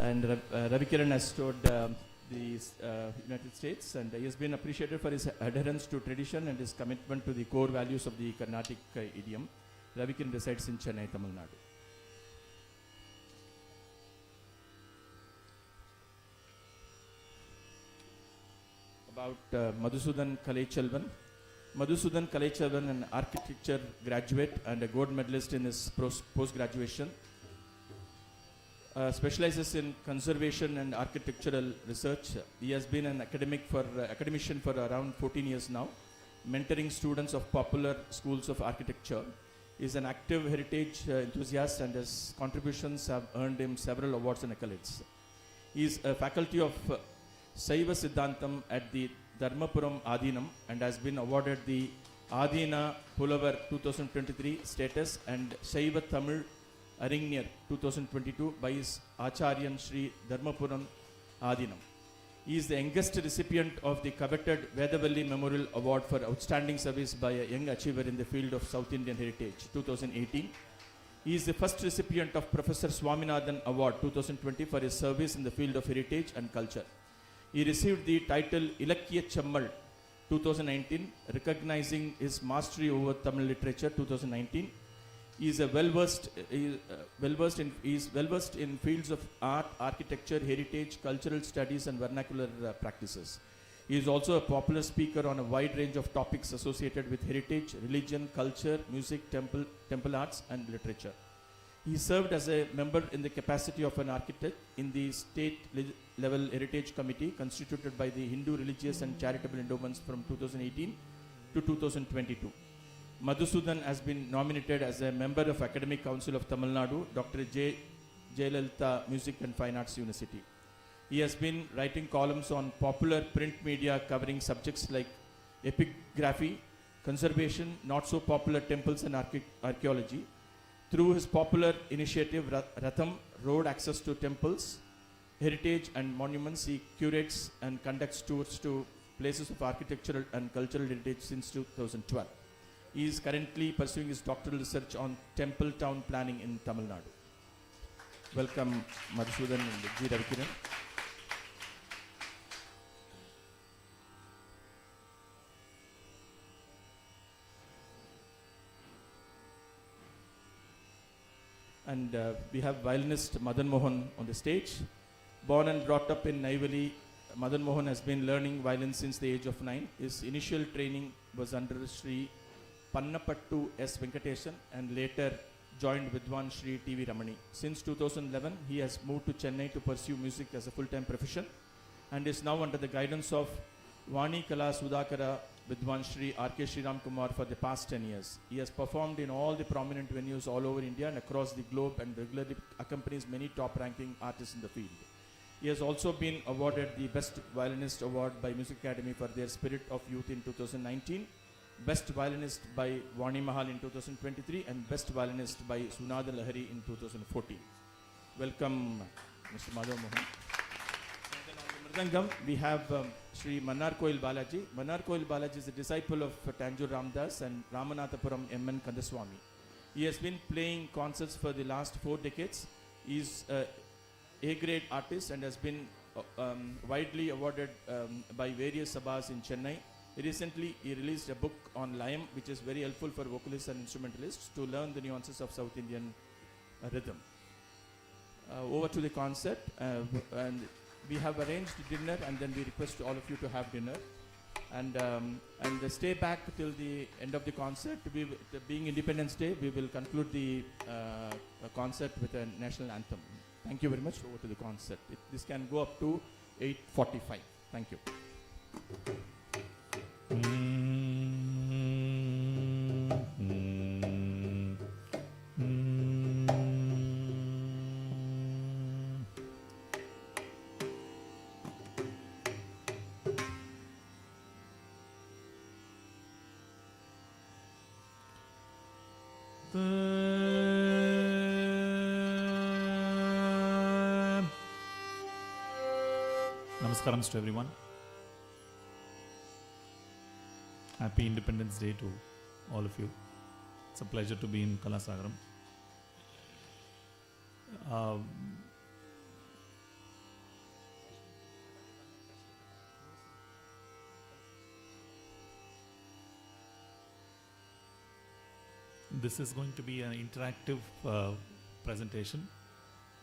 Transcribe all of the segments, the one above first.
And Ravi Kiran has toured the United States, and he has been appreciated for his adherence to tradition and his commitment to the core values of the Carnatic idiom. Ravi Kiran resides in Chennai, Tamil Nadu. About Madhusudhanan Kalaichelvan. Madhusudhanan Kalaichelvan, an architecture graduate and a gold medalist in his post-graduation, specializes in conservation and architectural research. He has been an academician for around 14 years now, mentoring students of popular schools of architecture. He is an active heritage enthusiast, and his contributions have earned him several awards and accolades. He is a faculty of Saiva Siddhantam at the Dharmapuram Adinam and has been awarded the Adina Pulavar 2023 status and Saiva Tamil Arignir 2022 by his Acharyan Sri Dharmapuram Adinam. He is the youngest recipient of the coveted Vedavalli Memorial Award for Outstanding Service by a Young Achiever in the Field of South Indian Heritage 2018. He is the first recipient of Professor Swaminathan Award 2020 for his service in the field of heritage and culture. He received the title Ilakkiya Chammal 2019, recognizing his mastery over Tamil literature 2019. He is well-versed in fields of art, architecture, heritage, cultural studies, and vernacular practices. He is also a popular speaker on a wide range of topics associated with heritage, religion, culture, music, temple arts, and literature. He served as a member in the capacity of an architect in the state-level heritage committee constituted by the Hindu Religious and Charitable Endowments from 2018 to 2022. Madhusudhanan has been nominated as a member of Academic Council of Tamil Nadu, Dr. J. Jayalalitha Music and Fine Arts University. He has been writing columns on popular print media covering subjects like epigraphy, conservation, not so popular temples and archaeology. Through his popular initiative Ratham, Road Access to Temples, Heritage and Monuments, he curates and conducts tours to places of architectural and cultural heritage since 2012. He is currently pursuing his doctoral research on temple town planning in Tamil Nadu. Welcome, Madhusudhanan and G Ravi Kiran. And we have violinist Madan Mohan on the stage. Born and brought up in Neyveli, Madan Mohan has been learning violin since the age of 9. His initial training was under Sri Pannapattu S. Venkatesan and later joined Vidwan Sri T.V. Ramani. Since 2011, he has moved to Chennai to pursue music as a full-time profession and is now under the guidance of Vani Kala Sudhakara Vidwan Sri R.K. Sriram Kumar for the past 10 years. He has performed in all the prominent venues all over India and across the globe and regularly accompanies many top-ranking artists in the field. He has also been awarded the Best Violinist Award by Music Academy for their Spirit of Youth in 2019, Best Violinist by Vani Mahal in 2023, and Best Violinist by Sunada Lahari in 2014. Welcome, Mr. Madhav Mohan. Mridangam, we have Sri Mannarkoil Balaji. Mannarkoil Balaji is a disciple of Tanjore Ramdas and Ramanathapuram M.N. Kandaswamy. He has been playing concerts for the last 4 decades. He is a A-grade artist and has been widely awarded by various sabhas in Chennai. Recently, he released a book on Layam, which is very helpful for vocalists and instrumentalists to learn the nuances of South Indian rhythm. Over to the concert. And we have arranged dinner, and then we request all of you to have dinner. And stay back till the end of the concert. Being Independence Day, we will conclude the concert with a national anthem. Thank you very much. Over to the concert. This can go up to 8:45. Thank you. Namaskaram to everyone. Happy Independence Day to all of you. It's a pleasure to be in Kalasagaram. this is going to be an interactive presentation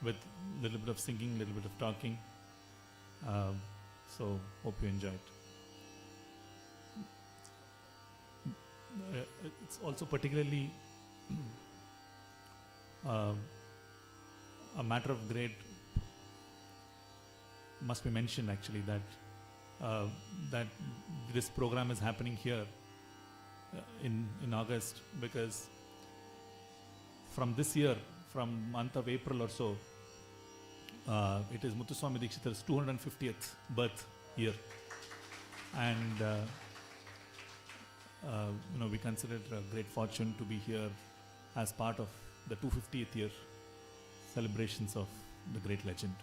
with a little bit of singing, a little bit of talking. So hope you enjoy it. It's also particularly a matter of great, must be mentioned actually, that that this program is happening here in August, because from this year, from month of April or so, it is Muddusvami Dikshitar's 250th birth year, and we consider it a great fortune to be here as part of the 250th year celebrations of the great legend.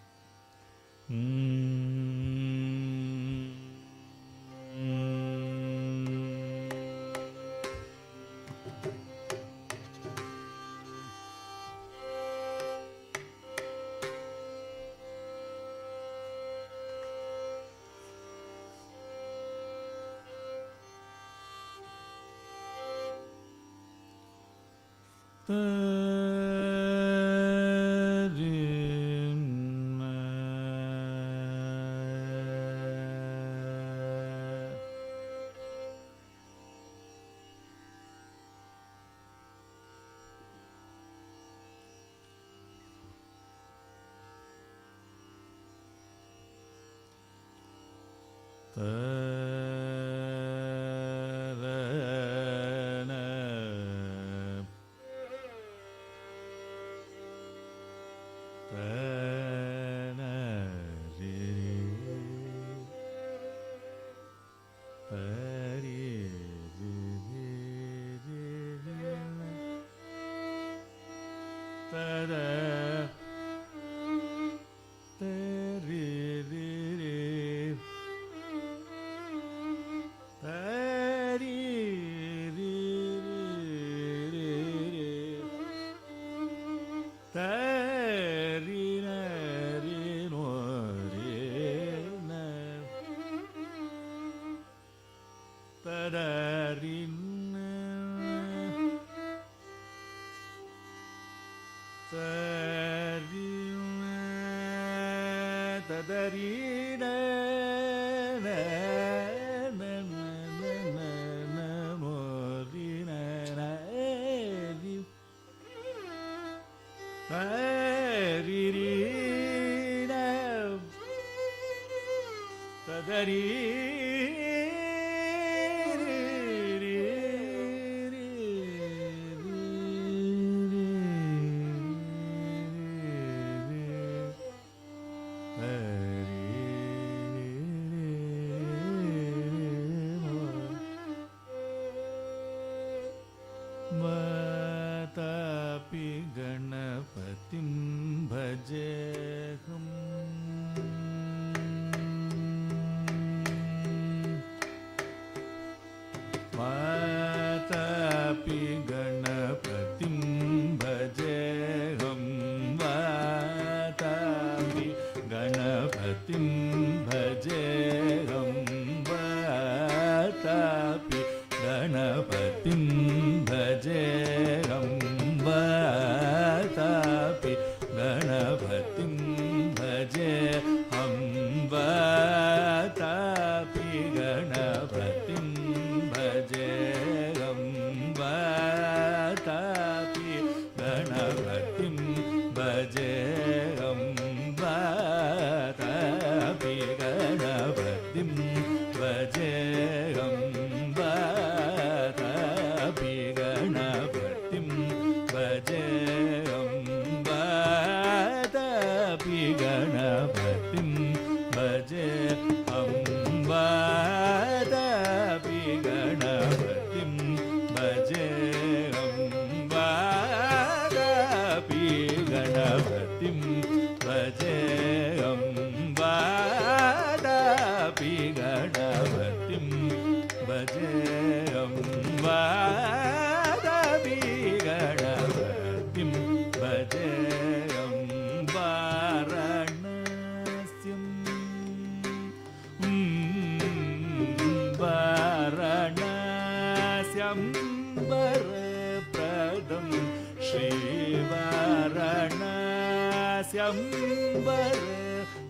स्यंवर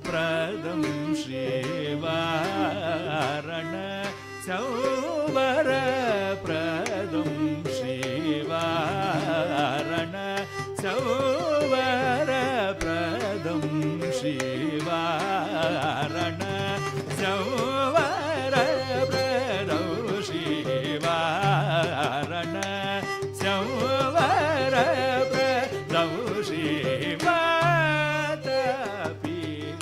प्रदं श्रीवारण संवर प्रदं श्रीवारण संवर प्रदं श्रीवारण संवर प्रदं श्रीवारण संवर प्रदं श्रीवातपि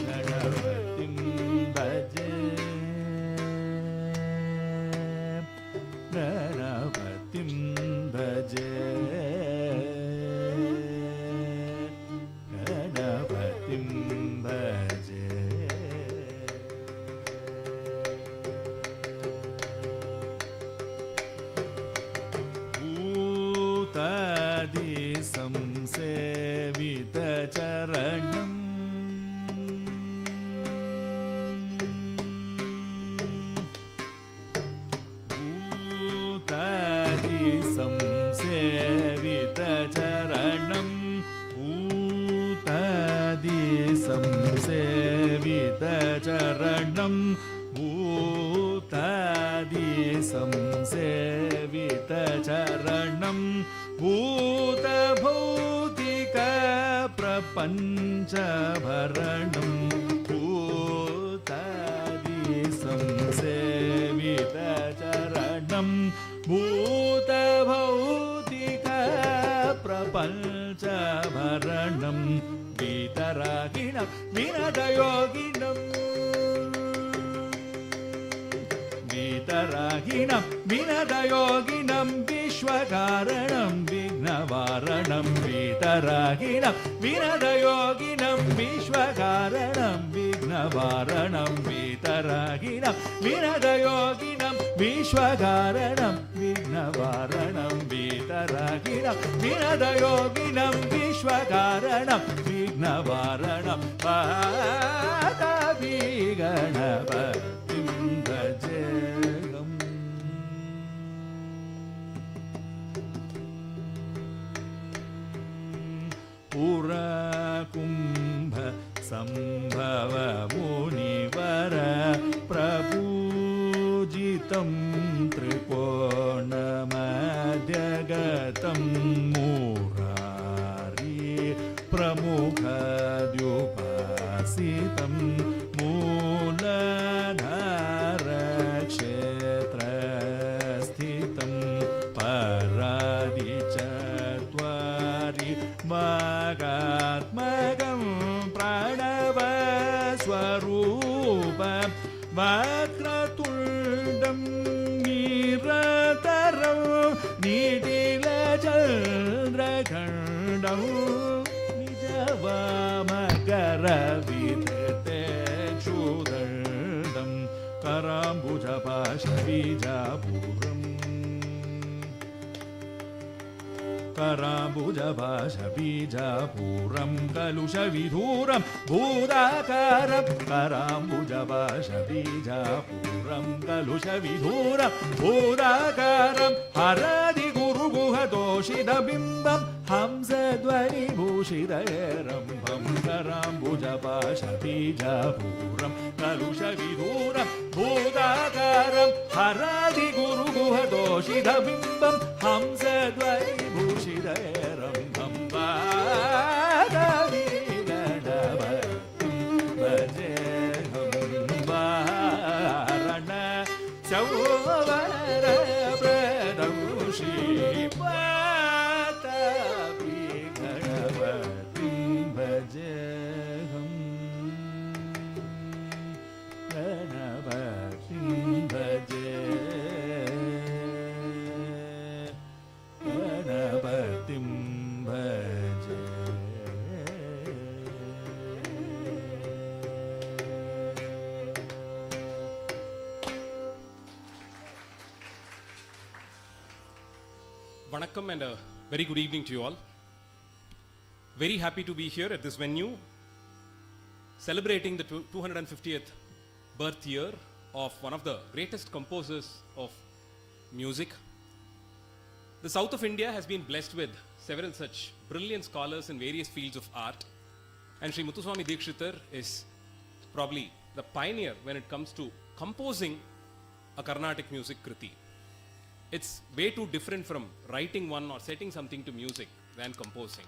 गणपतिं भजे गणपतिं भजे गणपतिं भजे भूतादि संसेवित चरणं भूतादि संसेवित चरणं भूतादि संसेवित चरणं भूतादि संसेवित चरणं भूतभौतिक प्रपञ्चभरणं भूतादि संसेवित चरणं भूतभौतिक प्रपञ्चभरणं वीतरागिणं विनदयोगिनं वीतरागिणं विनदयोगिनं विश्वकारणं विघ्नवारणं वीतरागिणं विनदयोगिनं विश्वकारणं विघ्नवारणं वीतरागिणं विनदयोगिनं विश्वकारणं विघ्नवारणं वीतरागिणं विनदयोगिनं विश्वकारणं विघ्नवारणं पादाभि गणपतिं भजेऽहम् पुराकुम्भ सम्भव मुनिवर प्रपूजितं त्रिकोणमध्यगतं मुरारी प्रमुखद्युपासितं मूलधारक्षेत्रस्थितं परादिचत्वारि वागात्मकं प्रणवस्वरूपं वक्रतुण्डं निरतरं निटिलचन्द्रखण्डं निजवामकरविधृते क्षुदण्डं कराम्बुजपाशबीजापूरम् कराम्बुजपाशबीजापूरं कलुषविधूरं भूताकारं कराम्बुजपाशबीजापूरं कलुषविधूरं भूताकारं हरदि गुरुगुहदोषितबिम्बं हंसध्वनिभूषितरम्भं कराम्बुजपाशबीजापूरं कलुषविधूरं भूताकारं हरदि गुरुगुहदोषितबिम्बं हंसध्वनिभूषितरम्भं पादाभि गणपतिं भजेऽहं वारण संवर प्रदं श्रीपादाभि गणपतिं भजेऽहं गणपतिं भजे गणपतिं भजे Vanakkam and a very good evening to you all. Very happy to be here at this venue, celebrating the 250th birth year of one of the greatest composers of music. The south of India has been blessed with several such brilliant scholars in various fields of art. And Sri Muddusvami Dikshitar is probably the pioneer when it comes to composing a Carnatic music kriti. It's way too different from writing one or setting something to music than composing.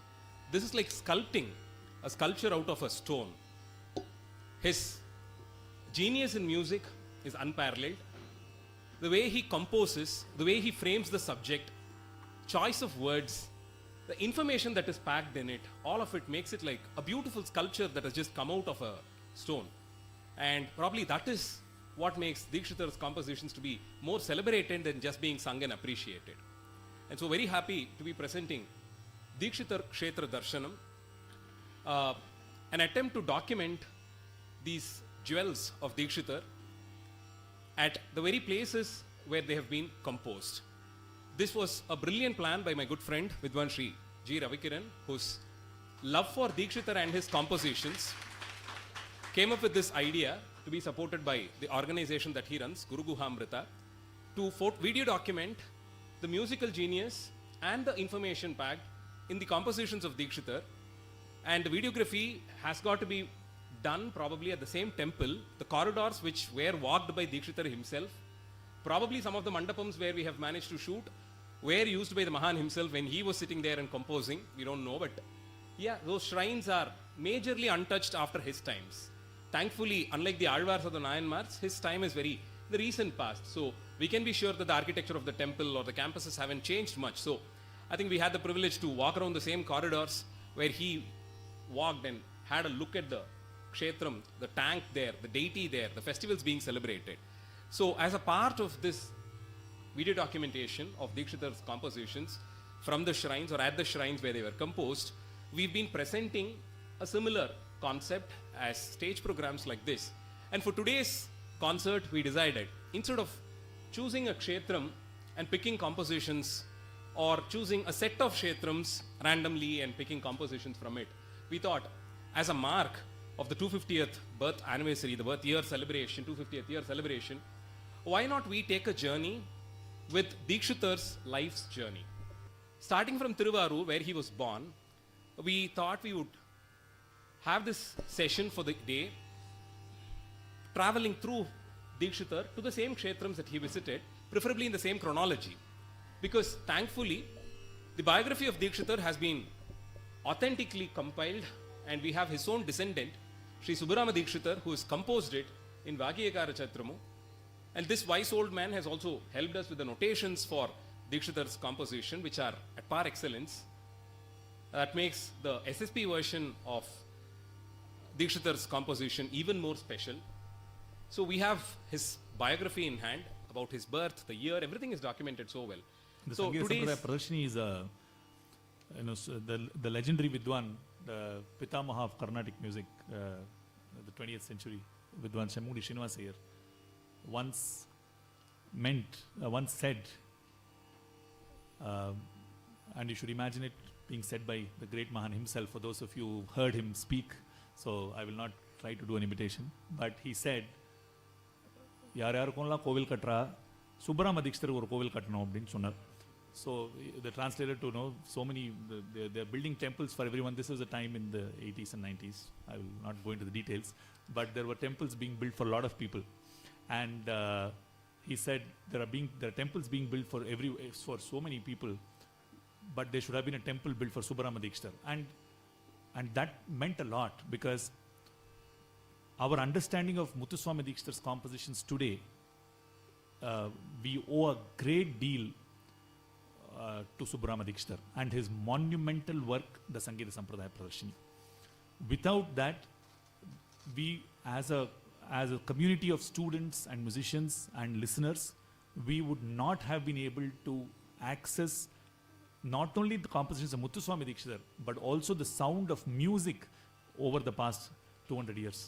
This is like sculpting a sculpture out of a stone. His genius in music is unparalleled. The way he composes, the way he frames the subject, choice of words, the information that is packed in it, all of it makes it like a beautiful sculpture that has just come out of a stone. And probably that is what makes Dikshitar's compositions to be more celebrated than just being sung and appreciated. And so very happy to be presenting Dikshitar Kshetra Darshanam, an attempt to document these jewels of Dikshitar at the very places where they have been composed. This was a brilliant plan by my good friend Vidwan Shri G Ravi Kiran, whose love for Dikshitar and his compositions came up with this idea to be supported by the organization that he runs, Guru Guhamrita, to video document the musical genius and the information packed in the compositions of Dikshitar. And the videography has got to be done probably at the same temple, the corridors which were walked by Dikshitar himself. Probably some of the mandapams where we have managed to shoot were used by the Mohan himself when he was sitting there and composing. We don't know, but yeah, those shrines are majorly untouched after his times. Thankfully, unlike the Alvars or the Nayanmars, his time is very the recent past. So we can be sure that the architecture of the temple or the campuses haven't changed much. So I think we had the privilege to walk around the same corridors where he walked and had a look at the kshetram, the tank there, the deity there, the festivals being celebrated. So as a part of this video documentation of Dikshitar's compositions from the shrines or at the shrines where they were composed, we've been presenting a similar concept as stage programs like this. And for today's concert, we decided, instead of choosing a kshetram and picking compositions or choosing a set of kshetrams randomly and picking compositions from it, we thought as a mark of the 250th birth anniversary, the birth year celebration, 250th year celebration, why not we take a journey with Dikshitar's life's journey. Starting from Tiruvarur, where he was born, we thought we would have this session for the day, traveling through Dikshitar to the same kshetrams that he visited, preferably in the same chronology. Because thankfully, the biography of Dikshitar has been authentically compiled, and we have his own descendant, Sri Subbarama Dikshitar, who has composed it in Vagyekara Chatramu. And this wise old man has also helped us with the notations for Dikshitar's composition, which are at par excellence. That makes the SSP version of Dikshitar's composition even more special. So we have his biography in hand about his birth, the year, everything is documented so well. The So Sangeeta today's Sampradaya Pradarshini is the legendary Vidwan, the Pitamaha of Carnatic music, the 20th century, Vidwan Shammudi Srinivas Iyer, once said, and you should imagine it being said by the great Mahan himself, for those of you who heard him speak, so I will not try to do an imitation, but he said, யாருக்கெல்லாம் கோவில் கட்டுறா சுப்பராம தீக்ஷிதருக்கு ஒரு கோவில் கட்டணும் அப்படின்னு சொன்னார். So the translator to know so many, they're building temples for everyone. This was a time in the 80s and 90s. I will not go into the details, but there were temples being built for a lot of people. And he said there are temples being built for so many people, but there should have been a temple built for Subbarama Dikshitar. And that meant a lot, because our understanding of Muddusvami Dikshitar's compositions today, we owe a great deal to Subbarama Dikshitar and his monumental work, the Sangeeta Sampradaya Pradarshini. Without that, we as a community of students and musicians and listeners, we would not have been able to access not only the compositions of Muddusvami Dikshitar, but also the sound of music over the past 200 years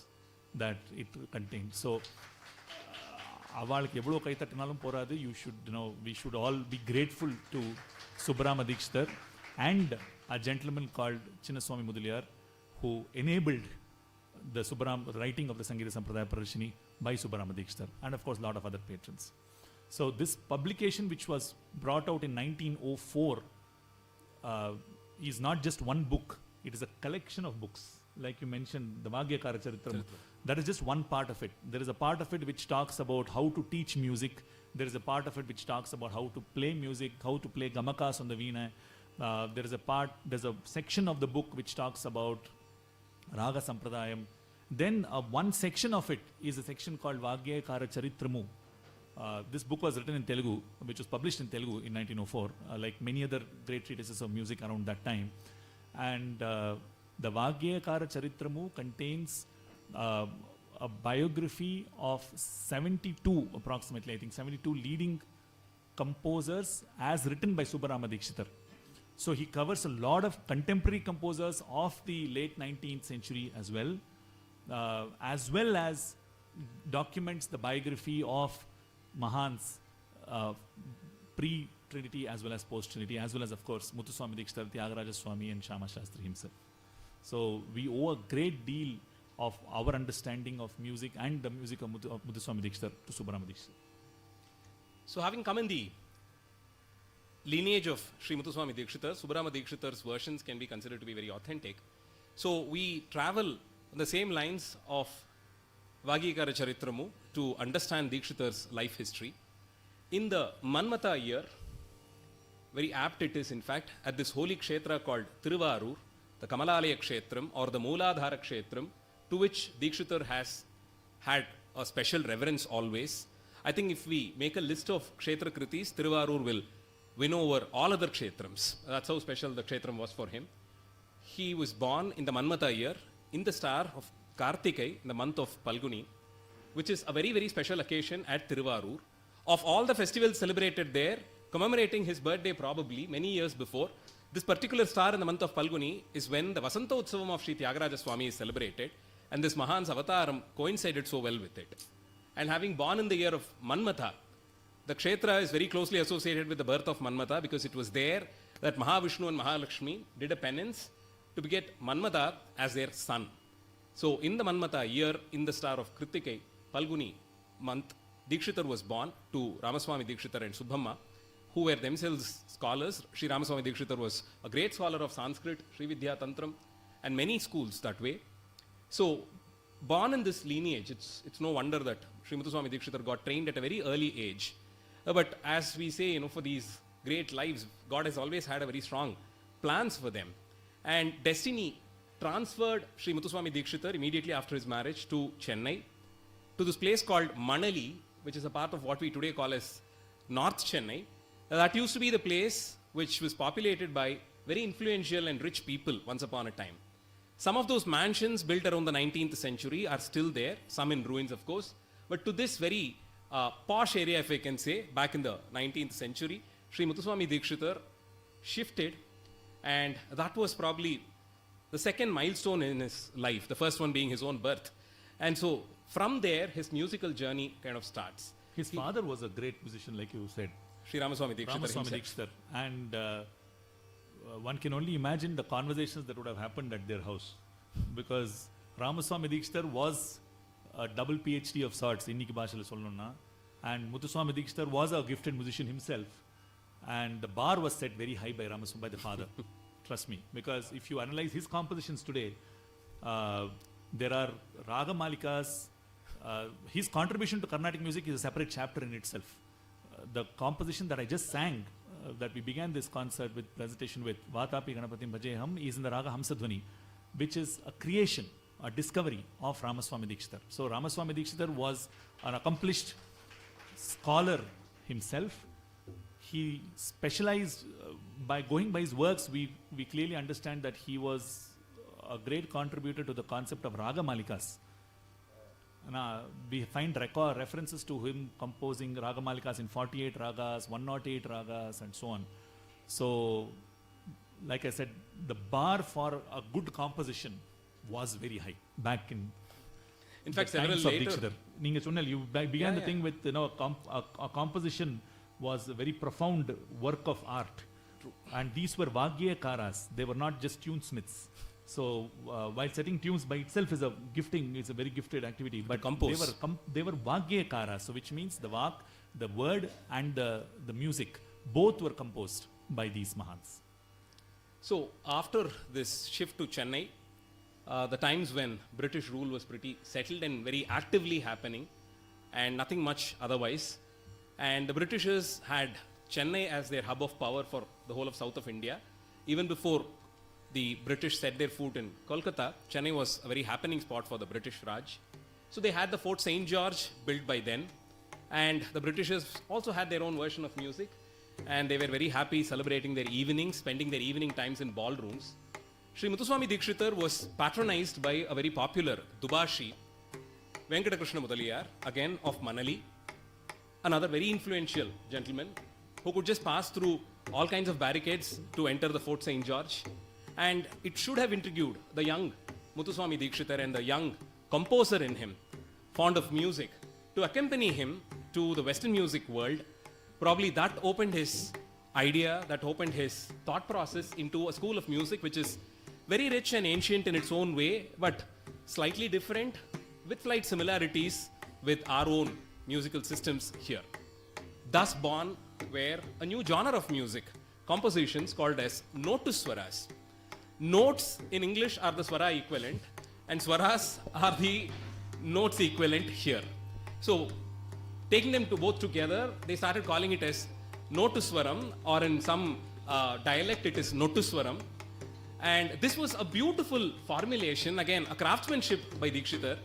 that it contained. So, we should all be grateful to Subbarama Dikshitar and a gentleman called Chinnaswamy Mudaliyar, who enabled the writing of the Sangeeta Sampradaya Pradarshini by Subbarama Dikshitar, and of course a lot of other patrons. So this publication, which was brought out in 1904, is not just one book, it is a collection of books. like you mentioned, the Vagyakara Charitram, that is just one part of it. There is a part of it which talks about how to teach music. There is a part of it which talks about how to play music, how to play gamakas on the veena. There's a section of the book which talks about Raga Sampradayam. Then one section of it is a section called Vagyakara Charitramu. This book was written in Telugu, which was published in Telugu in 1904, like many other great treatises of music around that time. And the Vagyakara Charitramu contains a biography of 72, approximately, I think 72 leading composers as written by Subbarama Dikshitar. So he covers a lot of contemporary composers of the late 19th century as well as documents the biography of Mahans pre-Trinity as well as post-Trinity, as well as, of course, Muddusvami Dikshitar, Tyagaraja Swami and Shama Shastri himself. So we owe a great deal of our understanding of music and the music of Muddusvami Dikshitar to Subbarama Dikshitar. So having come in the lineage of Sri Muddusvami Dikshitar, Subbarama Dikshitar's versions can be considered to be very authentic. So we travel on the same lines of Vagyakara Charitramu to understand Dikshitar's life history. In the Manmatha year, very apt it is in fact, at this holy kshetra called Tiruvarur, the Kamalalaya Kshetram or the Mooladhara Kshetram, to which Dikshitar has had a special reverence always. I think if we make a list of Kshetra Kritis, Tiruvarur will win over all other Kshetrams. That's how special the Kshetram was for him. He was born in the Manmatha year, in the star of Kartikai, in the month of Palguni, which is a very, very special occasion at Tiruvarur. Of all the festivals celebrated there, commemorating his birthday probably many years before, this particular star in the month of Palguni is when the Vasanta Utsavam of Sri Tyagaraja Swami is celebrated, and this Mahan's avataram coincided so well with it. And having born in the year of Manmatha, the Kshetra is very closely associated with the birth of Manmatha because it was there that Mahavishnu and Mahalakshmi did a penance to beget Manmatha as their son. So in the Manmatha year, in the star of Kritikai, Palguni month, Dikshitar was born to Ramaswamy Dikshitar and Subhamma, who were themselves scholars. Sri Ramaswamy Dikshitar was a great scholar of Sanskrit, Sri Vidya Tantram, and many schools that way. So, born in this lineage, it's no wonder that Sri Mudduswami Dikshitar got trained at a very early age. But as we say, for these great lives, God has always had a very strong plans for them. And destiny transferred Sri Mudduswami Dikshitar immediately after his marriage to Chennai, to this place called Manali, which is a part of what we today call as North Chennai. That used to be the place which was populated by very influential and rich people once upon a time. Some of those mansions built around the 19th century are still there, some in ruins of course, but to this very posh area, if I can say, back in the 19th century, Sri Mudduswami Dikshitar shifted, and that was probably the second milestone in his life, the first one being his own birth. And so from there, his musical journey kind of starts. His father was a great musician, like you said. Sri Ramaswamy Dikshitar Ramaswamy himself. Dikshitar. And one can only imagine the conversations that would have happened at their house. Because Ramaswamy Dikshitar was a double PhD of sorts, Inniki Bhashalo Solnonna. And Mudduswami Dikshitar was a gifted musician himself. And the bar was set very high by Ramaswamy, by the father. Trust me. Because if you analyze his compositions today, there are Raga Malikas. His contribution to Carnatic music is a separate chapter in itself. The composition that I just sang, that we began this concert with presentation with Vatapi Ganapatim Bhajeham, is in the Raga Hamsadhvani, which is a creation, a discovery of Ramaswamy Dikshitar. So Ramaswamy Dikshitar was an accomplished scholar himself. He specialized, by going by his works, we clearly understand that he was a great contributor to the concept of Raga Malikas. We find references to him composing Raga Malikas in 48 ragas, 108 ragas, and so on. So, like I said, the bar for a good composition was very high back in fact, the several times later. of Dikshitar. You began the thing with a composition was a very profound work of art. True. And these were Vagyakaras. They were not just tunesmiths. So while setting tunes by itself is a gifting, it's a very gifted activity. But they were Vagyakaras, so which means the Vak, the word and the music, both were composed by these Mahans. So after this shift to Chennai, the times when British rule was pretty settled and very actively happening, and nothing much otherwise. And the Britishers had Chennai as their hub of power for the whole of south of India. Even before the British set their foot in Kolkata, Chennai was a very happening spot for the British Raj. So they had the Fort St. George built by then, and the Britishers also had their own version of music, and they were very happy celebrating their evenings, spending their evening times in ballrooms. Sri Muddusvami Dikshitar was patronized by a very popular Dubashi, Venkata Krishna Mudaliyar, again of Manali, another very influential gentleman who could just pass through all kinds of barricades to enter the Fort St. George. And it should have intrigued the young Muddusvami Dikshitar and the young composer in him, fond of music, to accompany him to the Western music world. Probably that opened his idea, that opened his thought process into a school of music which is very rich and ancient in its own way, but slightly different, with slight similarities with our own musical systems here. Thus born were a new genre of music, compositions called as Notusahas. Notes in English are the swara equivalent, and swaras are the notes equivalent here. So, taking them to both together, they started calling it as Notuswaram, or in some dialect it is Notuswaram. And this was a beautiful formulation, again a craftsmanship by Dikshitar,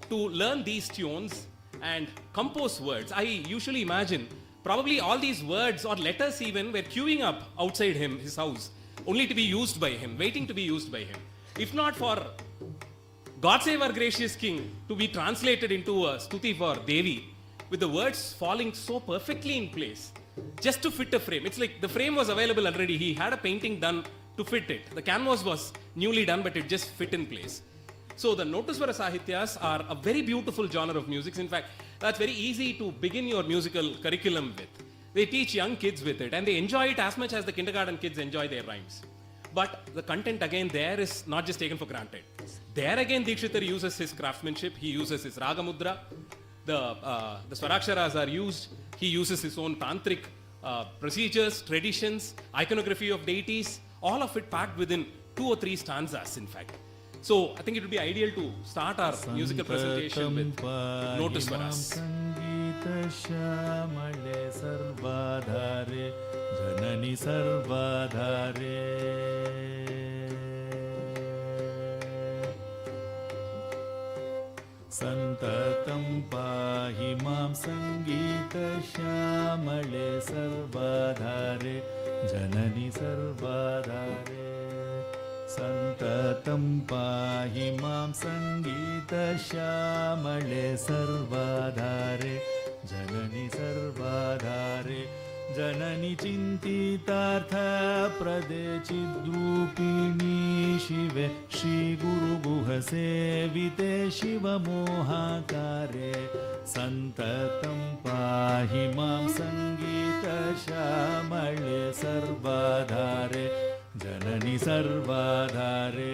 to learn these tunes and compose words. I usually imagine probably all these words or letters even were queuing up outside his house, only to be used by him, waiting to be used by him. If not for God save our gracious king to be translated into a stuti for Devi, with the words falling so perfectly in place, just to fit a frame. It's like the frame was available already. He had a painting done to fit it. The canvas was newly done, but it just fit in place. So the Notuswara Sahityas are a very beautiful genre of music. In fact, that's very easy to begin your musical curriculum with. They teach young kids with it, and they enjoy it as much as the kindergarten kids enjoy their rhymes. But the content again there is not just taken for granted. There again Dikshitar uses his craftsmanship, he uses his Ragamudra, the Swaraksharas are used, he uses his own tantric procedures, traditions, iconography of deities, all of it packed within 2 or 3 stanzas in fact. So I think it would be ideal to start our musical presentation with Notuswaras. Shamale sarvadhare janani sarvadhare santatam pahi mam sangita shamale sarvadhare janani sarvadhare santatam pahi mam sangita shamale sarvadhare Janani sarvadhare Janani chintitartha prade chidrupini Shive Shri Guru Guha Sevite Shiva Mohakare Santatam pahi mam sangita shamale sarvadhare Janani sarvadhare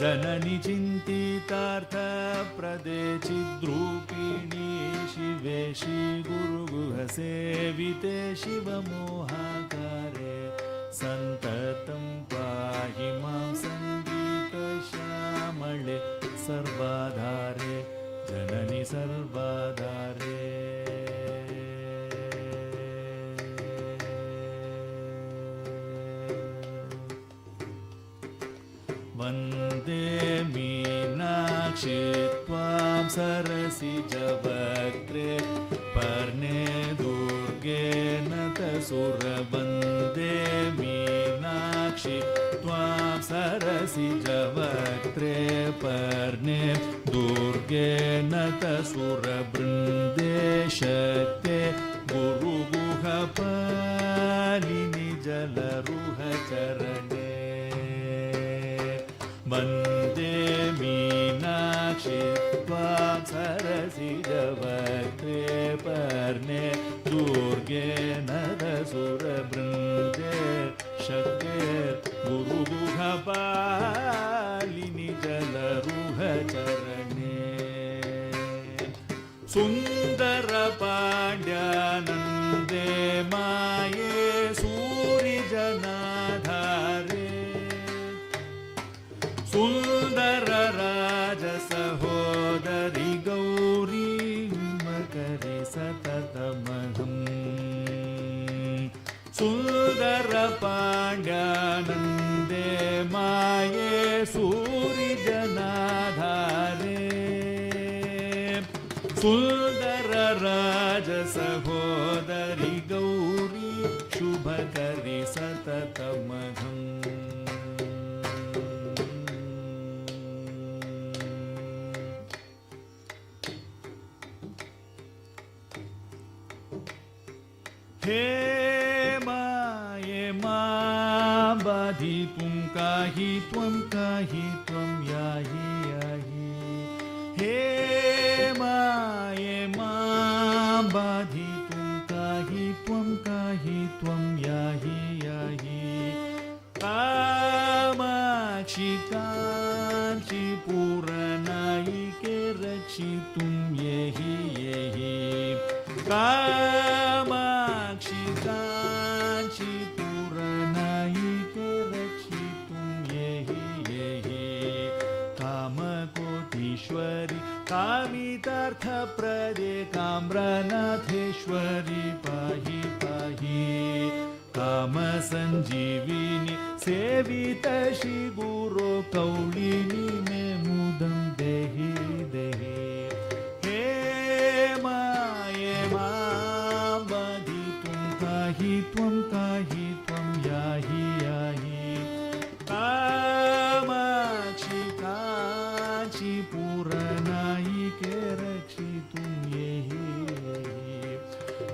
Janani chintitartha prade chidrupini Shive Shri Guru Guha Sevite Shiva Mohakare Santatam pahi mam sangita shamale sarvadhare Janani sarvadhare Vande Meenakshi Tvam Sarasijavaktre Parne Durge Natasura Vande Meenakshi Tvam Sarasijavaktre Parne Durge Natasura Brinde Shakte Guru Guha Palini Jalaruha Charane Vande Meenakshi Tvam Sarasijavaktre Parne Durge Nadasura Brinde Shakte Guru Guha Palini Jalaruha Charane Sundara Pandyanande Maye Suri Janadhare Sundara सततमहम् सुन्दर पाण्ड्यानन्दे माये सूरिजनाधारे सुन्दर राजसहोदरि गौरी शुभकरि सततमहम् हे माये मा बाधितुं काहि त्वं याहि याहि हे माये मा बाधितुं काहि त्वं याहि याहि कामाक्षि काञ्चीपुरनायिके रक्षितुं येहि येहि कामाक्षि काञ्चीपुरनायिके रक्षितुं येहि येहि कामकोटीश्वरि कामितार्थप्रदे काम्रनाथेश्वरि पाहि पाहि कामसञ्जीविनि सेवित श्री गुरो कौलिनि मे मुदं देहि देहि हे माये मां बाधितुं काहि त्वं याहि याहि कामाक्षि काञ्चीपुरनायिके रक्षितुं येहि येहि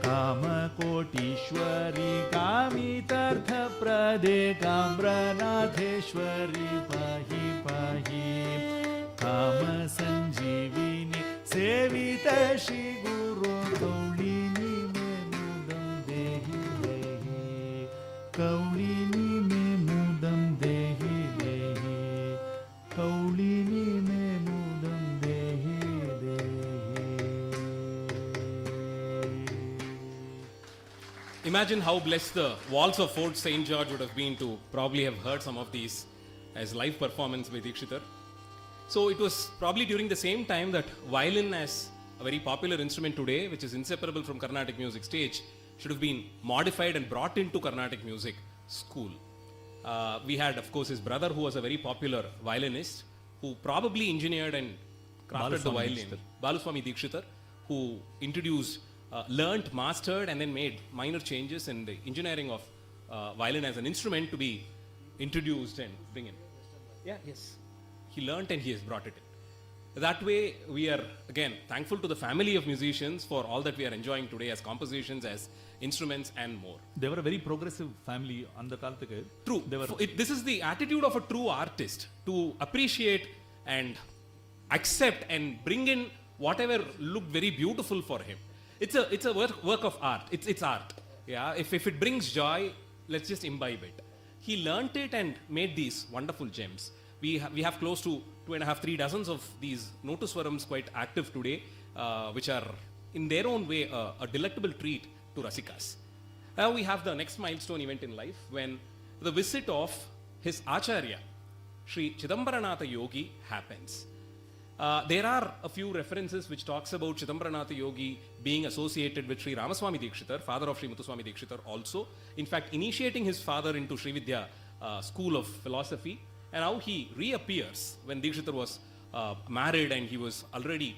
कामकोटीश्वरि कामितार्थप्रदे काम्रनाथेश्वरि पाहि पाहि कामसञ्जीविनि सेवित श्री गुरो कौलिनि मे मुदं देहि देहि कौलिनि मे मुदं देहि देहि कौलिनि मे मुदं देहि देहि Imagine how blessed the walls of Fort St. George would have been to probably have heard some of these as live performance by Dikshitar. So it was probably during the same time that violin, as a very popular instrument today, which is inseparable from Carnatic music stage, should have been modified and brought into Carnatic music school. We had, of course, his brother, who was a very popular violinist, who probably engineered and crafted the violin. Muddusvami Dikshitar, who introduced, learnt, mastered, and then made minor changes in the engineering of violin as an instrument to be introduced and bring in. Yeah, yes. He learnt and he has brought it in. That way, we are again thankful to the family of musicians for all that we are enjoying today as compositions, as instruments, and more. They were a very progressive family on the Kalthaka. True. This is the attitude of a true artist, to appreciate and accept and bring in whatever looked very beautiful for him. It's a work of art. It's art. Yeah. If it brings joy, let's just imbibe it. He learnt it and made these wonderful gems. We have close to 2.5-3 dozens of these Notusvarams quite active today, which are in their own way a delectable treat to Rasikas. Now we have the next milestone event in life, when the visit of his Acharya, Sri Chidambaranatha Yogi, happens. There are a few references which talks about Chidambaranatha Yogi being associated with Sri Ramaswami Dikshitar, father of Sri Muddusvami Dikshitar also. In fact, initiating his father into Sri Vidya school of philosophy, and how he reappears when Dikshitar was married and he was already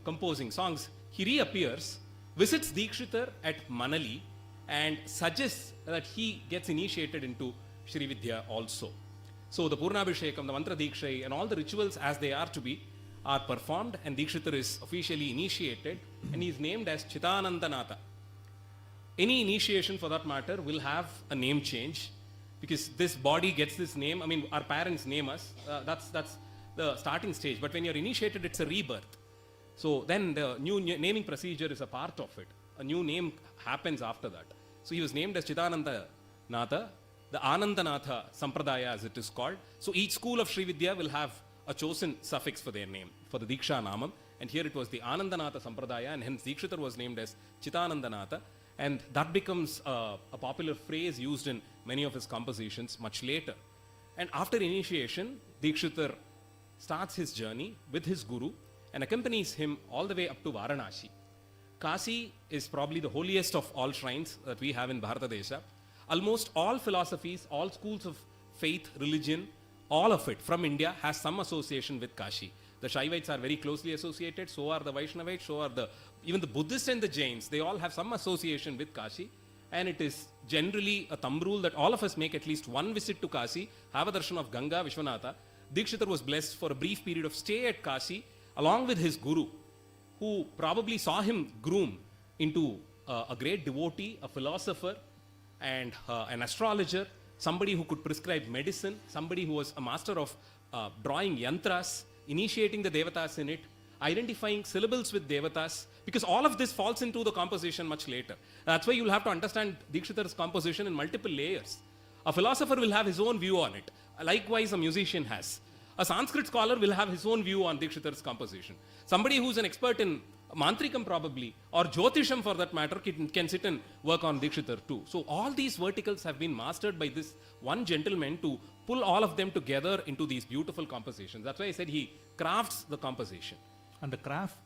composing songs. He reappears, visits Dikshitar at Manali, and suggests that he gets initiated into Sri Vidya also. So the Purnabhishekam, the Mantra Diksha, and all the rituals as they are to be are performed, and Dikshitar is officially initiated, and he is named as Chitanandanatha. Any initiation for that matter will have a name change, because this body gets this name. I mean, our parents name us. That's the starting stage. But when you're initiated, it's a rebirth. So then the new naming procedure is a part of it. A new name happens after that. So he was named as Chitanandanatha, the Anandanatha Sampradaya as it is called. So each school of Sri Vidya will have a chosen suffix for their name, for the Diksha Namam. And here it was the Anandanatha Sampradaya, and hence Dikshitar was named as Chitanandanatha. And that becomes a popular phrase used in many of his compositions much later. And after initiation, Dikshitar starts his journey with his guru and accompanies him all the way up to Varanasi. Kashi is probably the holiest of all shrines that we have in Bharatadesha. Almost all philosophies, all schools of faith, religion, all of it from India has some association with Kashi. The Shaivites are very closely associated, so are the Vaishnavites, so are even the Buddhists and the Jains. They all have some association with Kashi. And it is generally a thumb rule that all of us make at least one visit to Kashi, have a darshan of Ganga, Vishwanatha. Dikshitar was blessed for a brief period of stay at Kashi along with his guru, who probably saw him groom into a great devotee, a philosopher, and an astrologer, somebody who could prescribe medicine, somebody who was a master of drawing yantras, initiating the devatas in it, identifying syllables with devatas, because all of this falls into the composition much later. That's why you'll have to understand Dikshitar's composition in multiple layers. A philosopher will have his own view on it. Likewise, a musician has. A Sanskrit scholar will have his own view on Dikshitar's composition. Somebody who's an expert in Mantrikam probably, or Jyotisham for that matter, can sit and work on Dikshitar too. So all these verticals have been mastered by this one gentleman to pull all of them together into these beautiful compositions. That's why I said he crafts the composition. And the craft,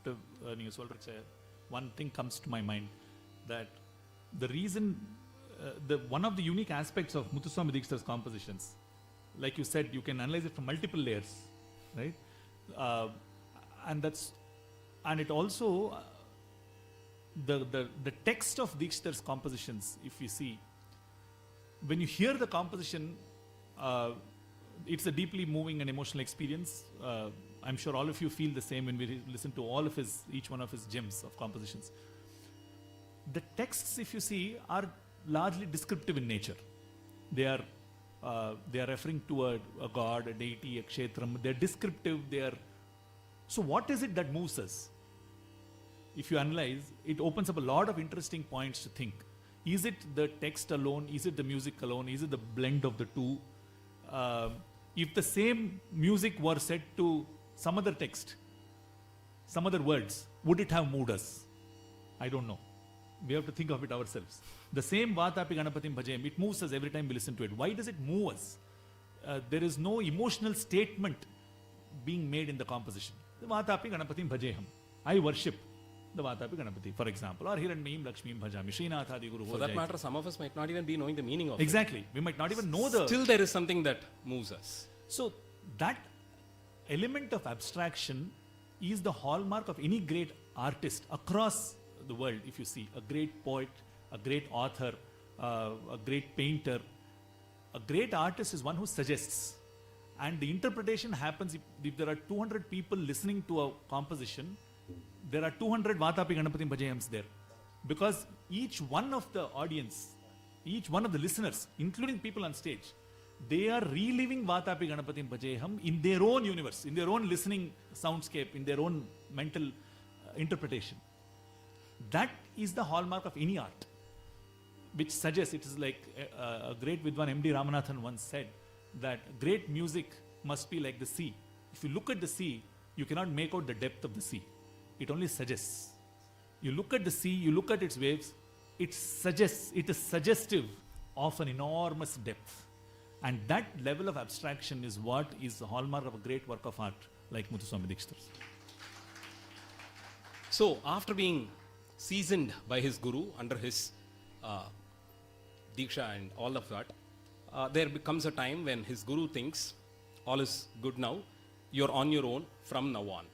one thing comes to my mind, that the reason, one of the unique aspects of Muddusvami Dikshitar's compositions, like you said, you can analyze it from multiple layers, right? And it also, the text of Dikshitar's compositions, if you see, when you hear the composition, it's a deeply moving and emotional experience. I'm sure all of you feel the same when we listen to each one of his gems of compositions. The texts, if you see, are largely descriptive in nature. They are referring to a god, a deity, a kshetram. They're descriptive. So what is it that moves us? If you analyze, it opens up a lot of interesting points to think. Is it the text alone? Is it the music alone? Is it the blend of the two? If the same music were set to some other text, some other words, would it have moved us? I don't know. We have to think of it ourselves. The same Vatapi Ganapatim Bhajayam, it moves us every time we listen to it. Why does it move us? There is no emotional statement being made in the composition. The Vatapi Ganapatim Bhajayam. I worship the Vatapi Ganapati, for example, or Hiranyam Lakshmim Bhajami, Shrinath Adi Guru. For that matter, some of us might not even be knowing the meaning of Exactly. We might not even know the... Still there is something that moves us. So that element of abstraction is the hallmark of any great artist across the world. If you see a great poet, a great author, a great painter, a great artist is one who suggests, and the interpretation happens if there are 200 people listening to a composition, there are 200 Vatapi Ganapatim Bhajayams there, because each one of the audience, each one of the listeners, including people on stage, they are reliving Vatapi Ganapatim Bhajayam in their own universe, in their own listening soundscape, in their own mental interpretation. That is the hallmark of any art, which suggests, it is like a great Vidwan M.D. Ramanathan once said, that great music must be like the sea. If you look at the sea, you cannot make out the depth of the sea. It only suggests. You look at the sea, you look at its waves, it suggests, it is suggestive of an enormous depth. And that level of abstraction is what is the hallmark of a great work of art like Muddusvami Dikshitar's. So, after being seasoned by his guru under his Diksha and all of that, there becomes a time when his guru thinks, all is good now, you're on your own from now on.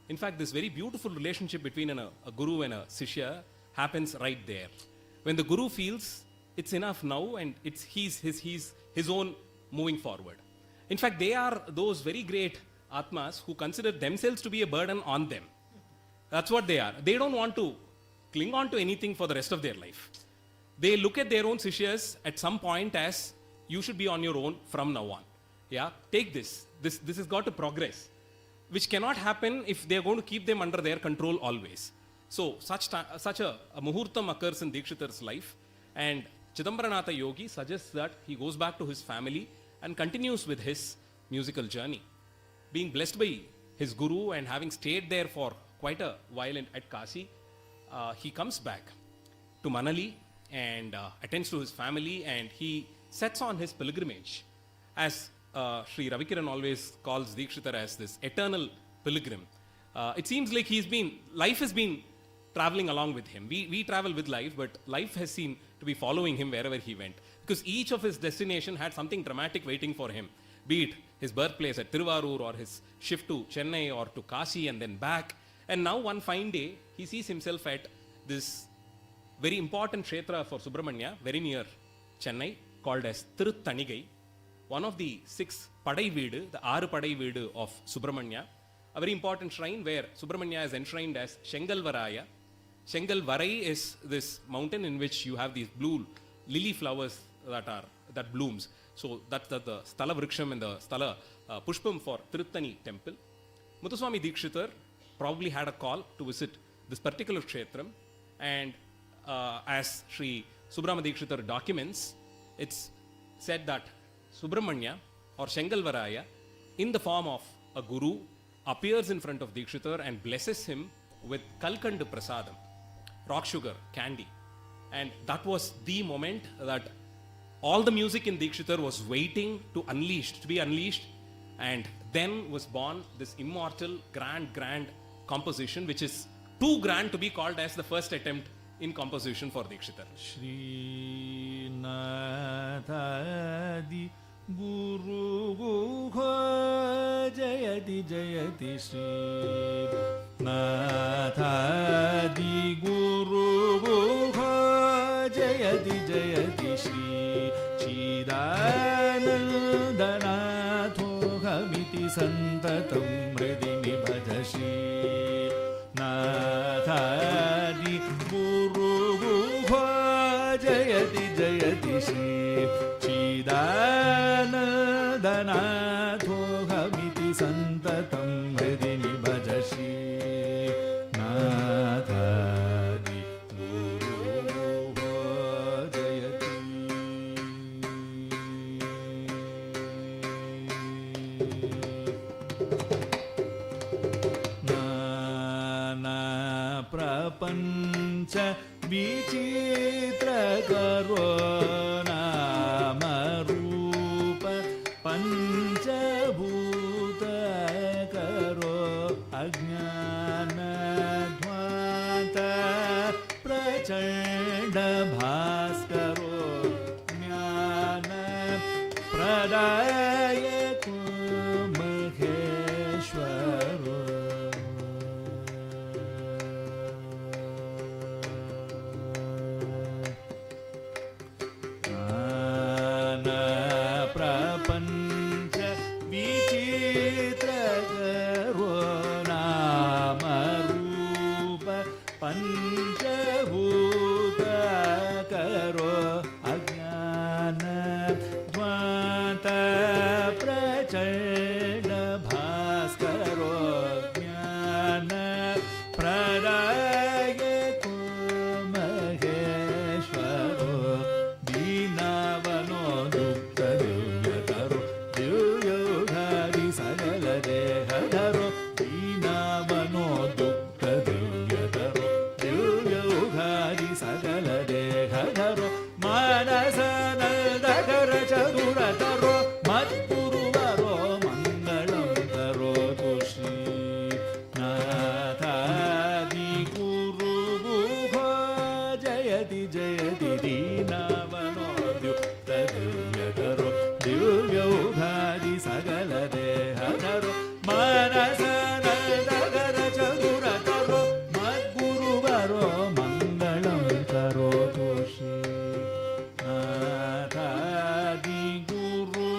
In fact, this very beautiful relationship between a guru and a Sishya happens right there. When the guru feels it's enough now and it's his own moving forward. In fact, they are those very great Atmas who consider themselves to be a burden on them. That's what they are. They don't want to cling on to anything for the rest of their life. They look at their own Sishyas at some point as, you should be on your own from now on. Yeah, take this. This has got to progress, which cannot happen if they are going to keep them under their control always. So such a muhurtam occurs in Dikshitar's life, and Chidambaranatha Yogi suggests that he goes back to his family and continues with his musical journey. Being blessed by his guru and having stayed there for quite a while at Kashi, he comes back to Manali and attends to his family, and he sets on his pilgrimage. As G Ravi Kiran always calls Dikshitar as this eternal pilgrim. It seems like life has been traveling along with him. We travel with life, but life has seemed to be following him wherever he went. Because each of his destination had something dramatic waiting for him. Be it his birthplace at Tiruvarur, or his shift to Chennai or to Kashi and then back. And now one fine day, he sees himself at this very important kshetra for Subramanya, very near Chennai, called as Tiruttanigai, one of the 6 Padai Veedu, the Aru Padai Veedu of Subramanya, a very important shrine where Subramanya is enshrined as Shengalvaraya. Shengalvarai is this mountain in which you have these blue lily flowers that blooms. So that's the Sthala Vriksham and the Sthala Pushpam for Tiruttani temple. Muddusvami Dikshitar probably had a call to visit this particular kshetram, and as Sri Subrahma Dikshitar documents, it's said that Subramanya or Shengalvaraya, in the form of a guru, appears in front of Dikshitar and blesses him with Kalkand Prasadam, rock sugar, candy. And that was the moment that all the music in Dikshitar was waiting to be unleashed. And then was born this immortal, grand composition, which is too grand to be called as the first attempt in composition for Dikshitar. Shrinathadi Guru Jayati Jayati Shri Nathadi Guru Jayati Jayati Shri Chidanandanatho Hamiti Santatam Mridini Bhajashi Nathadi Guru Jayati Jayati Shri Chidanandanatho Hamiti Santatam Mridini Bhajashi Nathadi Guru Jayati. Nana Prapancha Vichitra Karo Namarupa Panchabhuta Karo Ajnana Dhvata Prachanda Bhaskaro Jnana Pradayako Maheshwaro. Prapancha Vichitra Karo Namarupa Panchabhuta Karo Ajnana Dhvata Prachanda Bhaskaro Jnana Pradayako Maheshwaro Dinavano Dukta Divyataro Divyogari Sagala Dehadaro Dinavano Dukta Divyataro Divyogari Sagala Dehadaro Manasana Dagara Chadurataro Madhuruvaro Mangalam Taro Tushi Nathadi Guru Jayati Jayati Dinavano Dukta Divyataro Divyogari Sagala Dehadaro Manasana Dagara Chadurataro Madhuruvaro Mangalam Taro Tushi Nathadi Guru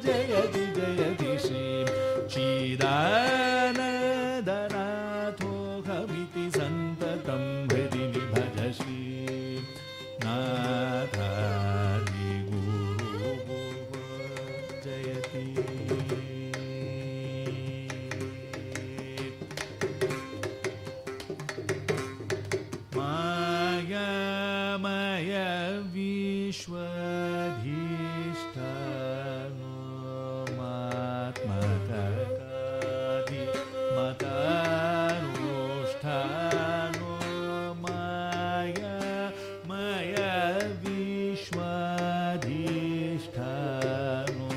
Jayati Jayati Shri Chidanandanatho Hamiti Santatam Hridini Bhajashi Nathadi Guru Jayati. Maya Maya Vishwadhishtano Matmakakadi Matarushtano Maya Maya Vishwadhishtano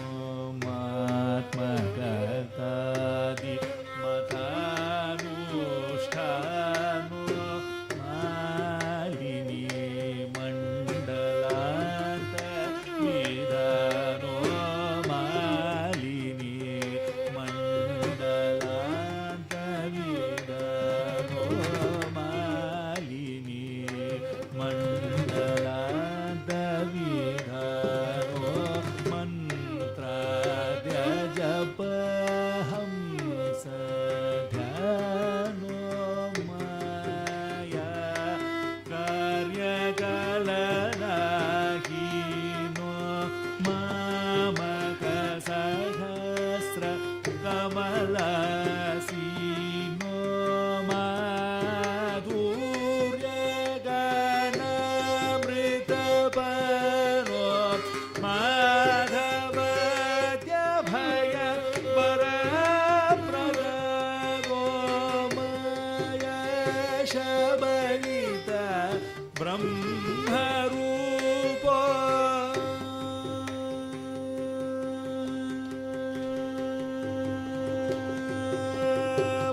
Matmakakadi Matarushtano ब्रह्मरूपो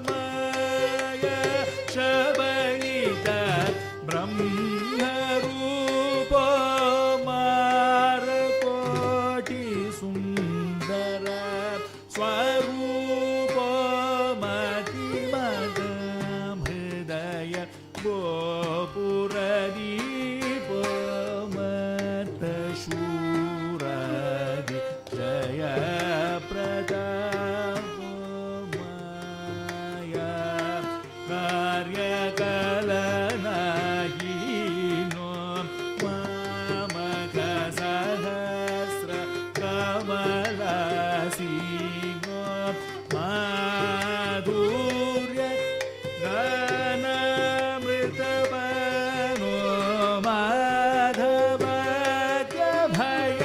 माया शबलित ब्रह्मरूपो मारकोटि सुन्दर स्वरूपो मतिमदं हृदय गोपुरदीपो मत्तशूरादि जयप्रदापो माया कार्यकलनाहीनो मामकसहस्र कमलासीनो माधुर्य गानामृतवनो माधवद्यभय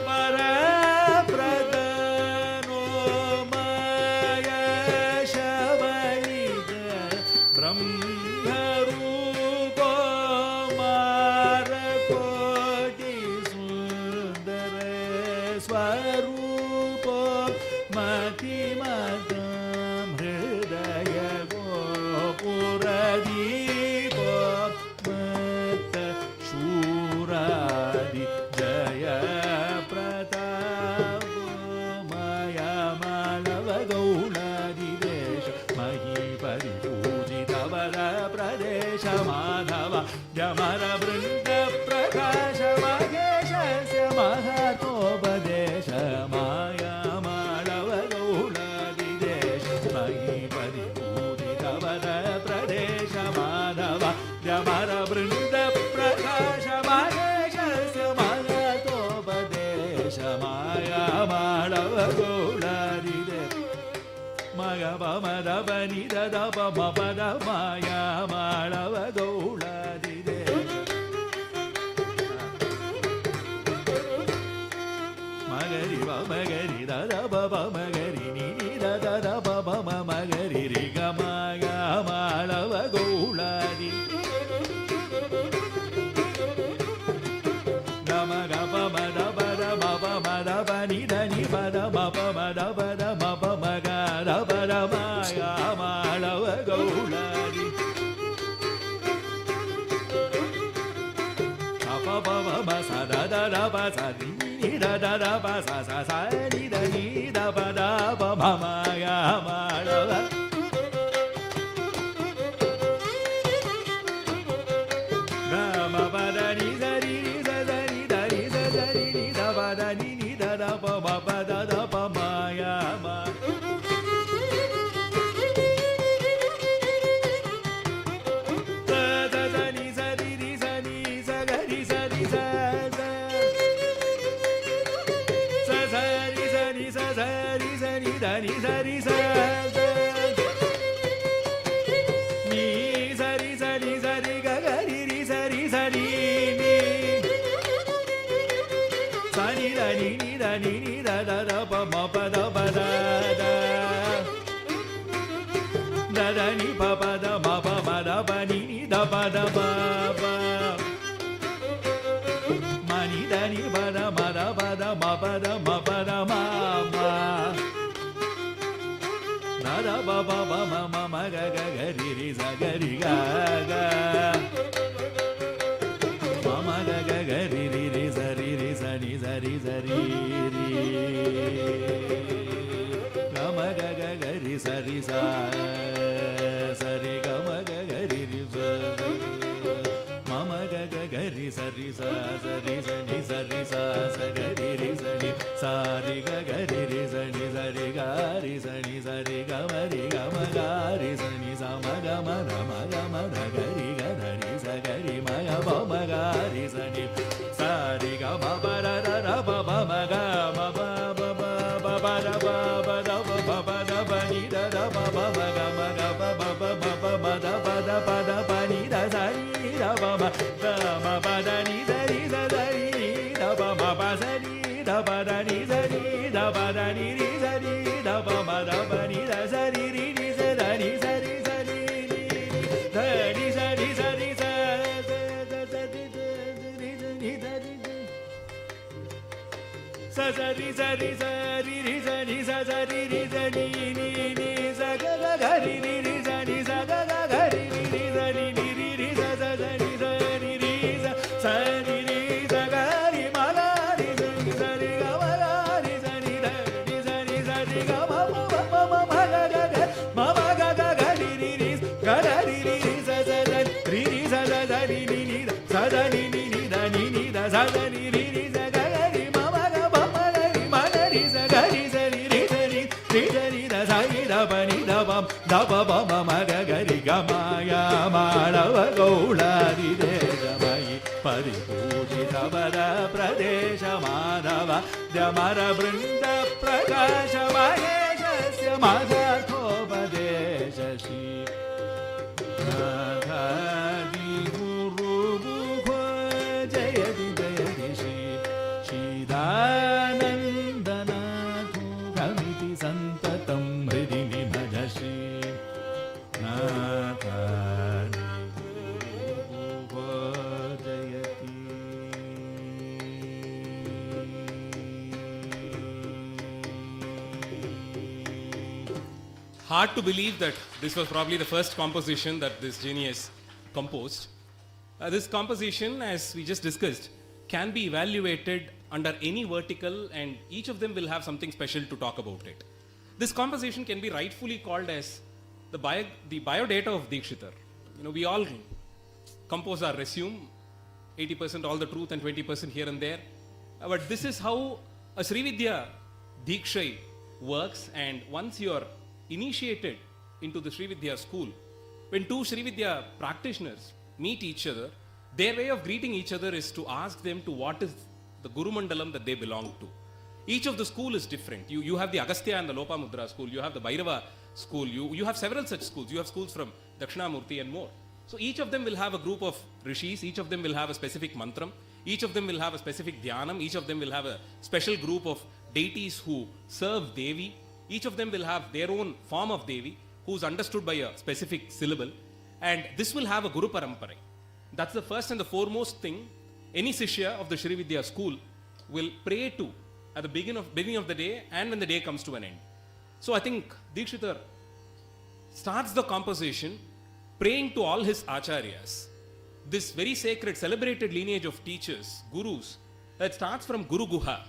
परप्रदनो माया शबलित ब्रह्मरूपो मारकोटि सुन्दर स्वरूपो मतिमदं हृदय गोपुरदीपो मत्तशूरादि जयप्रतापो माया मानवगौलादिदेश महीपरिपूजितवर प्रदेश माधव यमरवृन्दप्रकाश महेशस्य महतोपदेश माया मानवगौलादिदेश महीपरिपूजितवर प्रदेश माधव यमरवृन्दप्रकाश महेशस्य महतोपदेश माया मानवगौलादिदेश मगपमदपनि ददपमपद माया मानवगौलादिदेश मगरि मगरि ददप मगरि नि ददप मगरि रि ग माया मानवगौलादि नम गप मद पद मप मद पनि धनि पद मप मद पद मप मग पद माया मानवगौलादि अप पव म स द द द प स नि द द द प स स स नि द नि द प द प म माया मानव नम पद नि द नि द द नि द नि द द नि नि द प द नि नि द द प म प द द प माया मा द द द नि स रि रि स नि स ग रि स रि स स स रि स नि स स रि स नि द नि स रि स नि स रि स नि स रि ग ग रि रि स रि स नि नि स नि द नि नि द नि नि द द द प म प द प द द द द नि प प द म प म द प नि नि द प द प प म नि द नि प द म द प द म प द म प द म म द द प प प म म म ग ग ग रि रि स ग रि ग ग म म ग ग ग रि रि रि स रि रि स नि स रि स रि रि ग म ग ग ग रि स रि स स रि ग म ग ग रि रि स म म ग ग ग रि स रि स स रि स नि स रि स स ग रि रि स नि स रि ग ग रि रि स नि स रि ग रि स नि स रि ग म ग रि स नि स म ग म ध ग ग रि ग ध रि स ग रि म ग प म ग रि स नि स रि ग म प द द द प म म ग म प प प प प द प प द प प प द प नि द द प प म ग प प प प प म द प द प द प नि द स नि द प म द म प द नि द रि स द रि द प म प स नि द प द नि स नि द प द नि रि स नि द प म द प नि द स रि रि रि स द नि स रि स नि ध नि स रि स रि स the the the sa sa ri sa ri sa ri ri sa ni sa sa ri ri sa ni ni ni sa ga ga ga ri ri ri sa ni sa ga ga ga ri ri ri sa ni ni ri ri sa sa sa ri sa ri ri sa sa ri ri sa ga ri ma ga ri sa ni sa ri ga ma ga ri sa ni da ni sa ri ga ma ma ma ma ma ga ga ga ma ma ga ga ga ri ri ri ga da ri ri ri sa sa sa ri ri sa sa sa ri ni ni da sa da ni ni ni da ni ni da sa da ni ri ri sa ga ga ri ma ma ga ba ma ga ri ma ga ri sa ga ri sa ri ri sa ri ri sa ri da sa ni da ba ni da ba ba ma ma ga ga ri ga ma ya ma la va gaula ri de ja mai paripujita vada pradesha madhava jamara brinda prakasha maheshasya madharthopadesha shri Radhadi Guru Bhukha Jayati Jayati Shri Shidanandanathu Kamiti Santatam Hridini Bhaja Shri Nathadi Guru Bhukha Jayati. Hard to believe that this was probably the first composition that this genius composed. This composition, as we just discussed, can be evaluated under any vertical, and each of them will have something special to talk about it. This composition can be rightfully called as the biodata of Dikshitar. You know, we all compose our resume, 80% all the truth and 20% here and there. But this is how a Srividya Diksha works, and once you are initiated into the Srividya school, when two Srividya practitioners meet each other, their way of greeting each other is to ask them to what is the Guru Mandalam that they belong to. Each of the school is different. You have the Agastya and the Lopamudra school, you have the Bhairava school, you have several such schools, you have schools from Dakshinamurti and more. So each of them will have a group of rishis, each of them will have a specific mantram, each of them will have a specific dhyanam, each of them will have a special group of deities who serve Devi, each of them will have their own form of Devi who is understood by a specific syllable, and this will have a Guru Parampara. That's the first and the foremost thing any Sishya of the Srividya school will pray to at the beginning of the day and when the day comes to an end. So I think Dikshitar starts the composition praying to all his acharyas, this very sacred, celebrated lineage of teachers, gurus, that starts from Guru Guha,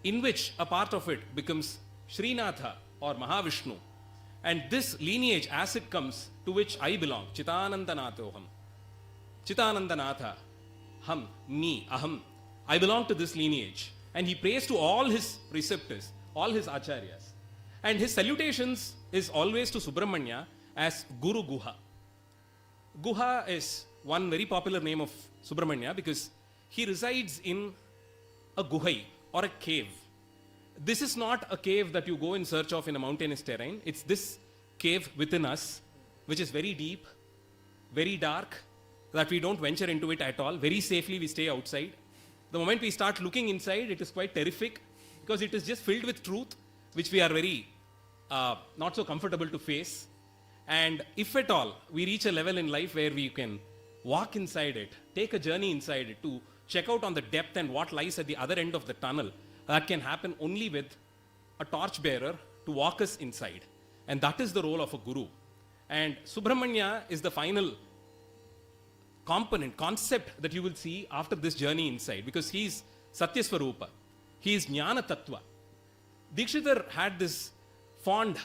in which a part of it becomes Shrinath or Mahavishnu. And this lineage, as it comes, to which I belong, Chitanandanathoham, Chitanandanatha, Ham, me, Aham, I belong to this lineage. And he prays to all his preceptors, all his acharyas. And his salutations is always to Subramanya as Guru Guha. Guha is one very popular name of Subramanya because he resides in a guhai or a cave. This is not a cave that you go in search of in a mountainous terrain. It's this cave within us, which is very deep, very dark, that we don't venture into it at all. Very safely we stay outside. The moment we start looking inside, it is quite terrific because it is just filled with truth, which we are very not so comfortable to face. And if at all we reach a level in life where we can walk inside it, take a journey inside it to check out on the depth and what lies at the other end of the tunnel, that can happen only with a torchbearer to walk us inside. And that is the role of a guru. And Subramanya is the final component, concept that you will see after this journey inside, because he is Satyaswarupa. He is Jnana Tattva. Dikshitar had this fond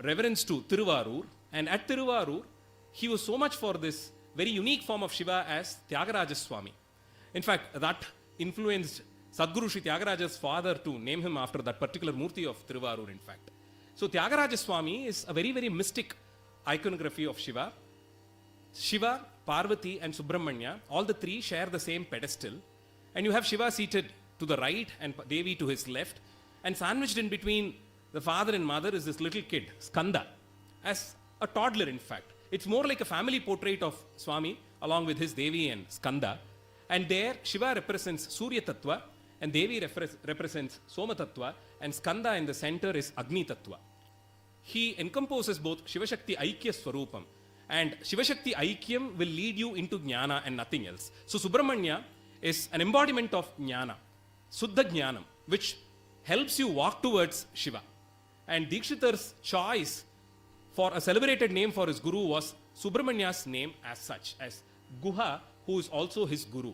reverence to Tiruvarur, and at Tiruvarur, he was so much for this very unique form of Shiva as Tyagaraja Swami. In fact, that influenced Sadguru Shri Tyagaraja's father to name him after that particular Murti of Tiruvarur, in fact. So Tyagaraja Swami is a very, very mystic iconography of Shiva. Shiva, Parvati and Subramanya, all the three share the same pedestal. And you have Shiva seated to the right and Devi to his left. And sandwiched in between the father and mother is this little kid, Skanda, as a toddler in fact. It's more like a family portrait of Swami along with his Devi and Skanda. And there Shiva represents Surya Tattva and Devi represents Soma Tattva, and Skanda in the center is Agni Tattva. He encompasses both Shivashakti Aikya Swarupam, and Shivashakti Aikyam will lead you into Jnana and nothing else. So Subramanya is an embodiment of Jnana. Suddha Jnanam, which helps you walk towards Shiva. And Dikshitar's choice for a celebrated name for his guru was Subramania's name as such, as Guha, who is also his guru.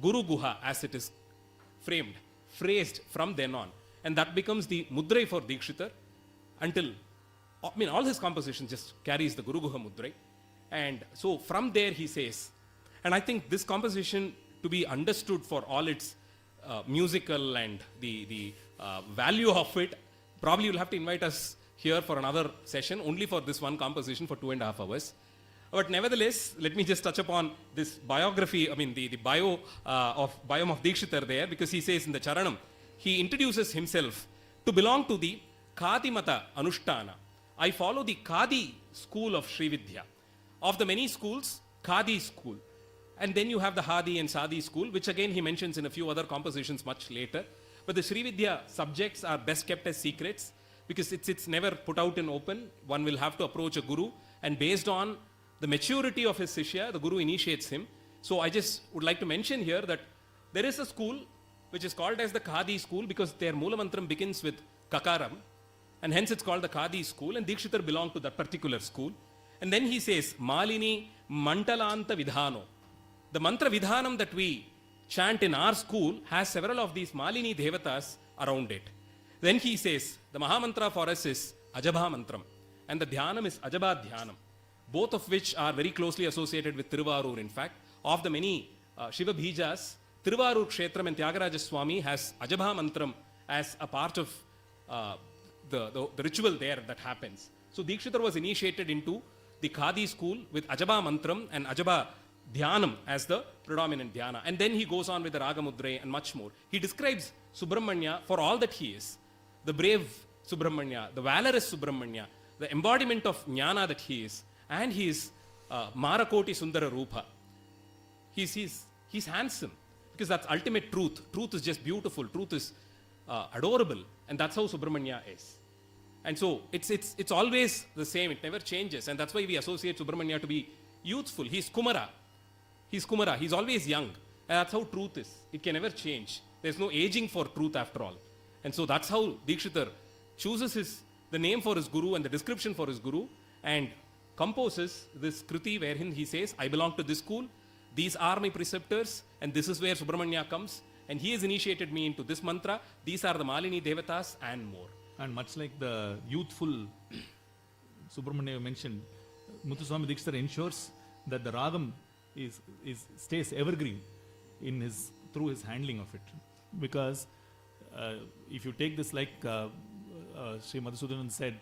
Guru Guha, as it is phrased from then on. And that becomes the mudrai for Dikshitar until, all his compositions just carries the Guru Guha mudrai. And so from there he says, and I think this composition to be understood for all its musical and the value of it, probably you'll have to invite us here for another session, only for this one composition for 2.5 hours. But nevertheless, let me just touch upon this biography, the biome of Dikshitar there, because he says in the Charanam, he introduces himself to belong to the Kadimata Anushtana. I follow the Kadi school of Srividya. Of the many schools, Kadi school. And then you have the Hadi and Sadi school, which again he mentions in a few other compositions much later. But the Srividya subjects are best kept as secrets because it's never put out in open. One will have to approach a guru, and based on the maturity of his Sishya, the guru initiates him. So I just would like to mention here that there is a school which is called as the Kadi school because their Mula Mantram begins with Kakaram, and hence it's called the Kadi school, and Dikshitar belonged to that particular school. And then he says, Malini Mantalanta Vidhano. The mantra Vidhanam that we chant in our school has several of these Malini Devatas around it. Then he says, the Mahamantra for us is Ajabha Mantram, and the Dhyanam is Ajabha Dhyanam, both of which are very closely associated with Tiruvarur. In fact, of the many Shiva Bhijas, Tiruvarur Kshetram and Tyagaraja Swami has Ajabha Mantram as a part of the ritual there that happens. So Dikshitar was initiated into the Khadi school with Ajabha Mantram and Ajabha Dhyanam as the predominant dhyana. And then he goes on with the Raga Mudrai and much more. He describes Subramanya for all that he is. The brave Subramanya, the valorous Subramanya, the embodiment of jnana that he is. And he is Marakoti Sundara Rupa. He's handsome because that's ultimate truth. Truth is just beautiful. Truth is adorable. And that's how Subramanya is. And so it's always the same. It never changes. And that's why we associate Subramanya to be youthful. He's Kumara. He's always young. And that's how truth is. It can never change. There's no aging for truth after all. And so that's how Dikshitar chooses the name for his guru and the description for his guru and composes this kriti wherein he says, I belong to this school. These are my preceptors. And this is where Subramanya comes. And he has initiated me into this mantra. These are the Malini Devatas and more. And much like the youthful Subramanya mentioned, Muddusvami Dikshitar ensures that the ragam stays evergreen through his handling of it. Because if you take this like Sri Madhusudhanan said,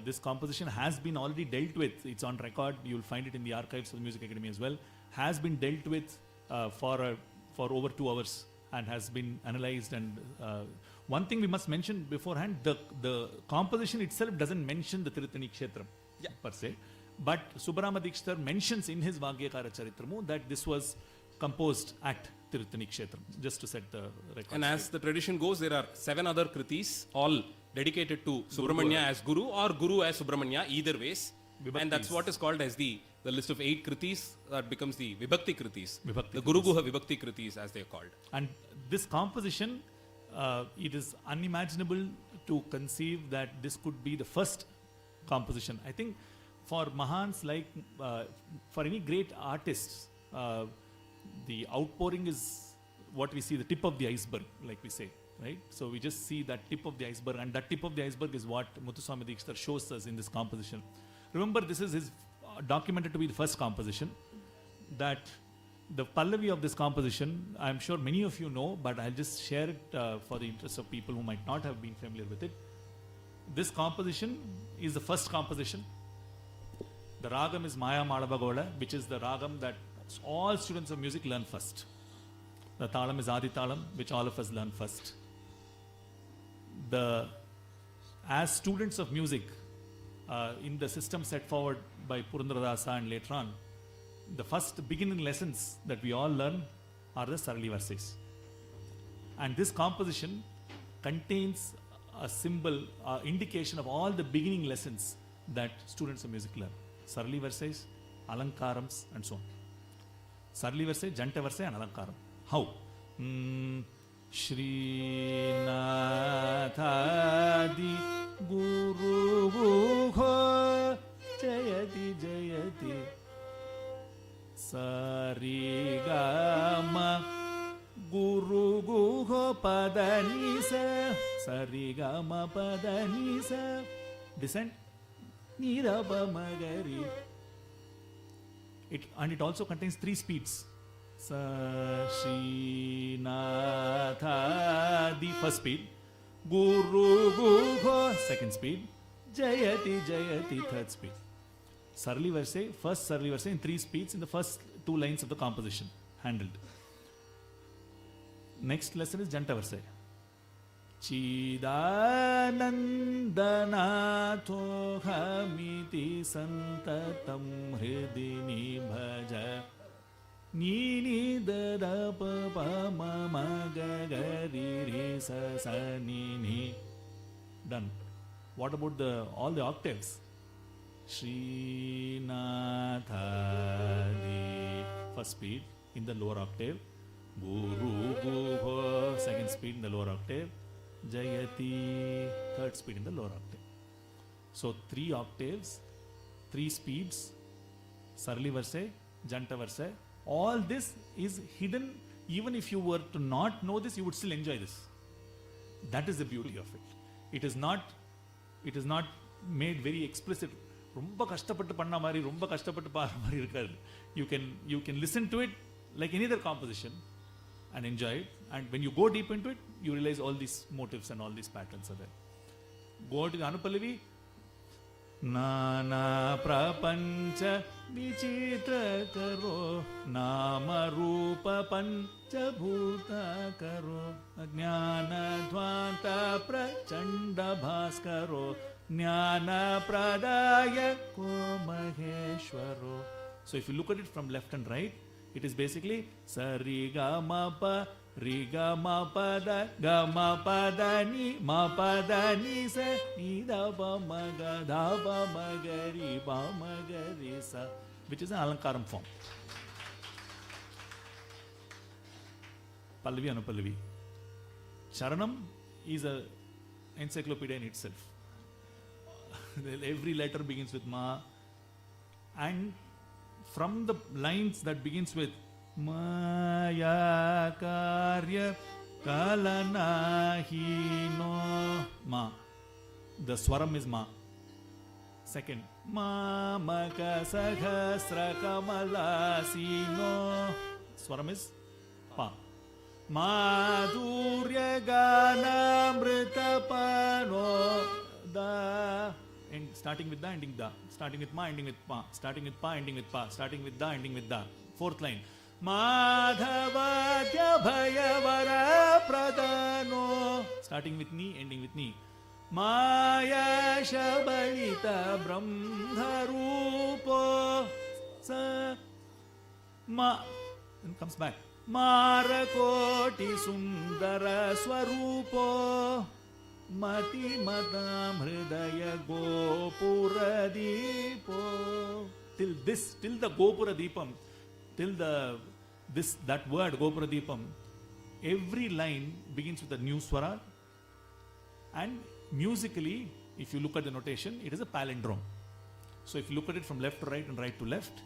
this composition has been already dealt with. It's on record. You'll find it in the archives of the Music Academy as well. Has been dealt with for over 2 hours and has been analyzed. And one thing we must mention beforehand, the composition itself doesn't mention the Tirutani Kshetram per se. But Subbarama Dikshitar mentions in his Vagyakara Charitramu that this was composed at Tirutani Kshetram, just to set the record. And as the tradition goes, there are 7 other kritis, all dedicated to Subramanya as Guru or Guru as Subramanya, either ways. Vibhaktis. And that's what is called as the list of 8 kritis that becomes the Vibhakti kritis. The Guru Guha Vibhakti kritis as they are called. And this composition, it is unimaginable to conceive that this could be the first composition. I think for Mahans, like for any great artists, the outpouring is what we see, the tip of the iceberg, like we say, right? So we just see that tip of the iceberg, and that tip of the iceberg is what Muddusvami Dikshitar shows us in this composition. Remember, this is his documented to be the first composition. That the Pallavi of this composition, I'm sure many of you know, but I'll just share it for the interest of people who might not have been familiar with it. This composition is the first composition. The ragam is Maya Malavagola, which is the ragam that all students of music learn first. The talam is Adi talam, which all of us learn first. As students of music, in the system set forward by Purandaradasa and later on, the first beginning lessons that we all learn are the Sarali verses. And this composition contains a symbol, indication of all the beginning lessons that students of music learn. Sarali verses, Alankarams, and so on. Sarali verse, Janta verse, and Alankaram. How? Shrinathadi Guru Gho Jayati Jayati Sarigama Guru Gho Padanisa Sarigama Padanisa descent Niraba Magari. And it also contains 3 speeds. Shrinath the first speed, Guru Gho second speed, Jayati Jayati third speed. Sarli verse, first Sarli verse in 3 speeds in the first 2 lines of the composition, handled. Next lesson is Janta verse. Chidanandanatho hamiti santatam hridini bhaja Nini dadapa pama magagari risa sanini. Done. What about all the octaves? Shrinathadi first speed in the lower octave, Guru Gho second speed in the lower octave, Jayati third speed in the lower octave. So 3 octaves, 3 speeds, Sarli verse, Janta verse. All this is hidden. Even if you were to not know this, you would still enjoy this. That is the beauty of it. It is not made very explicit. ரொம்ப கஷ்டப்பட்டு பண்ண மாதிரி ரொம்ப கஷ்டப்பட்டு பாடுற மாதிரி இருக்காது. You can listen to it like any other composition and enjoy it. And when you go deep into it, you realize all these motives and all these patterns are there. Go to the Anupallavi. Nana prapancha vichitra karo nama rupa pancha bhuta karo jnana dhvanta prachanda bhaskaro jnana pradaya ko maheshwaro. So if you look at it from left and right, it is basically sarigama Rigama pada gama pada ni ma pada ni sa ni da ba ma ga da ba ma ga ri ba ma ga ri sa, which is an alankaram form. Pallavi Anupallavi. Charanam is an encyclopedia in itself. Every letter begins with ma, and from the lines that begins with Maya Karya Kalanahino Ma, the swaram is ma. Second, Ma Maka Sahasra Kamalasino, swaram is pa. Madhurya Ganamrita Pano Da, and starting with da, ending da, starting with ma, ending with pa, starting with pa, ending with pa, starting with da, ending with da. Fourth line, Madhavadya Bhayavara Pradano, starting with ni, ending with ni. Maya Shabalita Brahmarupo Sa Ma, and comes back. Marakoti Sundara Swarupo Mati Madam Hridaya Gopuradipo. Till the Gopuradipam, till that word Gopuradipam, every line begins with a new swara, and musically, if you look at the notation, it is a palindrome. So if you look at it from left to right and right to left,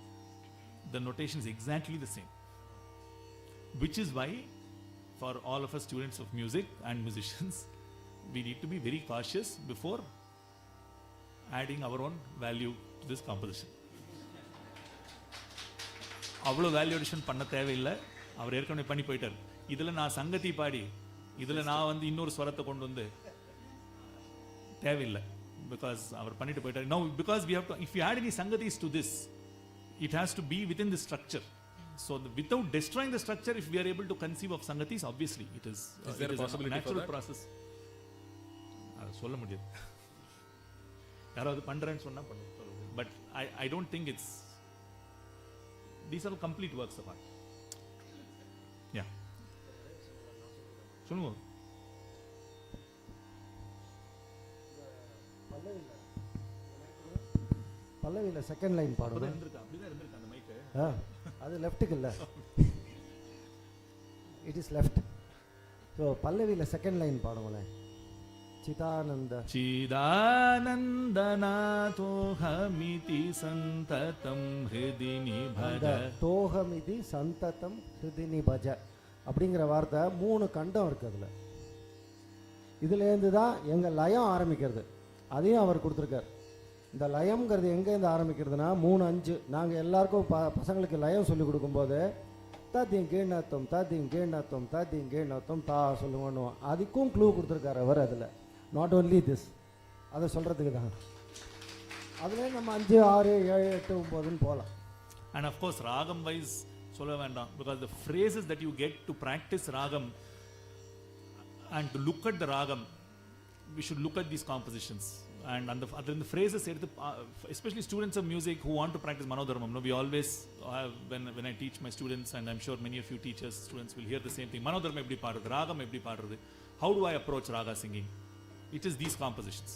the notation is exactly the same. Which is why, for all of us students of music and musicians, we need to be very cautious before adding our own value to this composition. அவ்வளோ வேல்யூடேஷன் பண்ண தேவையில்லை. அவர் ஏற்கனவே பண்ணி போயிட்டார். இதில் நான் சங்கதி பாடி இதில் நான் வந்து இன்னொரு ஸ்வரத்தை கொண்டு வந்து தேவையில்லை. பிகாஸ் அவர் பண்ணிட்டு போயிட்டார். No, because we have to, if you add any sangatis to this, it has to be within the structure. So without destroying the structure, if we are able to conceive of sangatis, obviously it is there a possibility natural for that? process. அது சொல்ல முடியாது. யாராவது பண்றேன்னு சொன்னா பண்ணுவோம். But I don't think it's, these are complete works of art. Yeah. சொல்லுங்க. பல்லவியில் second line பாடுங்க. அப்படிதான் இருந்திருக்கு அந்த மைக்கு. அது லெஃப்ட்டுக்கு இல்லை, இட் இஸ் லெஃப்ட். ஸோ பல்லவியில் செகண்ட் லைன் பாடுங்களேன். சிதானந்த चिदानन्दनाथोऽहमिति सन्ततं हृदि निभज. தோகமிதி சந்ததம் ஹிருதினி பஜ அப்படிங்கிற வார்த்தை 3 கண்டம் இருக்குது அதில். இதுலேருந்து தான் எங்கள் லயம் ஆரம்பிக்கிறது. அதையும் அவர் கொடுத்துருக்கார். இந்த லயம்ங்கிறது எங்கேருந்து ஆரம்பிக்கிறதுனா 3 5 நாங்கள் எல்லாருக்கும் பசங்களுக்கு லயம் சொல்லி கொடுக்கும்போது தத்தியும் கீழ்நத்தம் தத்தியும் கீழ்நத்தம் தத்தியும் கீழ்நத்தம் தா சொல்லுவோன்னு அதுக்கும் க்ளூ கொடுத்துருக்காரு அவர். அதில் நாட் ஓன்லி திஸ், அதை சொல்கிறதுக்கு தான். அதுலேயே நம்ம 5 6 7 8 9ன்னு போகலாம். And of course, ragam wise சொல்ல வேண்டாம், because the phrases that you get to practice ragam and to look at the ragam, we should look at these compositions. And the phrases, especially students of music who want to practice manodharmam, we always, when I teach my students, and I'm sure many of you teachers, students will hear the same thing. Manodharmam eppadi paadradhu, ragam eppadi paadradhu. How do I approach raga singing? It is these compositions.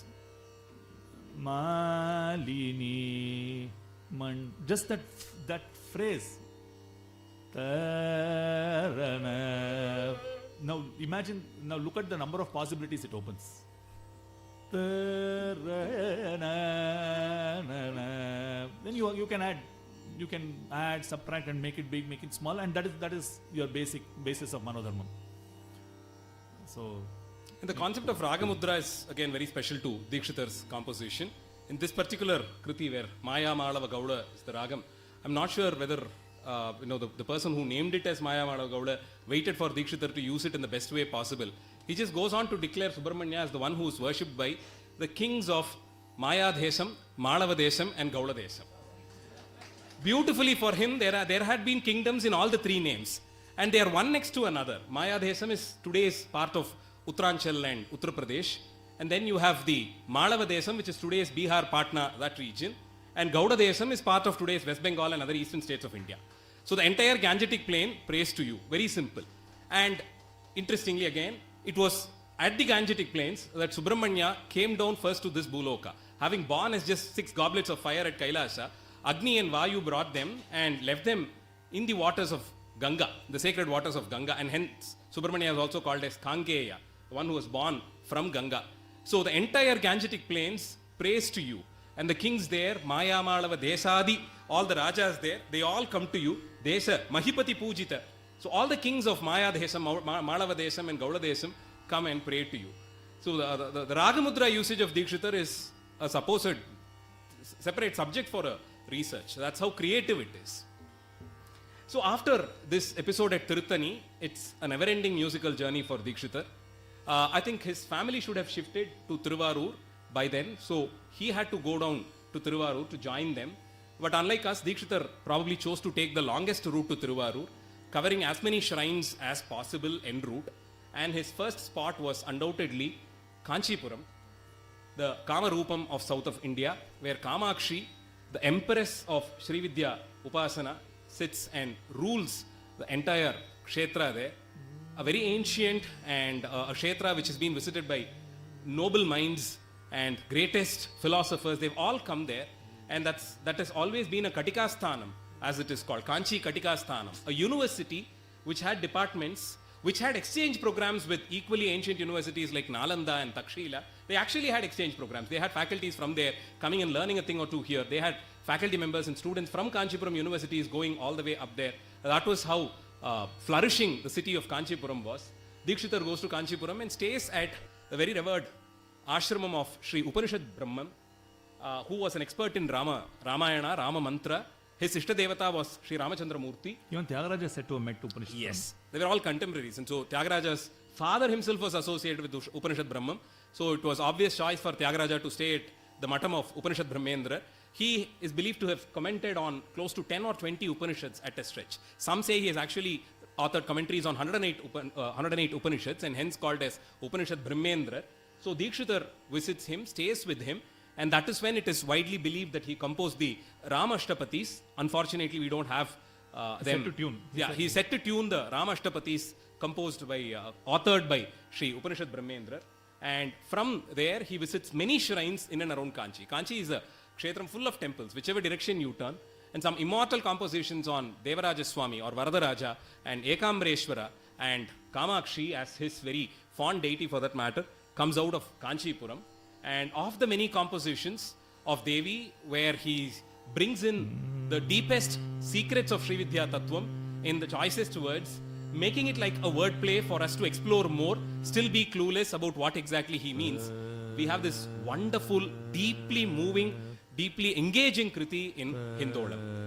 Malini man, just that phrase. Tarana. Now imagine, now look at the number of possibilities it opens. Then you can add, subtract, and make it big, make it small, and that is your basis of manodharmam. So, and the concept of Ragamudra is again very special to Dikshitar's composition. In this particular Kriti where Maya Malava Gauda is the Ragam, I'm not sure whether the person who named it as Maya Malava Gauda waited for Dikshitar to use it in the best way possible. He just goes on to declare Subramanya as the one who is worshipped by the kings of Maya Desam, Malava Desam and Gauda Desam. Beautifully for him, there had been kingdoms in all the 3 names, and they are one next to another. Maya Desam is today's part of Uttaranchal and Uttar Pradesh, and then you have the Malava Desam, which is today's Bihar, Patna, that region, and Gauda Desam is part of today's West Bengal and other eastern states of India. So the entire Gangetic plain prays to you. Very simple. And interestingly again, it was at the Gangetic plains that Subramanya came down first to this Bhuloka. Having born as just 6 goblets of fire at Kailasa, Agni and Vayu brought them and left them in the waters of Ganga, the sacred waters of Ganga, and hence Subramanya is also called as Kankeya, the one who was born from Ganga. So the entire Gangetic plains prays to you, and the kings there, Maya Malava Desadi, all the rajas there, they all come to you. Desa Mahipati Pujita. So all the kings of Maya Desam, Malava Desam and Gauda Desam come and pray to you. So the Ragamudra usage of Dikshitar is a supposed separate subject for a research. That's how creative it is. So after this episode at Tirutani, it's a never-ending musical journey for Dikshitar. I think his family should have shifted to Tiruvarur by then. So he had to go down to Tiruvarur to join them. But unlike us, Dikshitar probably chose to take the longest route to Tiruvarur, covering as many shrines as possible en route. And his first spot was undoubtedly Kanchipuram, the Kamarupam of south of India, where Kamakshi, the empress of Srividya Upasana, sits and rules the entire kshetra there. A very ancient and a kshetra which has been visited by noble minds and greatest philosophers. They've all come there, and that has always been a Katikasthanam, as it is called, Kanchi Katikasthanam, a university which had departments, which had exchange programs with equally ancient universities like Nalanda and Takshila. They actually had exchange programs. They had faculties from there coming and learning a thing or two here. They had faculty members and students from Kanchipuram universities going all the way up there. That was how flourishing the city of Kanchipuram was. Dikshitar goes to Kanchipuram and stays at the very revered ashramam of Sri Upanishad Brahman, who was an expert in Ramayana, Rama Mantra. His Ishtadevata was Sri Ramachandra Murthy. even Tyagaraja said to have met Upanishad. Yes, they were all contemporaries, and so Tyagaraja's father himself was associated with Upanishad Brahman. So it was obvious choice for Tyagaraja to stay at the matam of Upanishad Brahmendra. He is believed to have commented on close to 10 or 20 Upanishads at a stretch. Some say he has actually authored commentaries on 108 Upanishads, and hence called as Upanishad Brahmendra. So Dikshitar visits him, stays with him, and that is when it is widely believed that he composed the Ramashtapatis. Unfortunately, we don't have them. Set to tune. Yeah, he set to tune the Ramashtapatis composed by, authored by Sri Upanishad Brahmendra. And from there, he visits many shrines in and around Kanchi. Kanchi is a kshetram full of temples, whichever direction you turn, and some immortal compositions on Devarajaswami or Varadaraja and Ekambreshwara and Kamakshi, as his very fond deity for that matter, comes out of Kanchipuram. And of the many compositions of Devi, where he brings in the deepest secrets of Srividya Tattvam in the choicest words, making it like a wordplay for us to explore more, still be clueless about what exactly he means. We have this wonderful, deeply moving, deeply engaging Kriti in Hindolam.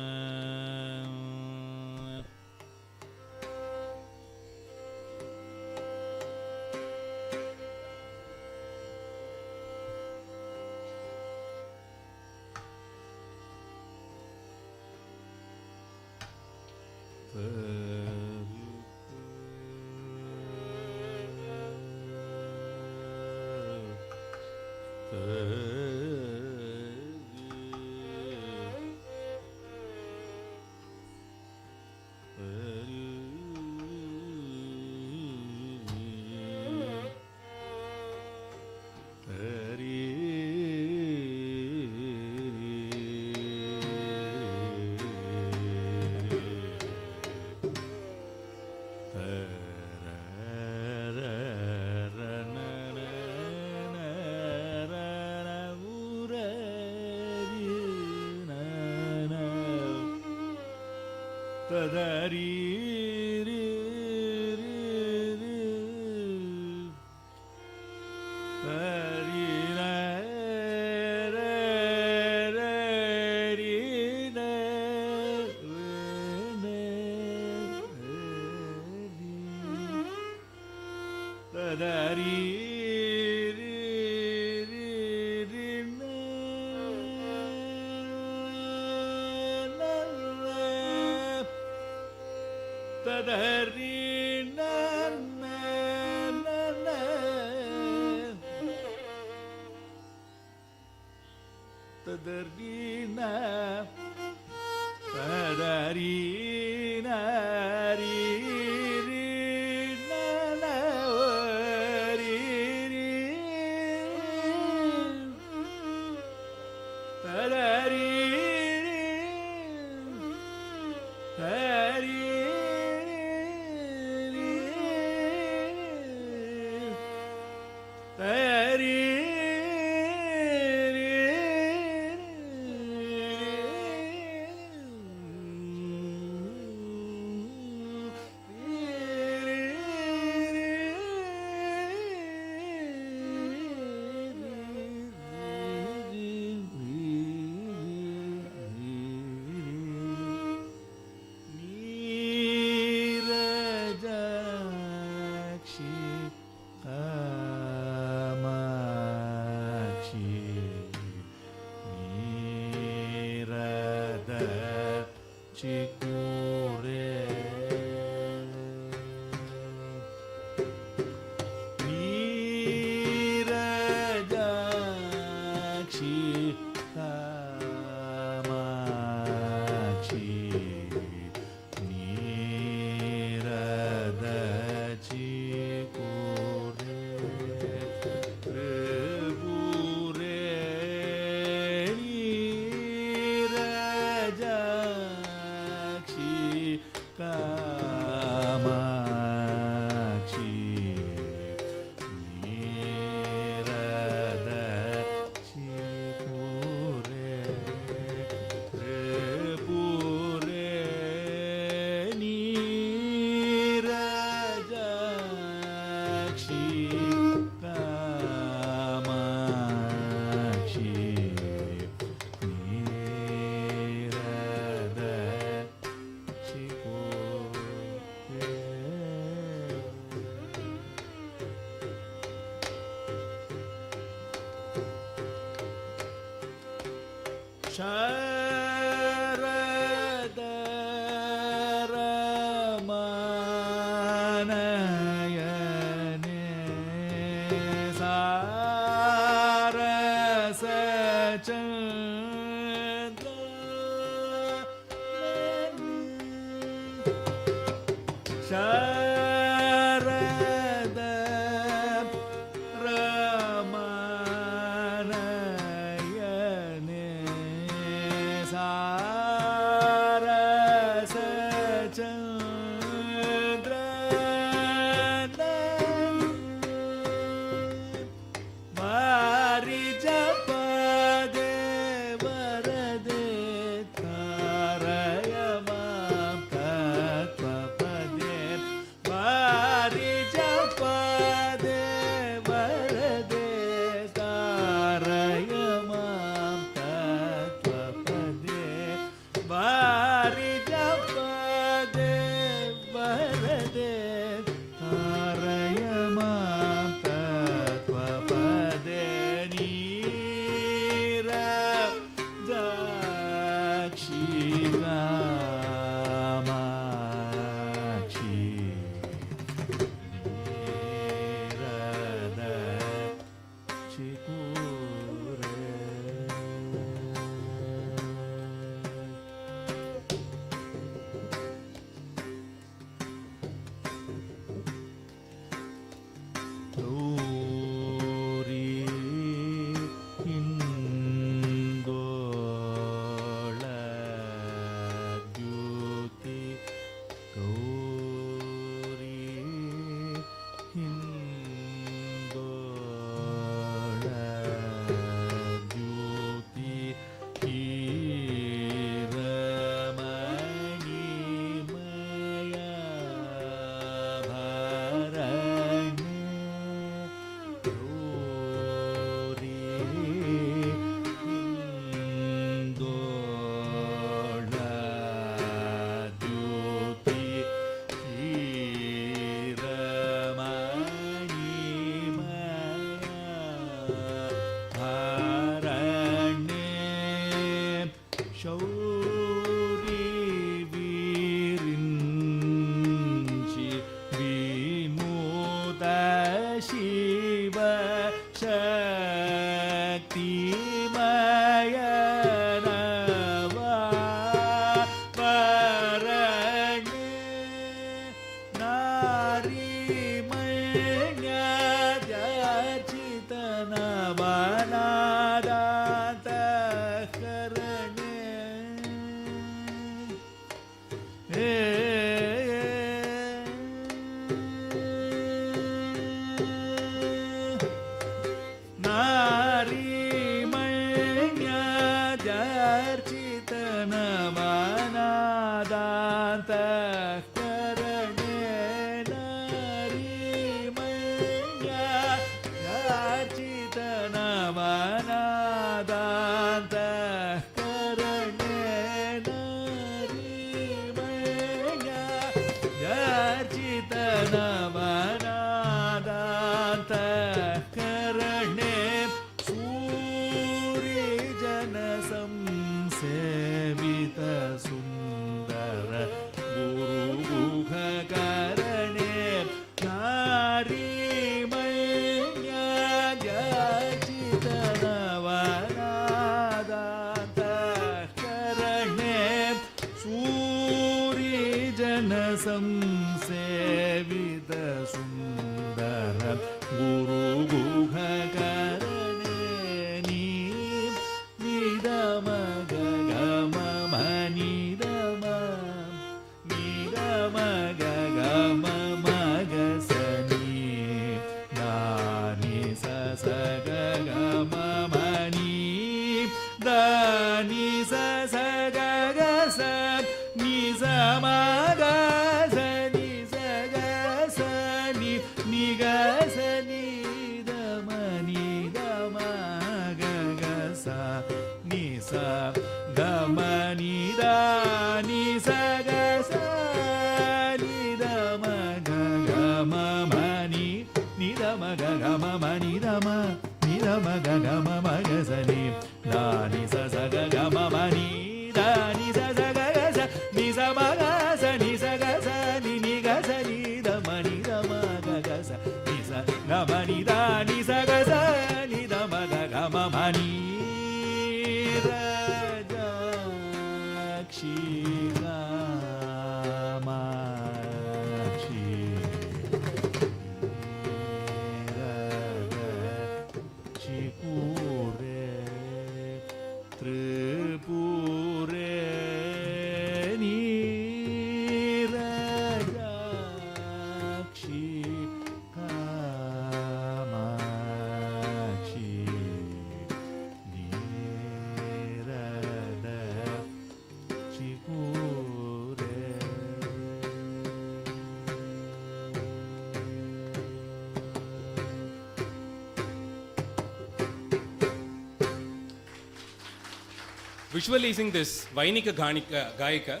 Visualizing this Vainika Gayika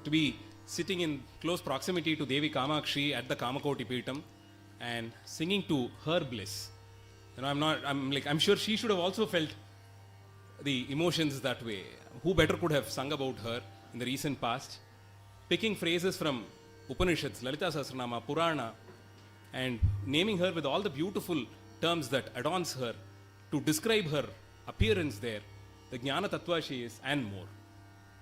to be sitting in close proximity to Devi Kamakshi at the Kamakoti Peetam and singing to her bliss. You know, I'm sure she should have also felt the emotions that way. Who better could have sung about her in the recent past? Picking phrases from Upanishads, Lalita Sahasranama, Purana, and naming her with all the beautiful terms that adorns her to describe her appearance there, the Jnana Tattva she is, and more.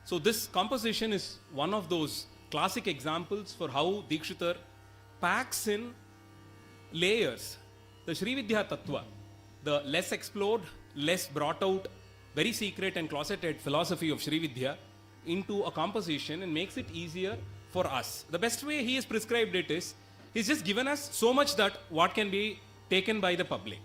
So this composition is one of those classic examples for how Dikshitar packs in layers the Srividya Tattva, the less explored, less brought out, very secret and closeted philosophy of Srividya into a composition and makes it easier for us. The best way he has prescribed it is, he's just given us so much that what can be taken by the public.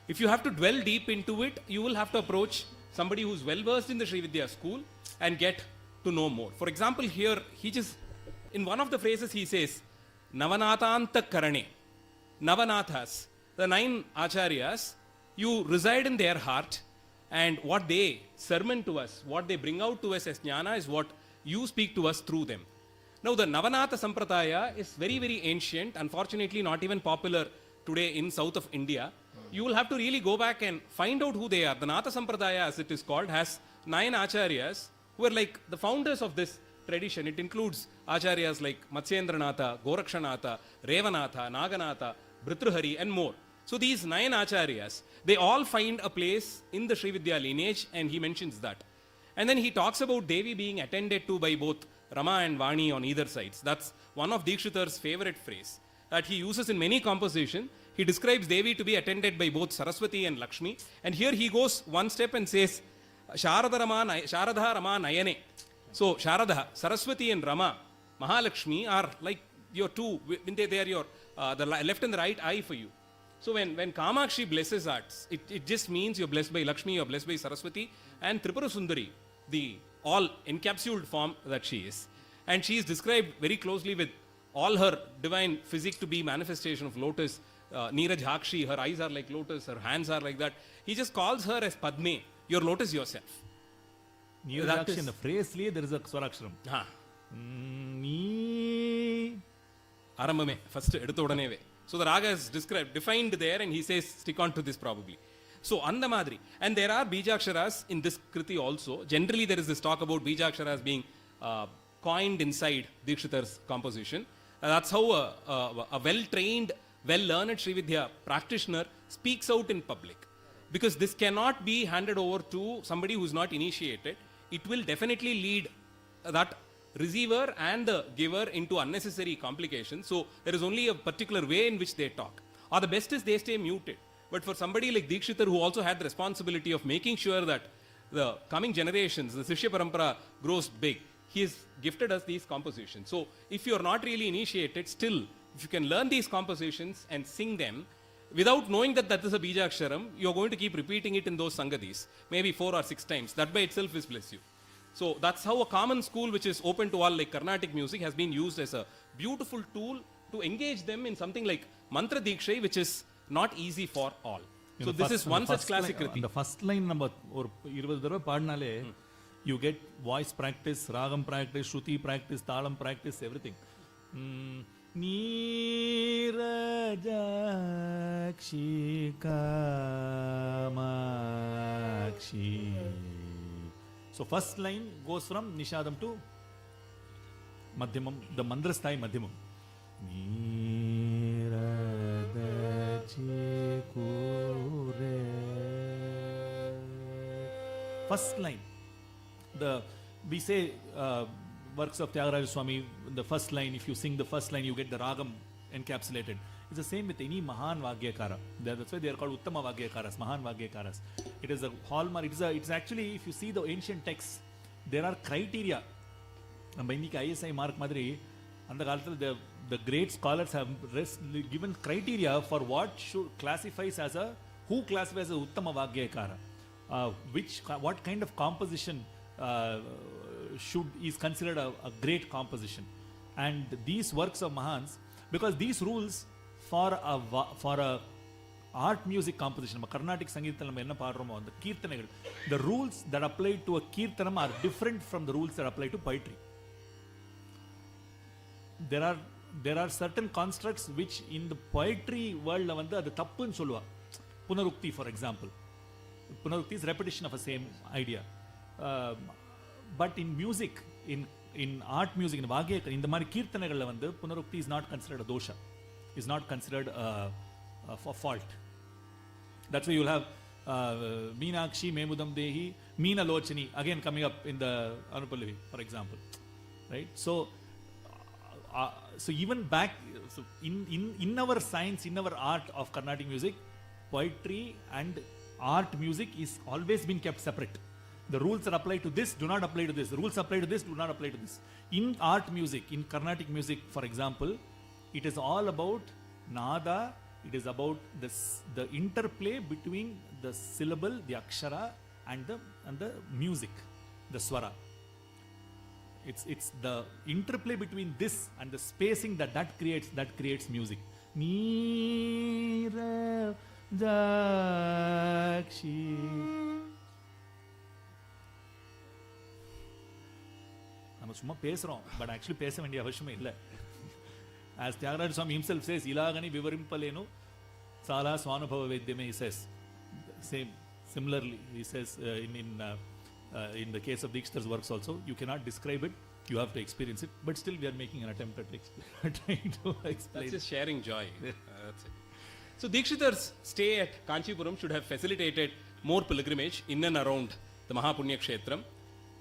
If you have to dwell deep into it, you will have to approach somebody who's well versed in the Srividya school and get to know more. For example, here, in one of the phrases he says, Navanatanta Karane. Navanathas, the 9 acharyas, you reside in their heart, and what they sermon to us, what they bring out to us as jnana is what you speak to us through them. Now, the Navanatha Sampradaya is very, very ancient, unfortunately not even popular today in south of India. You will have to really go back and find out who they are. The Natha Sampradaya, as it is called, has 9 acharyas who are like the founders of this tradition. It includes acharyas like Matsyendranatha, Gorakshanatha, Revanatha, Naganatha, Bhritrahari, and more. So these 9 acharyas, they all find a place in the Srividya lineage, and he mentions that. And then he talks about Devi being attended to by both Rama and Vani on either sides. That's one of Dikshitar's favorite phrase that he uses in many compositions. He describes Devi to be attended by both Saraswati and Lakshmi. And here he goes one step and says, Sharada Rama Nayane. So Sharada, Saraswati and Rama, Mahalakshmi are like your two, they are your the left and the right eye for you. So when Kamakshi blesses us, it just means you're blessed by Lakshmi, you're blessed by Saraswati, and Tripura Sundari, the all encapsulated form that she is. And she is described very closely with all her divine physique to be manifestation of lotus. Neerajhakshi, her eyes are like lotus, her hands are like that. He just calls her as Padme, your lotus yourself. Neerajhakshi in the phrase liye there is a swaraksharam. Ha. Nee. Arambame, first edutha udaneve. So the raga is described, defined there, and he says stick on to this probably. So anda madri. And there are bijaksharas in this kriti also. Generally there is this talk about bijaksharas being coined inside Dikshitar's composition. That's how a well-trained, well-learned Srividya practitioner speaks out in public. Because this cannot be handed over to somebody who is not initiated. It will definitely lead that receiver and the giver into unnecessary complications. So there is only a particular way in which they talk. Or the best is they stay muted. But for somebody like Dikshitar, who also had the responsibility of making sure that the coming generations, the Sishya Parampara grows big, he has gifted us these compositions. So if you are not really initiated, still, if you can learn these compositions and sing them without knowing that that is a bijaksharam, you are going to keep repeating it in those sangadis, maybe 4 or 6 times. That by itself is bless you. So that's how a common school which is open to all, like Carnatic music, has been used as a beautiful tool to engage them in something like Mantra Diksha, which is not easy for all. So this is one such classic kriti. The first line number or 20 தடவை பாடினாலே you get voice practice, ragam practice, shruti practice, talam practice, everything. Neerajhakshi kamakshi. So first line goes from nishadam to madhyamam, the mandrasthai madhyamam. Neerajhakshi kure. First line. We say works of Tyagaraja Swami, the first line, if you sing the first line, you get the ragam encapsulated. It's the same with any Mahan Vagyakara. That's why they are called Uttama Vagyakaras, Mahan Vagyakaras. It is a hallmark. It's actually, if you see the ancient texts, there are criteria. நம்ம இன்னைக்கு ISI mark மாதிரி அந்த காலத்தில் the great scholars have given criteria for what should classifies as a, who classifies as Uttama Vagyakara. What kind of composition is considered a great composition. And these works of Mahans, because these rules for a art music composition, நம்ம கர்நாடிக் சங்கீதத்தில் நம்ம என்ன பாடுறோமோ அந்த கீர்த்தனைகள், the rules that apply to a kirtanam are different from the rules that apply to poetry. There are certain constructs which in the poetry world வந்து அது தப்புன்னு சொல்லுவா. புனருக்தி, for example. Punarukti is repetition of a same idea. But in music, in art music, in Vagyakara, in the mari kirtanagalla vandu Punarukti is not considered a dosha, is not considered a fault. That's why you'll have Meenakshi, Memudam Dehi, Meena Lochani, again coming up in the Anupallavi, for example. Right? So even back, so in our science, in our art of Carnatic music, poetry and art music is always been kept separate. The rules that apply to this do not apply to this. The rules apply to this do not apply to this. In art music, in Carnatic music, for example, it is all about nada. It is about the interplay between the syllable, the akshara, and the music, the swara. It's the interplay between this and the spacing that creates music. Neerajhakshi. நம்ம சும்மா பேசுறோம், but actually பேச வேண்டிய அவசியமே இல்லை. As Tyagaraja Swami himself says, Ilagani Vivarimpalenu Sala Swanubhava Vedyame, he says. Similarly, he says in the case of Dikshitar's works also, you cannot describe it, you have to experience it, but still we are making an attempt at trying to explain. That's just sharing joy. That's it. So Dikshitar's stay at Kanchipuram should have facilitated more pilgrimage in and around the Mahapunya Kshetram.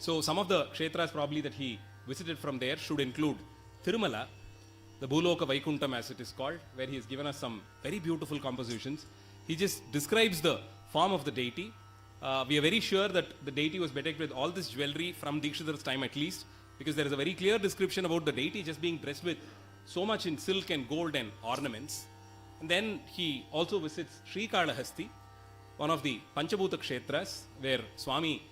So some of the kshetras probably that he visited from there should include Tirumala, the Bhuloka Vaikuntham as it is called, where he has given us some very beautiful compositions. He just describes the form of the deity. We are very sure that the deity was bedecked with all this jewelry from Dikshitar's time at least, because there is a very clear description about the deity just being dressed with so much in silk and gold and ornaments. And then he also visits Srikalahasti, one of the Panchabhuta Kshetras, where Swami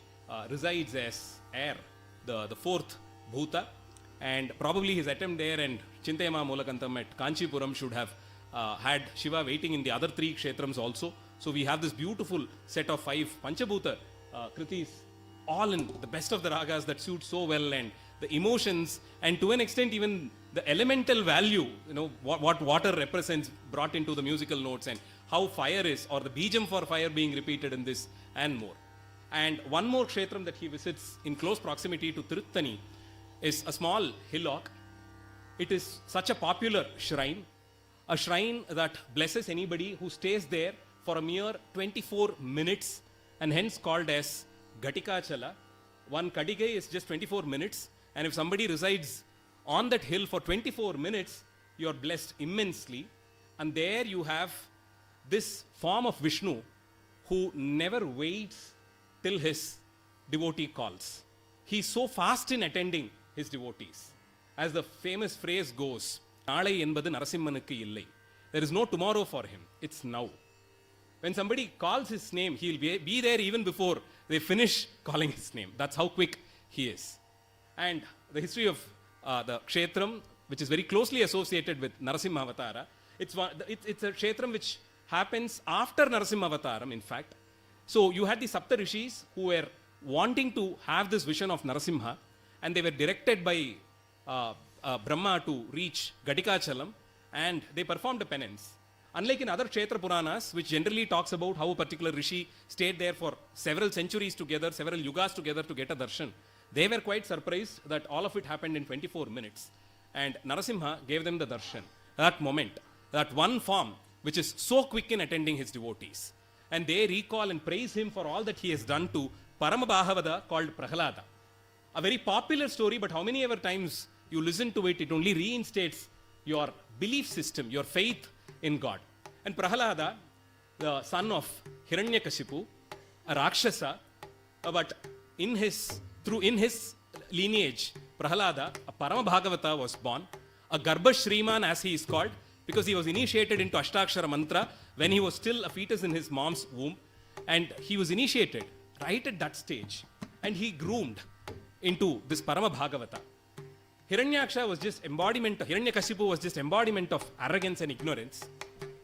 resides as air, the fourth Bhuta. And probably his attempt there and Chintayama Mulakantam at Kanchipuram should have had Shiva waiting in the other 3 kshetrams also. So we have this beautiful set of 5 Panchabhuta kritis, all in the best of the ragas that suit so well, and the emotions, and to an extent even the elemental value, what water represents brought into the musical notes, and how fire is, or the bijam for fire being repeated in this, and more. And one more kshetram that he visits in close proximity to Tiruttani is a small hillock. It is such a popular shrine, a shrine that blesses anybody who stays there for a mere 24 minutes, and hence called as Ghatikachala. One Kadige is just 24 minutes, and if somebody resides on that hill for 24 minutes, you are blessed immensely. And there you have this form of Vishnu who never waits till his devotee calls. He is so fast in attending his devotees. As the famous phrase goes, Naalai என்பது நரசிம்மனுக்கு இல்லை. There is no tomorrow for him. It's now. When somebody calls his name, he will be there even before they finish calling his name. That's how quick he is. And the history of the kshetram, which is very closely associated with Narasimha Avatara, it's a kshetram which happens after Narasimha Avataram, in fact. So you had the Sapta Rishis who were wanting to have this vision of Narasimha, and they were directed by Brahma to reach Ghatikachalam, and they performed a penance. Unlike in other Kshetra Puranas, which generally talks about how a particular Rishi stayed there for several centuries together, several yugas together to get a darshan, they were quite surprised that all of it happened in 24 minutes. And Narasimha gave them the darshan, that moment, that one form which is so quick in attending his devotees. And they recall and praise him for all that he has done to Paramabhavada called Prahalada. A very popular story, but how many ever times you listen to it, it only reinstates your belief system, your faith in God. And Prahalada, the son of Hiranyakashipu, a Rakshasa, but in his lineage, Prahalada, a Paramabhagavata, was born, a Garbha Shriman as he is called, because he was initiated into Ashtakshara Mantra when he was still a fetus in his mom's womb, and he was initiated right at that stage, and he groomed into this Paramabhagavata. Hiranyakashipu was just embodiment of arrogance and ignorance.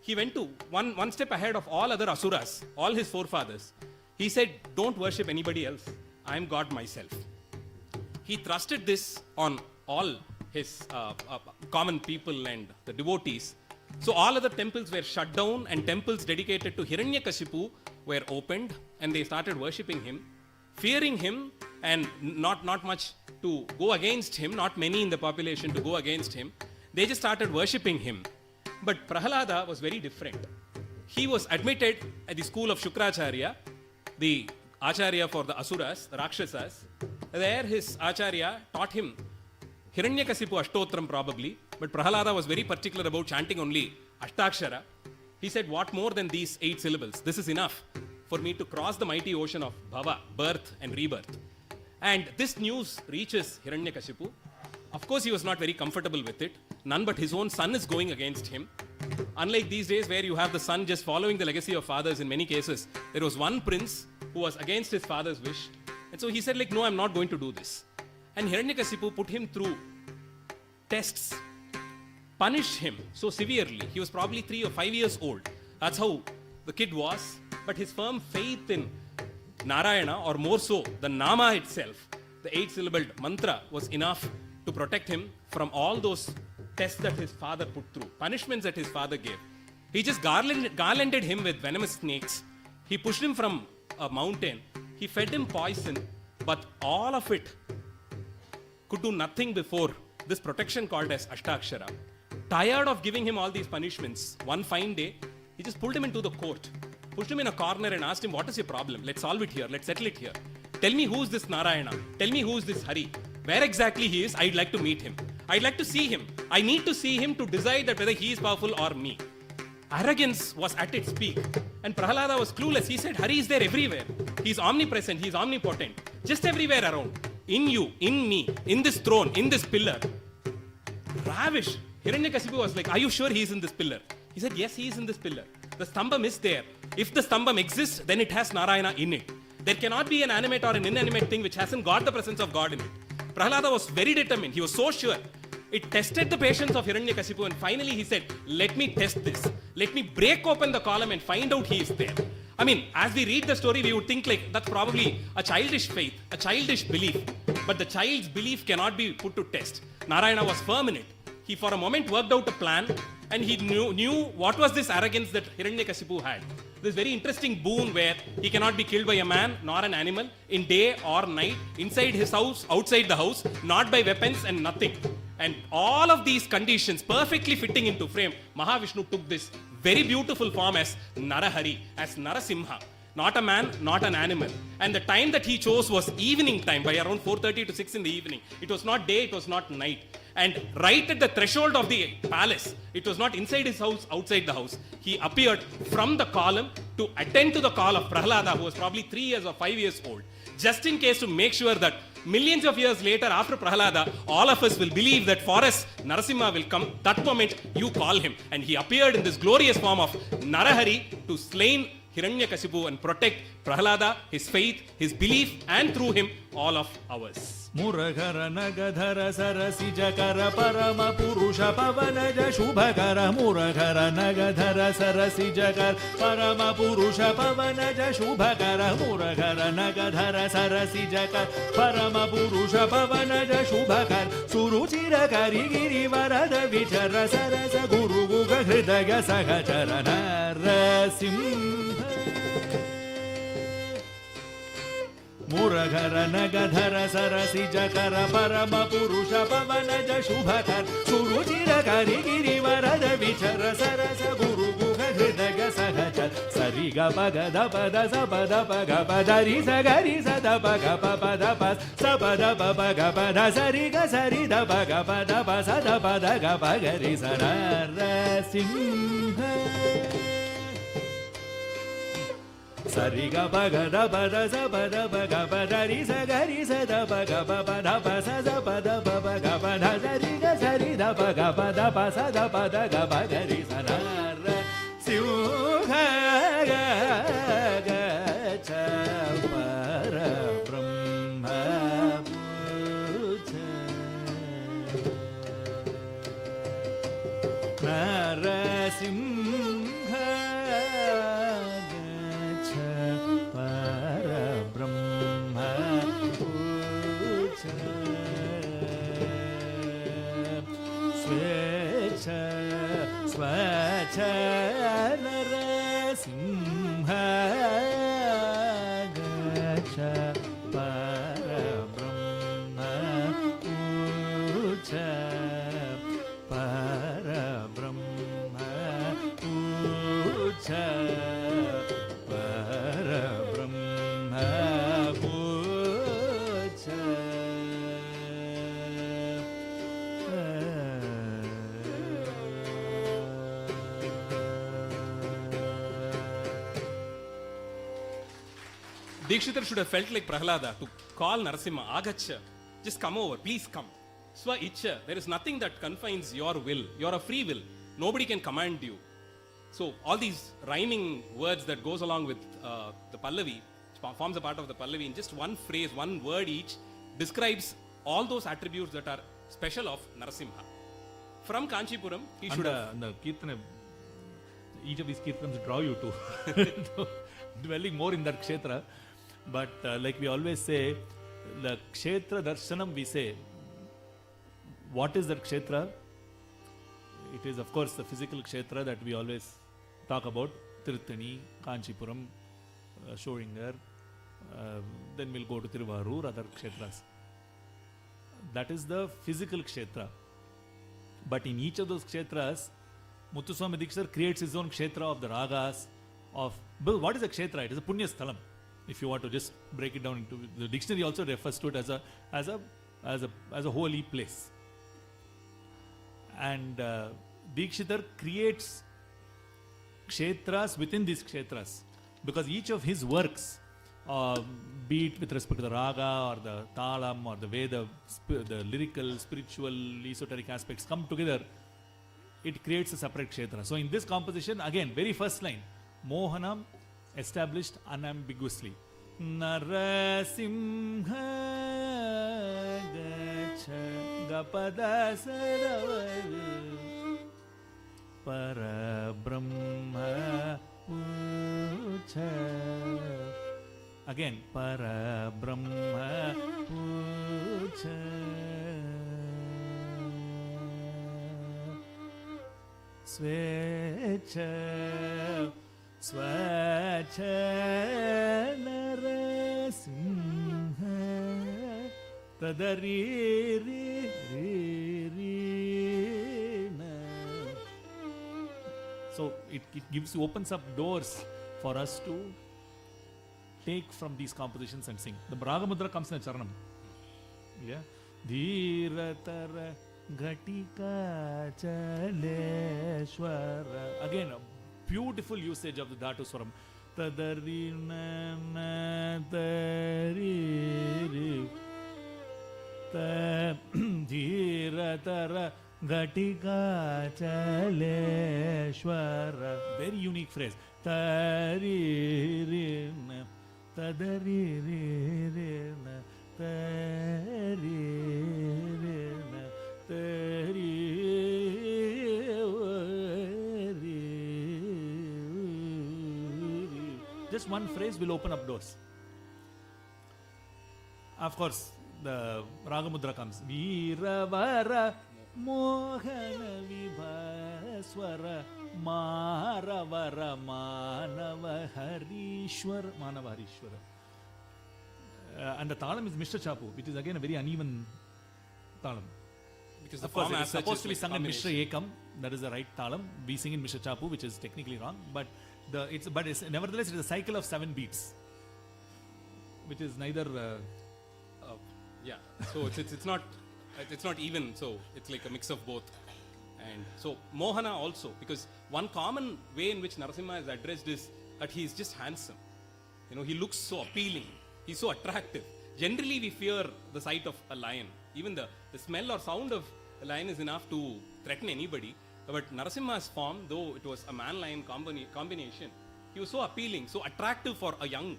He went to one step ahead of all other asuras, all his forefathers. He said, don't worship anybody else. I am God myself. He thrusted this on all his common people and the devotees. So all other temples were shut down, and temples dedicated to Hiranyakashipu were opened, and they started worshipping him, fearing him, and not much to go against him, not many in the population to go against him. They just started worshipping him. But Prahalada was very different. He was admitted at the school of Shukracharya, the Acharya for the Asuras, the Rakshasas. There his Acharya taught him Hiranyakasipu Ashtotram probably, but Prahalada was very particular about chanting only Ashtakshara. He said, what more than these 8 syllables? This is enough for me to cross the mighty ocean of Bhava, birth and rebirth. And this news reaches Hiranyakashipu. Of course, he was not very comfortable with it. None but his own son is going against him. Unlike these days where you have the son just following the legacy of fathers, in many cases, there was one prince who was against his father's wish. And so he said, no, I'm not going to do this. And Hiranyakasipu put him through tests, punished him so severely. He was probably 3 or 5 years old. That's how the kid was. But his firm faith in Narayana, or more so, the Nama itself, the 8-syllabled mantra, was enough to protect him from all those tests that his father put through, punishments that his father gave. He just garlanded him with venomous snakes. He pushed him from a mountain. He fed him poison, but all of it could do nothing before this protection called as Ashtakshara. Tired of giving him all these punishments, one fine day, he just pulled him into the court, pushed him in a corner and asked him, what is your problem? Let's solve it here. Let's settle it here. Tell me who's this Narayana. Tell me who's this Hari. Where exactly he is, I'd like to meet him. I'd like to see him. I need to see him to decide that whether he is powerful or me. Arrogance was at its peak. And Prahalada was clueless. He said, Hari is there everywhere. He's omnipresent. He's omnipotent. Just everywhere around. In you, in me, in this throne, in this pillar. Ravish. Hiranyakasipu was like, are you sure he's in this pillar? He said, yes, he is in this pillar. The stambam is there. If the stambam exists, then it has Narayana in it. There cannot be an animate or an inanimate thing which hasn't got the presence of God in it. Prahlada was very determined. He was so sure. It tested the patience of Hiranyakasipu, and finally he said, let me test this. Let me break open the column and find out he is there. I mean, as we read the story, we would think like that's probably a childish faith, a childish belief. But the child's belief cannot be put to test. Narayana was firm in it. He for a moment worked out a plan, and he knew what was this arrogance that Hiranyakasipu had. This very interesting boon where he cannot be killed by a man nor an animal in day or night, inside his house, outside the house, not by weapons and nothing. And all of these conditions perfectly fitting into frame, Mahavishnu took this very beautiful form as Narahari, as Narasimha. Not a man, not an animal. And the time that he chose was evening time, by around 4:30 to 6 in the evening. It was not day, it was not night. And right at the threshold of the palace, it was not inside his house, outside the house. He appeared from the column to attend to the call of Prahlada, who was probably 3 years or 5 years old. Just in case to make sure that millions of years later, after Prahlada, all of us will believe that for us, Narasimha will come. That moment, you call him. And he appeared in this glorious form of Narahari to slain Hiranyakasipu and protect Prahlada, his faith, his belief, and through him, all of ours. Muragara Nagadhara Sarasijakara Parama Purusha Pavanaja Shubhakara Muragara Nagadhara Sarasijakara Parama Purusha Pavanaja Shubhakara Muragara Nagadhara Sarasijakara Parama Purusha Pavanaja Shubhakara Suruchira Karigiri Varada Vichara Sarasa Guru Guga Hridaya Sagachara Narasimha Muragara Nagadhara Sarasijakara Parama Purusha Pavanaja Shubhakar Suruchira Karigiri Varada Vichara Sarasa Guru Guha Hridaya Sagachar Sariga Pagada Pada Sapada Pagapada Risagari Sadapaga Papada Pas Sapada Papaga Pada Sariga Sarida Pagapada Pasada Padaga Pagari Sarara Simha Sariga Pagada Pada Sapada Pagapada Risagari Sadapaga Papada Pasada Pada Papaga Pada Sariga Sarida Pagapada Pasada Padaga Pagari Sarara Simha Gacha Para Brahma Narasimha Swacha Narasimha Gacha Para Brahma Ucha Para Brahma Ucha Para Brahma Ucha Dikshitar should have felt like Prahlada to call Narasimha, Agacha, just come over, please come. Swa Icha, there is nothing that confines your will. You are a free will. Nobody can command you. So all these rhyming words that goes along with the Pallavi, forms a part of the Pallavi, in just one phrase, one word each, describes all those attributes that are special of Narasimha. From Kanchipuram, he should have... the Kirtana, each of these Kirtanams draw you to dwelling more in that Kshetra. But like we always say, the Kshetra Darshanam we say, what is that Kshetra? It is of course the physical Kshetra that we always talk about, Tirthani, Kanchipuram, Shoringar, then we'll go to Tiruvarur, other Kshetras. That is the physical Kshetra. But in each of those Kshetras, Muddusvami Dikshitar creates his own Kshetra of the Ragas, but what is a Kshetra? It is a Punya Sthalam. If you want to just break it down into the dictionary, also refers to it as a holy place. And Dikshitar creates Kshetras within these Kshetras, because each of his works, be it with respect to the Raga or the Talam or the Veda, the lyrical, spiritual, esoteric aspects come together, it creates a separate Kshetra. So in this composition, again, very first line, Mohanam established unambiguously. Narasimha gapada saravaru parabrahma pucha. Again, parabrahma pucha. Svecha swacha narasimha tadariri. So it opens up doors for us to take from these compositions and sing. The Ragamudra comes in a charanam. Yeah. Dhiratara Ghatika Chaleshwara. Again, a beautiful usage of the Dhatu Swaram. Tadarina Tariri Dhiratara Ghatika Chaleshwara. Very unique phrase. Taririna Tadaririna Taririna Just one phrase will open up doors. Of course, the Ragamudra comes. Veeravara Mohana Vibhaswara Maravara Manava Harishwara. And the talam is Mishra Chapu, which is again a very uneven talam. Because the Of course, form it as is such supposed is to be like sung in Mishra combination. Ekam. That is the right talam. We sing in Mishra Chapu, which is technically wrong. But nevertheless, it is a cycle of 7 beats, which is neither. Yeah, so it's not even, so it's like a mix of both. And so Mohana also, because one common way in which Narasimha is addressed is that he is just handsome. You know, he looks so appealing, he's so attractive. Generally we fear the sight of a lion. Even the smell or sound of a lion is enough to threaten anybody. But Narasimha's form, though it was a man-lion combination, he was so appealing, so attractive for a young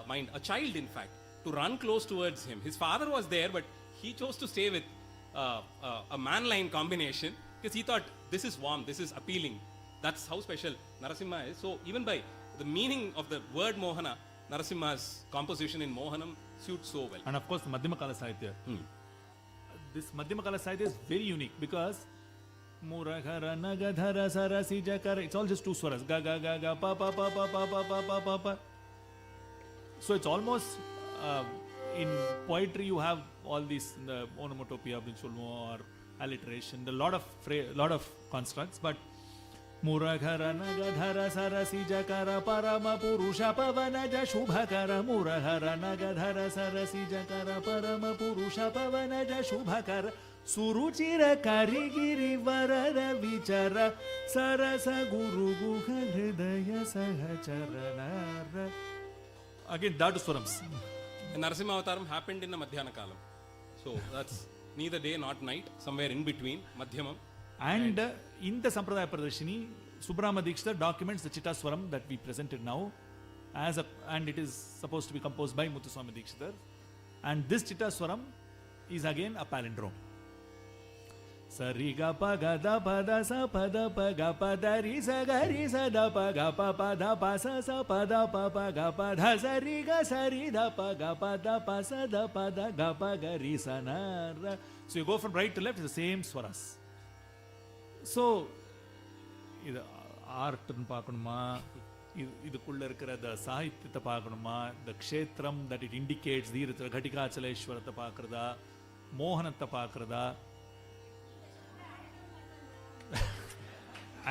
mind, a child in fact, to run close towards him. His father was there, but he chose to stay with a man-lion combination because he thought this is warm, this is appealing. That's how special Narasimha is. So even by the meaning of the word Mohana, Narasimha's composition in Mohanam suits so well. And of course, the Madhyama Kala Sahitya. This Madhyama Kala Sahitya is very unique because Murahara Nagadhara Sarasi Jakara, it's all just 2 swaras. Ga ga ga ga pa pa pa pa pa pa pa pa pa pa. So it's almost in poetry you have all these the onomatopoeia, or alliteration, a lot of constructs, but Murahara Nagadhara Sarasi Jakara Parama Purusha Pavanaja Shubhakara Murahara Nagadhara Sarasi Jakara Parama Purusha Pavanaja Shubhakara Suruchira Karigiri Varara Vichara Sarasa Guru Guha Hridaya Sahacharanara. Again, Dhatu Swarams. And Narasimha Avataram happened in the Madhyana Kalam. So that's neither day nor night, somewhere in between, Madhyamam. And in the Sampradaya Pradarshini, Subrahma Dikshitar documents the Chitta Swaram that we presented now, and it is supposed to be composed by Muddusvami Dikshitar. And this Chitta Swaram is again a palindrome. Sariga pa ga da pa da sa pa da pa ga pa da ri sa da pa ga pa da pa sa pa da pa ga pa da sa ri da pa ga pa da pa sa da pa da ga pa ga ri sa na ra. So you go from right to left, it's the same swaras. So இது ஆர்ட்னு பார்க்கணுமா, இதுக்குள்ள இருக்கிற the சாகித்யத்தை பார்க்கணுமா, the க்ஷேத்திரம் that it indicates, தீரத்திர கட்டிகாச்சலேஸ்வரத்தை பார்க்கறதா, மோகனத்தை பார்க்கறதா.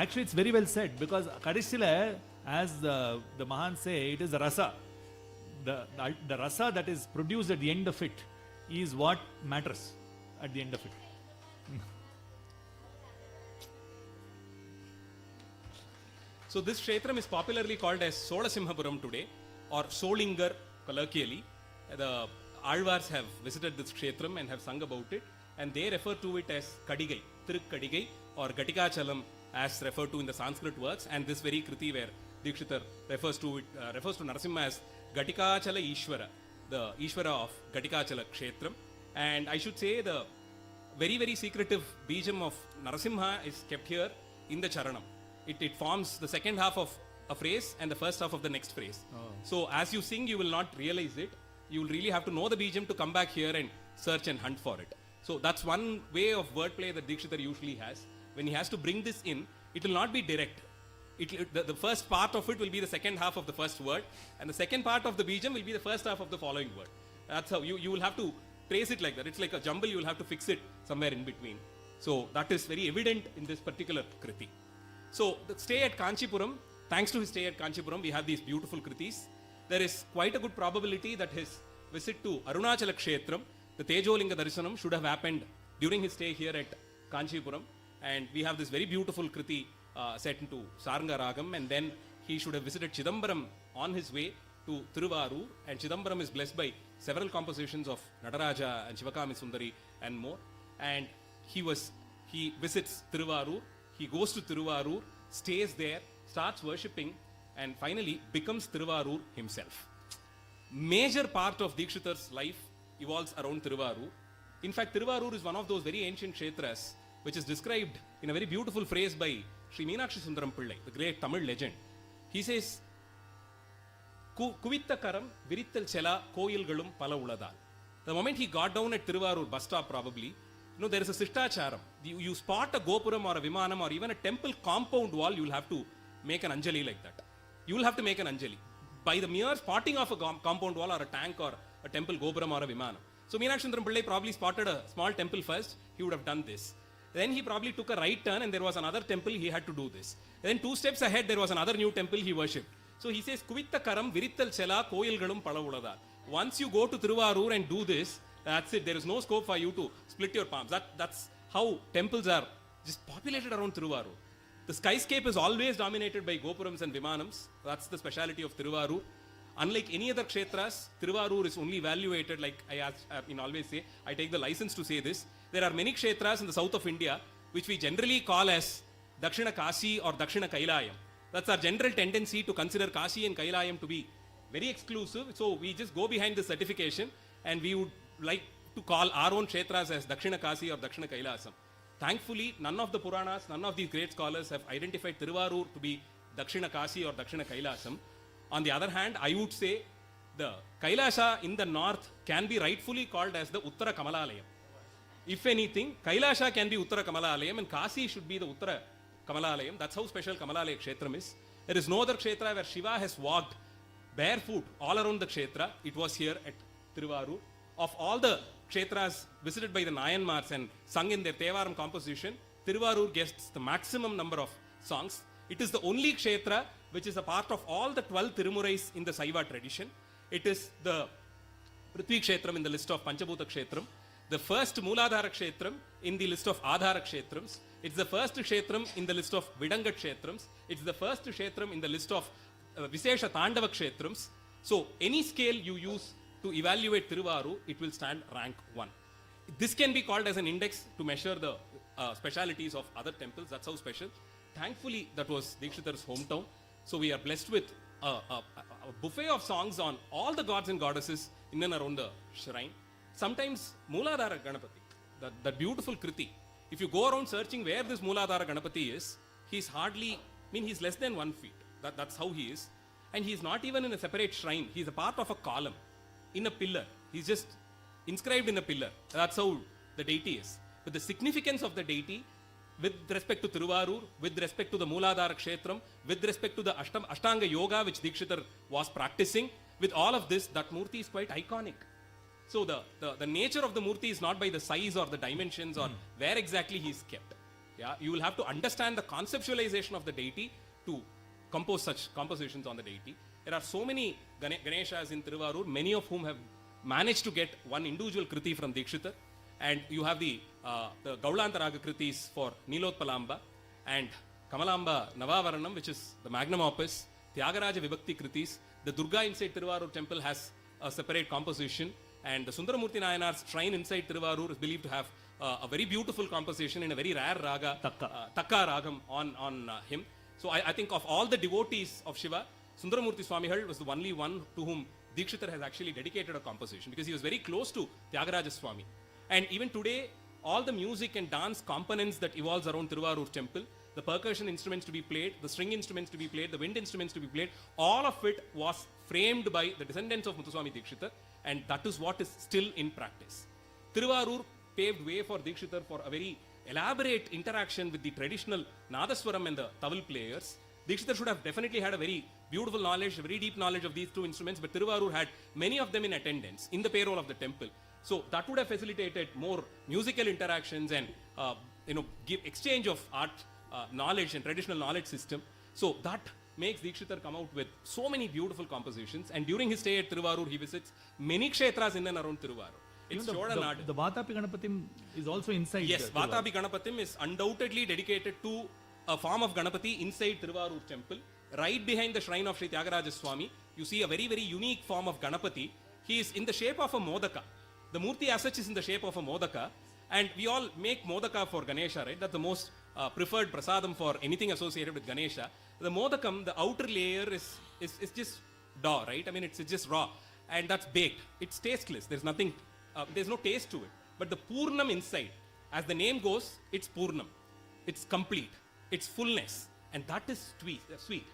Actually, it's very well said because Kadishila, as the Mahan say, it is the rasa. The rasa that is produced at the end of it is what matters at the end of it. So this kshetram is popularly called as Solasimhapuram today, or Solingar colloquially. The Alvars have visited this kshetram and have sung about it, and they refer to it as Kadigai, Tirukadigai, or Gatikachalam as referred to in the Sanskrit works, and this very kriti where Dikshitar refers to Narasimha as Gatikachala Ishvara, the Ishvara of Gatikachala Kshetram. And I should say the very, very secretive Bijam of Narasimha is kept here in the Charanam. It forms the second half of a phrase and the first half of the next phrase. So as you sing, you will not realize it. You will really have to know the Bijam to come back here and search and hunt for it. So that's one way of wordplay that Dikshitar usually has. When he has to bring this in, it will not be direct. The first part of it will be the second half of the first word, and the second part of the Bijam will be the first half of the following word. That's how you will have to trace it like that. It's like a jumble, you will have to fix it somewhere in between. So that is very evident in this particular Kriti. So the stay at Kanchipuram, thanks to his stay at Kanchipuram, we have these beautiful Kritis. There is quite a good probability that his visit to Arunachala Kshetram, the Tejolinga Darshanam, should have happened during his stay here at Kanchipuram. And we have this very beautiful Kriti set into Saranga Ragam, and then he should have visited Chidambaram on his way to Tiruvarur, and Chidambaram is blessed by several compositions of Nataraja and Shivakami Sundari and more. And he visits Tiruvarur, he goes to Tiruvarur, stays there, starts worshipping, and finally becomes Tiruvarur himself. Major part of Dikshitar's life evolves around Tiruvarur. In fact, Tiruvarur is one of those very ancient kshetras which is described in a very beautiful phrase by Sri Meenakshi Sundaram Pillai, the great Tamil legend. He says, Kuvitakaram virittal chela koyilgalum pala uladal. The moment he got down at Tiruvarur bus stop, probably, there is a Sishtacharam. You spot a Gopuram or a Vimanam or even a temple compound wall, you will have to make an Anjali like that. You will have to make an Anjali. By the mere spotting of a compound wall or a tank or a temple Gopuram or a Vimanam. So Meenakshi Sundaram Pillai probably spotted a small temple first, he would have done this. Then he probably took a right turn and there was another temple, he had to do this. Then 2 steps ahead, there was another new temple he worshipped. So he says, Kuvitakaram virittal chela koyilgalum palavuladar. Once you go to Tiruvarur and do this, that's it. There is no scope for you to split your palms. That's how temples are just populated around Tiruvarur. The skyscape is always dominated by Gopurams and Vimanams. That's the speciality of Tiruvarur. Unlike any other kshetras, Tiruvarur is only evaluated, like I always say, I take the license to say this. There are many kshetras in the south of India which we generally call as Dakshina Kasi or Dakshina Kailayam. That's our general tendency to consider Kasi and Kailayam to be very exclusive. So we just go behind the certification and we would like to call our own kshetras as Dakshina Kasi or Dakshina Kailasam. Thankfully, none of the Puranas, none of these great scholars have identified Tiruvarur to be Dakshina Kasi or Dakshina Kailasam. On the other hand, I would say the Kailasa in the north can be rightfully called as the Uttara Kamalalayam. If anything, Kailasha can be Uttara Kamalalayam and Kasi should be the Uttara Kamalalayam. That's how special Kamalaya Kshetram is. There is no other Kshetra where Shiva has walked barefoot all around the Kshetra. It was here at Tiruvarur. Of all the Kshetras visited by the Nayanmars and sung in their Tevaram composition, Tiruvarur gets the maximum number of songs. It is the only Kshetra which is a part of all the 12 Tirumurais in the Saiva tradition. It is the Prithvi Kshetram in the list of Panchabhuta Kshetram, the first Mooladhara Kshetram in the list of Adhara Kshetrams. It's the first Kshetram in the list of Vidanga Kshetrams. It's the first Kshetram in the list of Visesha Tandava Kshetrams. So any scale you use to evaluate Tiruvarur, it will stand rank 1. This can be called as an index to measure the specialities of other temples. That's how special. Thankfully, that was Dikshitar's hometown. So we are blessed with a buffet of songs on all the gods and goddesses in and around the shrine. Sometimes Mooladhara Ganapati, that beautiful Kriti, if you go around searching where this Mooladhara Ganapati is, he's he's less than 1 feet. That's how he is. And he's not even in a separate shrine. He's a part of a column in a pillar. He's just inscribed in a pillar. That's how the deity is. But the significance of the deity with respect to Tiruvarur, with respect to the Mooladhara Kshetram, with respect to the Ashtanga Yoga which Dikshitar was practicing, with all of this, that Murti is quite iconic. So the nature of the Murti is not by the size or the dimensions or where exactly he is kept. Yeah, you will have to understand the conceptualization of the deity to compose such compositions on the deity. There are so many Ganeshas in Tiruvarur, many of whom have managed to get one individual Kriti from Dikshitar. And you have the Gaulantaraga Kritis for Nilotpalamba and Kamalamba Navavaranam, which is the magnum opus, Tyagaraja Vibhakti Kritis. The Durga inside Tiruvarur temple has a separate composition, and the Sundaramurti Nayanar's shrine inside Tiruvarur is believed to have a very beautiful composition in a very rare raga, Takka Ragam on him. So I think of all the devotees of Shiva, Sundaramurti Swamihal was the only one to whom Dikshitar has actually dedicated a composition because he was very close to Tyagaraja Swami. And even today, all the music and dance components that evolves around Tiruvarur temple, the percussion instruments to be played, the string instruments to be played, the wind instruments to be played, all of it was framed by the descendants of Muddusvami Dikshitar, and that is what is still in practice. Tiruvarur paved way for Dikshitar for a very elaborate interaction with the traditional Nadaswaram and the Tawil players. Dikshitar should have definitely had a very beautiful knowledge, a very deep knowledge of these two instruments, but Tiruvarur had many of them in attendance in the payroll of the temple. So that would have facilitated more musical interactions and give exchange of art knowledge and traditional knowledge system. So that makes Dikshitar come out with so many beautiful compositions. And during his stay at Tiruvarur, he visits many kshetras in and around Tiruvarur. It's Chodanadu. The Vatapi Ganapatim is also inside. Yes, Vatapi Ganapatim is undoubtedly dedicated to a form of Ganapati inside Tiruvarur temple. Right behind the shrine of Sri Tyagaraja Swami, you see a very, very unique form of Ganapati. He is in the shape of a Modaka. The Murti as such is in the shape of a Modaka. And we all make Modaka for Ganesha, right? That's the most preferred prasadam for anything associated with Ganesha. The Modakam, the outer layer is just dough, right? I mean, it's just raw. And that's baked. It's tasteless. There's nothing, there's no taste to it. But the Purnam inside, as the name goes, it's Purnam. It's complete. It's fullness. And that is sweet.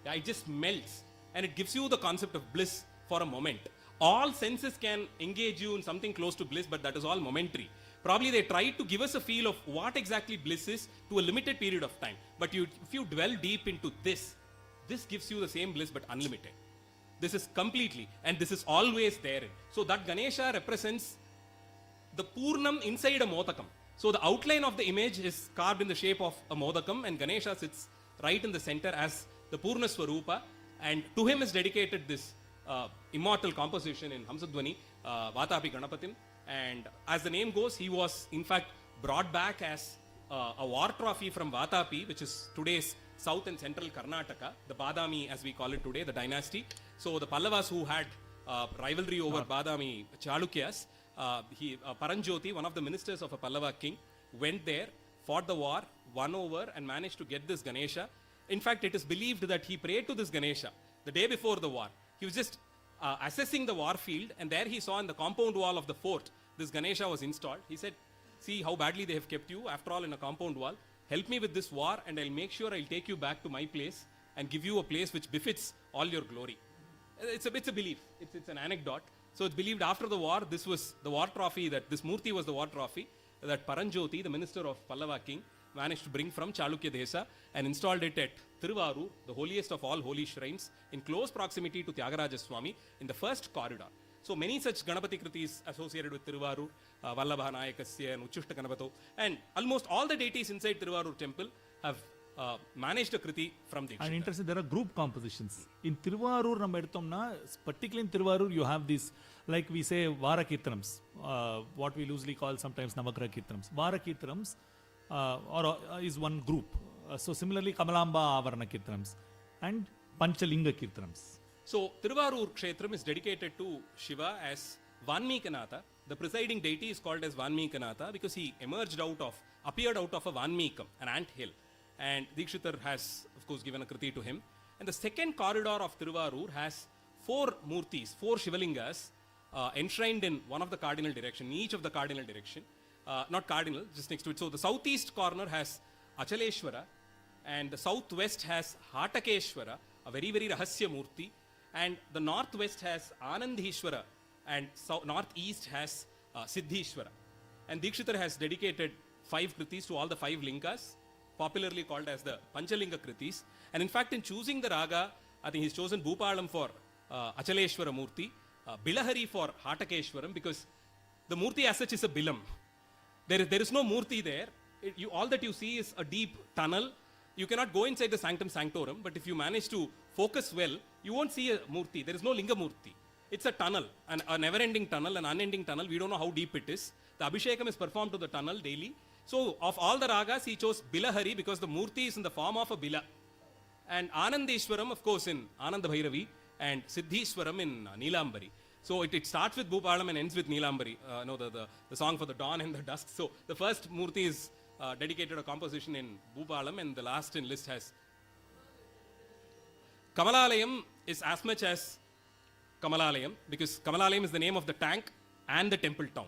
Yeah, it just melts. And it gives you the concept of bliss for a moment. All senses can engage you in something close to bliss, but that is all momentary. Probably they tried to give us a feel of what exactly bliss is to a limited period of time. But if you dwell deep into this gives you the same bliss but unlimited. This is completely, and this is always there. So that Ganesha represents the Purnam inside a Modakam. So the outline of the image is carved in the shape of a Modakam, and Ganesha sits right in the center as the Purna Swarupa, and to him is dedicated this immortal composition in Hamsadhvani, Vatapi Ganapatim. And as the name goes, he was in fact brought back as a war trophy from Vatapi, which is today's south and central Karnataka, the Badami as we call it today, the dynasty. So the Pallavas who had rivalry over Badami Chalukyas, Paranjoti, one of the ministers of a Pallava king, went there, fought the war, won over and managed to get this Ganesha. In fact, it is believed that he prayed to this Ganesha the day before the war. He was just assessing the war field, and there he saw in the compound wall of the fort, this Ganesha was installed. He said, see how badly they have kept you, after all in a compound wall. Help me with this war and I'll make sure I'll take you back to my place and give you a place which befits all your glory. It's a belief, it's an anecdote. So it's believed after the war, this was the war trophy, that this Murti was the war trophy that Paranjoti, the minister of Pallava king, managed to bring from Chalukya Desa and installed it at Tiruvarur, the holiest of all holy shrines, in close proximity to Tyagaraja Swami in the first corridor. So many such Ganapati Kritis associated with Tiruvarur, Vallabha Nayakasya and Uchushta Ganapato, and almost all the deities inside Tiruvarur temple have managed a Kriti from Dikshitar. And interesting, there are group compositions. In Tiruvarur, particularly in Tiruvarur, you have these, like we say, Vara Kirtanams, what we loosely call sometimes Navagraha Kirtanams. Vara Kirtanams is one group. So similarly, Kamalamba Avarana Kirtanams and Panchalinga Kirtanams. So Tiruvarur Kshetram is dedicated to Shiva as Vanmikanatha. The presiding deity is called as Vanmikanatha because he appeared out of a Vanmikam, an ant hill. And Dikshitar has, of course, given a Kriti to him. And the second corridor of Tiruvarur has 4 Murtis, 4 Shivalingas enshrined in one of the cardinal direction, each of the cardinal direction. Not cardinal, just next to it. So the southeast corner has Achaleshwara, and the southwest has Hatakeshwara, a very, very Rahasya Murti, and the northwest has Anandishwara, and northeast has Siddhishwara. And Dikshitar has dedicated 5 Kritis to all the 5 lingas, popularly called as the Panchalinga Kritis. And in fact, in choosing the raga, I think he's chosen Bhupalam for Achaleshwara Murti, Bilahari for Hatakeshwaram, because the Murti as such is a Bilam. There is no Murti there. All that you see is a deep tunnel. You cannot go inside the sanctum sanctorum, but if you manage to focus well, you won't see a Murti. There is no Linga Murti. It's a tunnel, a never-ending tunnel, an unending tunnel. We don't know how deep it is. The Abhishekam is performed to the tunnel daily. So of all the ragas, he chose Bilahari because the Murti is in the form of a Bila. And Anandeshwaram, of course, in Ananda Bhairavi, and Siddhishwaram in Neelambari. So it starts with Bhupalam and ends with Neelambari, the song for the dawn and the dusk. So the first Murti is dedicated a composition in Bhupalam, and the last in list has Kamalalayam is as much as Kamalalayam, because Kamalalayam is the name of the tank and the temple town.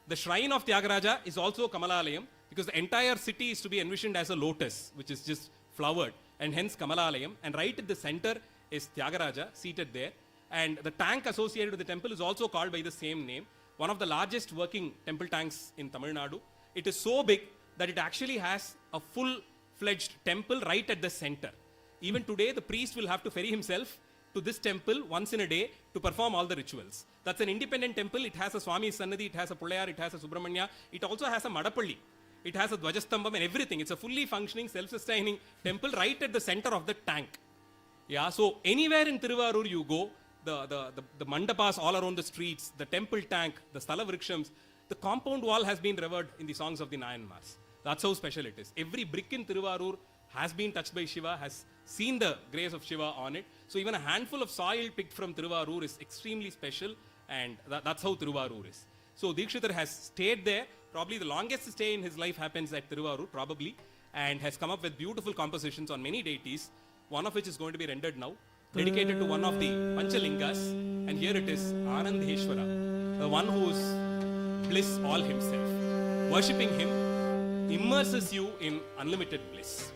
The shrine of Tyagaraja is also Kamalalayam, because the entire city is to be envisioned as a lotus, which is just flowered, and hence Kamalalayam. And right at the center is Tyagaraja seated there. And the tank associated with the temple is also called by the same name. One of the largest working temple tanks in Tamil Nadu. It is so big that it actually has a full-fledged temple right at the center. Even today, the priest will have to ferry himself to this temple once in a day to perform all the rituals. That's an independent temple. It has a Swami Sannadhi, it has a Pullayar, it has a Subramanya. It also has a Madapalli. It has a Dvajastambam and everything. It's a fully functioning, self-sustaining temple right at the center of the tank. Yeah, so anywhere in Tiruvarur you go, the mandapas all around the streets, the temple tank, the Sthala Vrikshams, the compound wall has been revered in the songs of the Nayanmars. That's how special it is. Every brick in Tiruvarur has been touched by Shiva, has seen the grace of Shiva on it. So even a handful of soil picked from Tiruvarur is extremely special, and that's how Tiruvarur is. So Dikshitar has stayed there. Probably the longest stay in his life happens at Tiruvarur, probably, and has come up with beautiful compositions on many deities, one of which is going to be rendered now, dedicated to one of the Panchalingas, and here it is, Anandeshwara, the one who is bliss all himself. Worshipping him immerses you in unlimited bliss.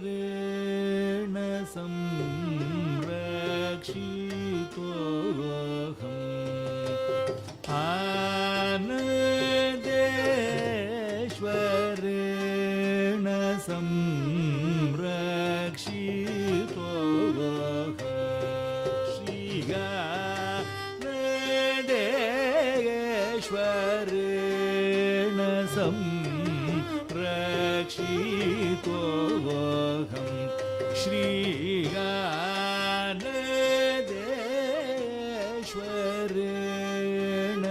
आनदेश्वरेण संरक्षितोऽहम् आनदेश्वरेण संरक्षितोऽहम् श्रीगानदेश्वरेण संरक्षितोऽहम् श्रीगानदेश्वरेण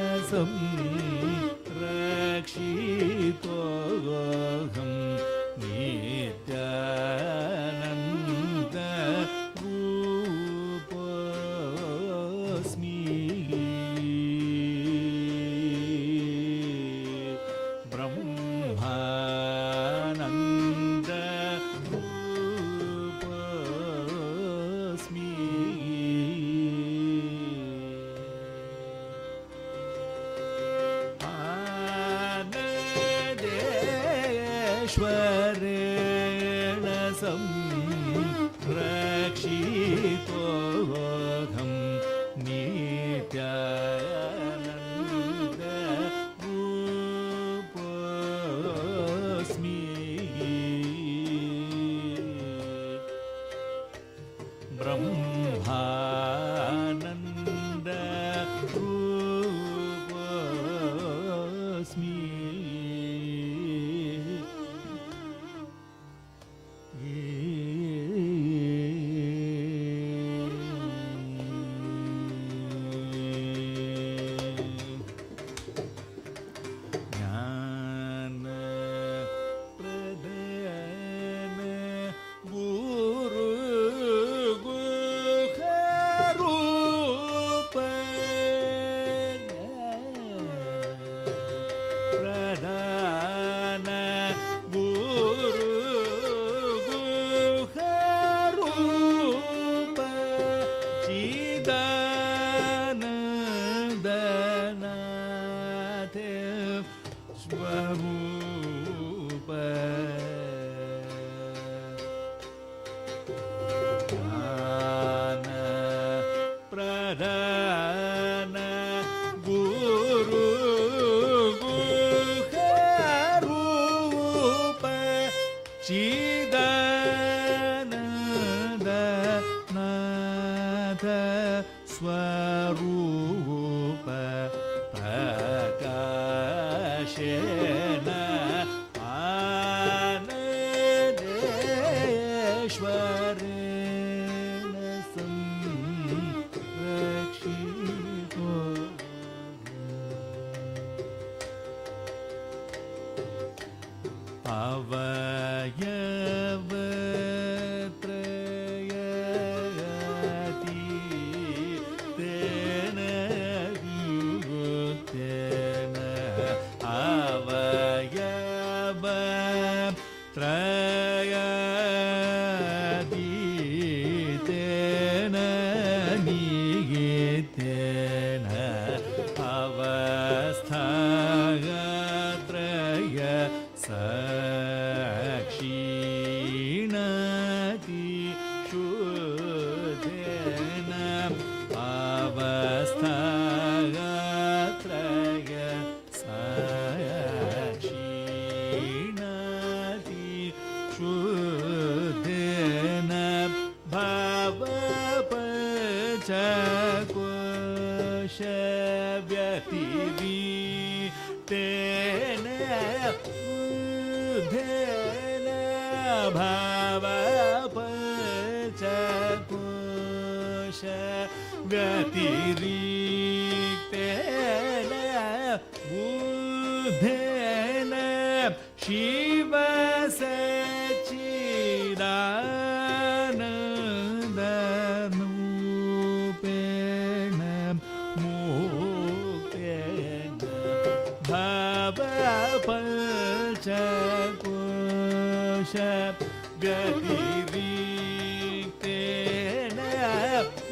संरक्षितोऽहम् Nityanand रूपोऽस्मि Brahmanand रूपोऽस्मि आनदेश्वरेण संरक्षितोऽहम् Nityanand रूपोऽस्मि Brahmanand रूपोऽस्मि ज्ञान प्रदान गुरु गुहरूप प्रदान गुरु गुहरूप चिदानन्दनाथ स्वरूप ज्ञान प्रदान गुरु गुहरूप चिदानन्दनाथ स्वरूप प्रकाशेन आनदेश्वरेण संरक्षितो अवयवत्रयति तेन विभुतेन अवयवत्रयति तेन नियतेन अवस्थात्रय साक्षीणति शुद्धेन अवस्थात्रय साक्षीणति शुद्धेन भावपञ्चकोश व्यतिरिक्तेन बुद्धेन भावपञ्चकोश व्यतिरिक्तेन बुद्धेन शिव सच्चिदानन्दरूपेण मुक्तेन भावपञ्चकोश व्यतिरिक्तेन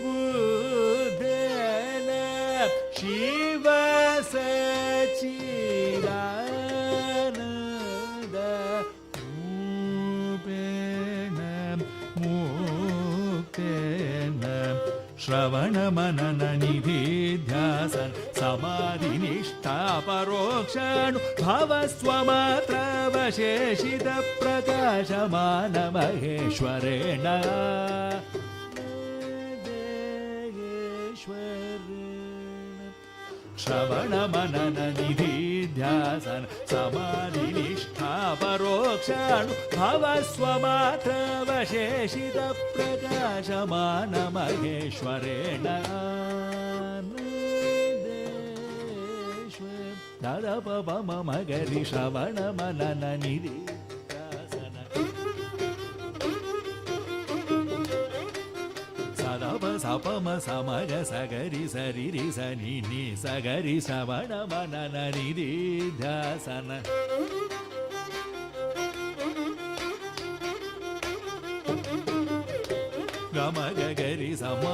बुद्धेन शिव सच्चिदानन्द रूपेण मुक्तेन श्रवण मनन निधिध्यासन समाधिनिष्ठा परोक्षानुभवस्वमात्र वशेषित प्रकाशमान महेश्वरेण श्रवण मनन निधिध्यासन समाधिनिष्ठा परोक्षानुभवस्वमात्र वशेषित प्रकाशमान महेश्वरेण ददप पम मगरि श्रवण मनन निधिध्यासन सदप सपम समग सगरि सरि रि सनि नि सगरि श्रवण मनन निधिध्यासन गम गगरि सम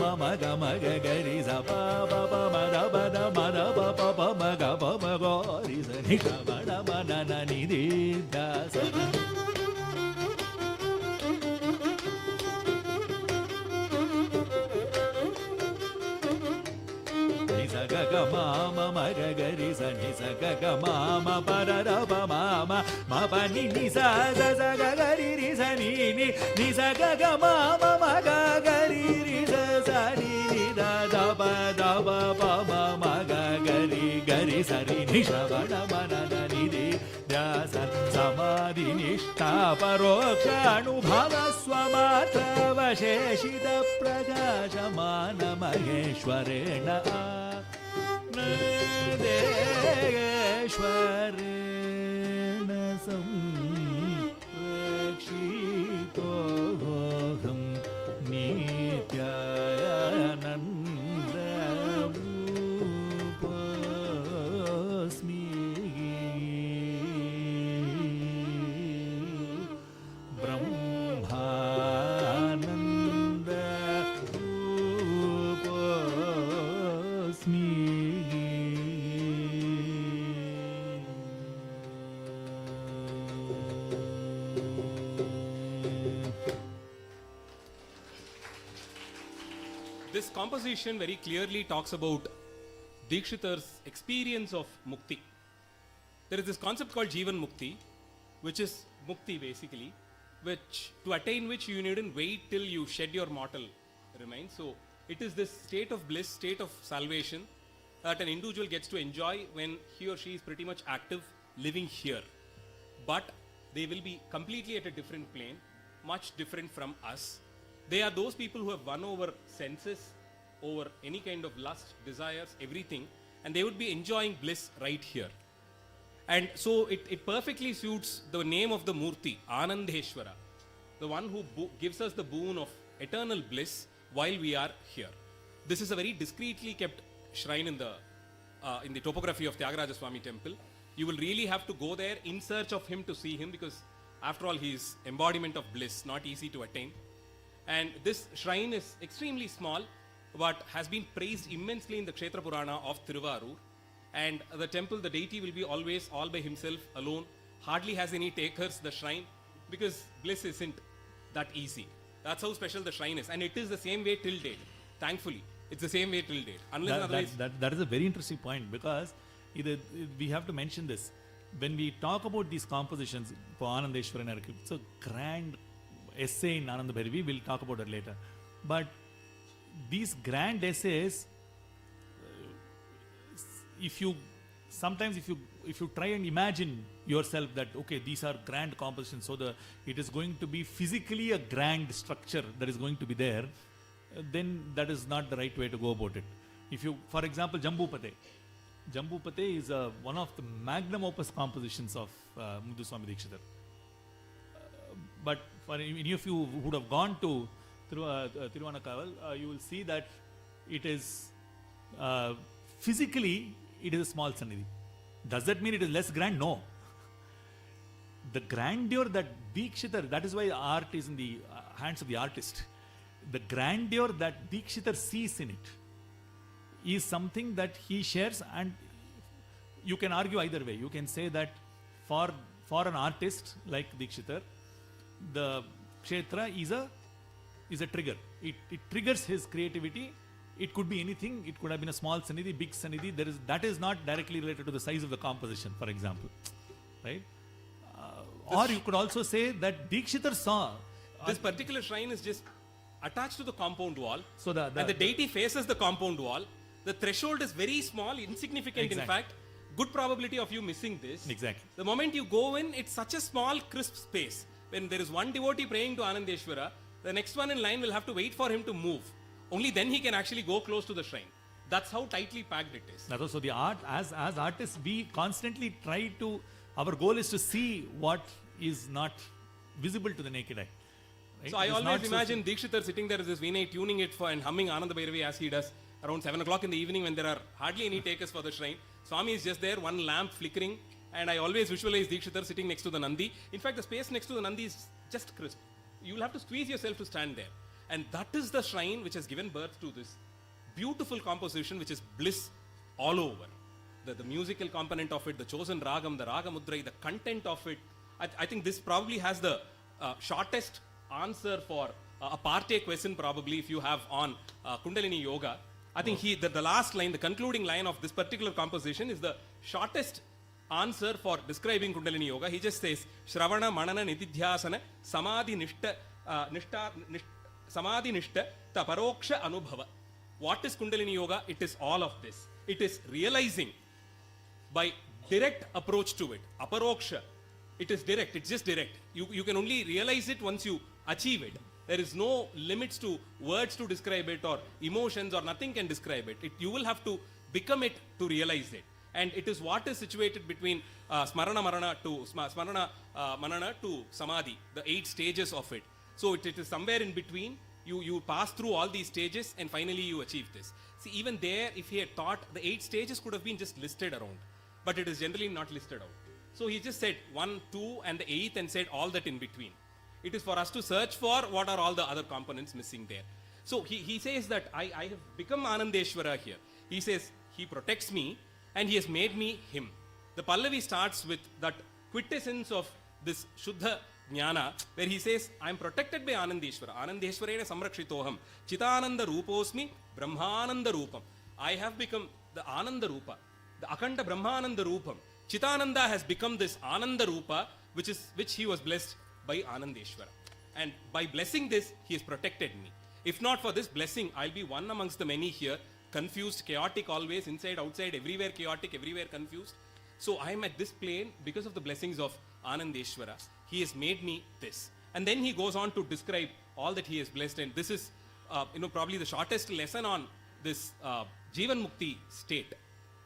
मम गम गगरि सप प मद पद मद प प म ग प म गरि सनि श्रवण मनन निधिध्यासन ग माम म ग गरि स नि स ग ग माम प र र प माम म प नि नि स स स ग गरि रि स नि नि नि स ग ग माम म ग गरि रि स स नि नि द द प द प प म म ग गरि गरि स रि नि श्रवण मनन निधिध्यासन समाधिनिष्ठा परोक्षानुभवस्वमात्र वशेषित प्रकाशमान महेश्वरेण देश्वरेण संरक्षितोऽहं नित्यानन्दरूपोऽस्मि ब्रह्मानन्दरूपोऽस्मि This composition very clearly talks about Dikshitar's experience of mukti. There is this concept called Jivan Mukti, which is mukti basically, which to attain which you needn't wait till you shed your mortal remains. So it is this state of bliss, state of salvation that an individual gets to enjoy when he or she is pretty much active living here. But they will be completely at a different plane, much different from us. They are those people who have won over senses, over any kind of lust, desires, everything, and they would be enjoying bliss right here. And so it perfectly suits the name of the Murti, Anandeshwara, the one who gives us the boon of eternal bliss while we are here. This is a very discreetly kept shrine in the topography of Tyagaraja Swami temple. You will really have to go there in search of him to see him, because after all he is embodiment of bliss, not easy to attain. And this shrine is extremely small, but has been praised immensely in the Kshetra Purana of Tiruvarur. And the temple, the deity will be always all by himself, alone, hardly has any takers, the shrine, because bliss isn't that easy. That's how special the shrine is. And it is the same way till date. Thankfully, it's the same way till date. Unless otherwise... that is a very interesting point, because we have to mention this. When we talk about these compositions, for Anandeshwaran, it's a grand essay in Ananda Bhairavi, we'll talk about it later. But these grand essays, if you try and imagine yourself that okay, these are grand compositions, so it is going to be physically a grand structure that is going to be there, then that is not the right way to go about it. If you, for example, Jambupate is one of the magnum opus compositions of Muddusvami Dikshitar. But for any of you who would have gone to Tiruvannakkal, you will see that it is physically it is a small Sannidhi. Does that mean it is less grand? No. The grandeur that Dikshitar, that is why art is in the hands of the artist. The grandeur that Dikshitar sees in it is something that he shares, and you can argue either way. You can say that for an artist like Dikshitar, the kshetra is a trigger. It triggers his creativity. It could be anything. It could have been a small sanidhi, big sanidhi. That is not directly related to the size of the composition, for example, right? Or you could also say that Dikshitar saw This particular shrine is just attached to the compound wall. So and the deity faces the compound wall. The threshold is very small, insignificant. Exactly. In fact, good probability of you missing this. Exactly. The moment you go in, it's such a small, crisp space. When there is one devotee praying to Anandeshwara, the next one in line will have to wait for him to move. Only then he can actually go close to the shrine. That's how tightly packed it is. That was, so the art, as artists, we constantly try to, our goal is to see what is not visible to the naked eye. Right? So I It is always not so imagine Dikshitar sitting there with his Vinay, tuning it for and humming Ananda Bhairavi as he does around 7 o'clock in the evening when there are hardly any takers for the shrine. Swami is just there, one lamp flickering, and I always visualize Dikshitar sitting next to the Nandi. In fact, the space next to the Nandi is just crisp. You'll have to squeeze yourself to stand there. And that is the shrine which has given birth to this beautiful composition, which is bliss all over. The musical component of it, the chosen ragam, the ragamudrai, the content of it. I think this probably has the shortest answer for a partake question probably if you have on Kundalini Yoga. I think the last line, the concluding line of this particular composition is the shortest answer for describing Kundalini Yoga. He just says, Shravana Manana Nididhyasana Samadhi Nishta Samadhi Nishta Taparoksha Anubhava. What is Kundalini Yoga? It is all of this. It is realizing by direct approach to it. Aparoksha. It is direct. It's just direct. You can only realize it once you achieve it. There is no limits to words to describe it or emotions or nothing can describe it. You will have to become it to realize it. And it is what is situated between Smarana Manana to Samadhi, the 8 stages of it. So it is somewhere in between. You pass through all these stages and finally you achieve this. See, even there, if he had thought, the 8 stages could have been just listed around. But it is generally not listed out. So he just said 1, 2 and the 8th and said all that in between. It is for us to search for what are all the other components missing there. So he says that I have become Anandeshwara here. He says he protects me and he has made me him. The Pallavi starts with that quintessence of this Shuddha Jnana, where he says, I am protected by Anandeshwara. Anandeshwarena samrakshitoham. Chitananda Ruposmi Brahmananda Rupam. I have become the Ananda Rupa, the Akanda Brahmananda Rupam. Chitananda has become this Ananda Rupa, which he was blessed by Anandeshwara. And by blessing this, he has protected me. If not for this blessing, I'll be one amongst the many here, confused, chaotic always, inside, outside, everywhere chaotic, everywhere confused. So I am at this plane because of the blessings of Anandeshwara. He has made me this. And then he goes on to describe all that he has blessed. And this is, probably the shortest lesson on this Jivan Mukti state.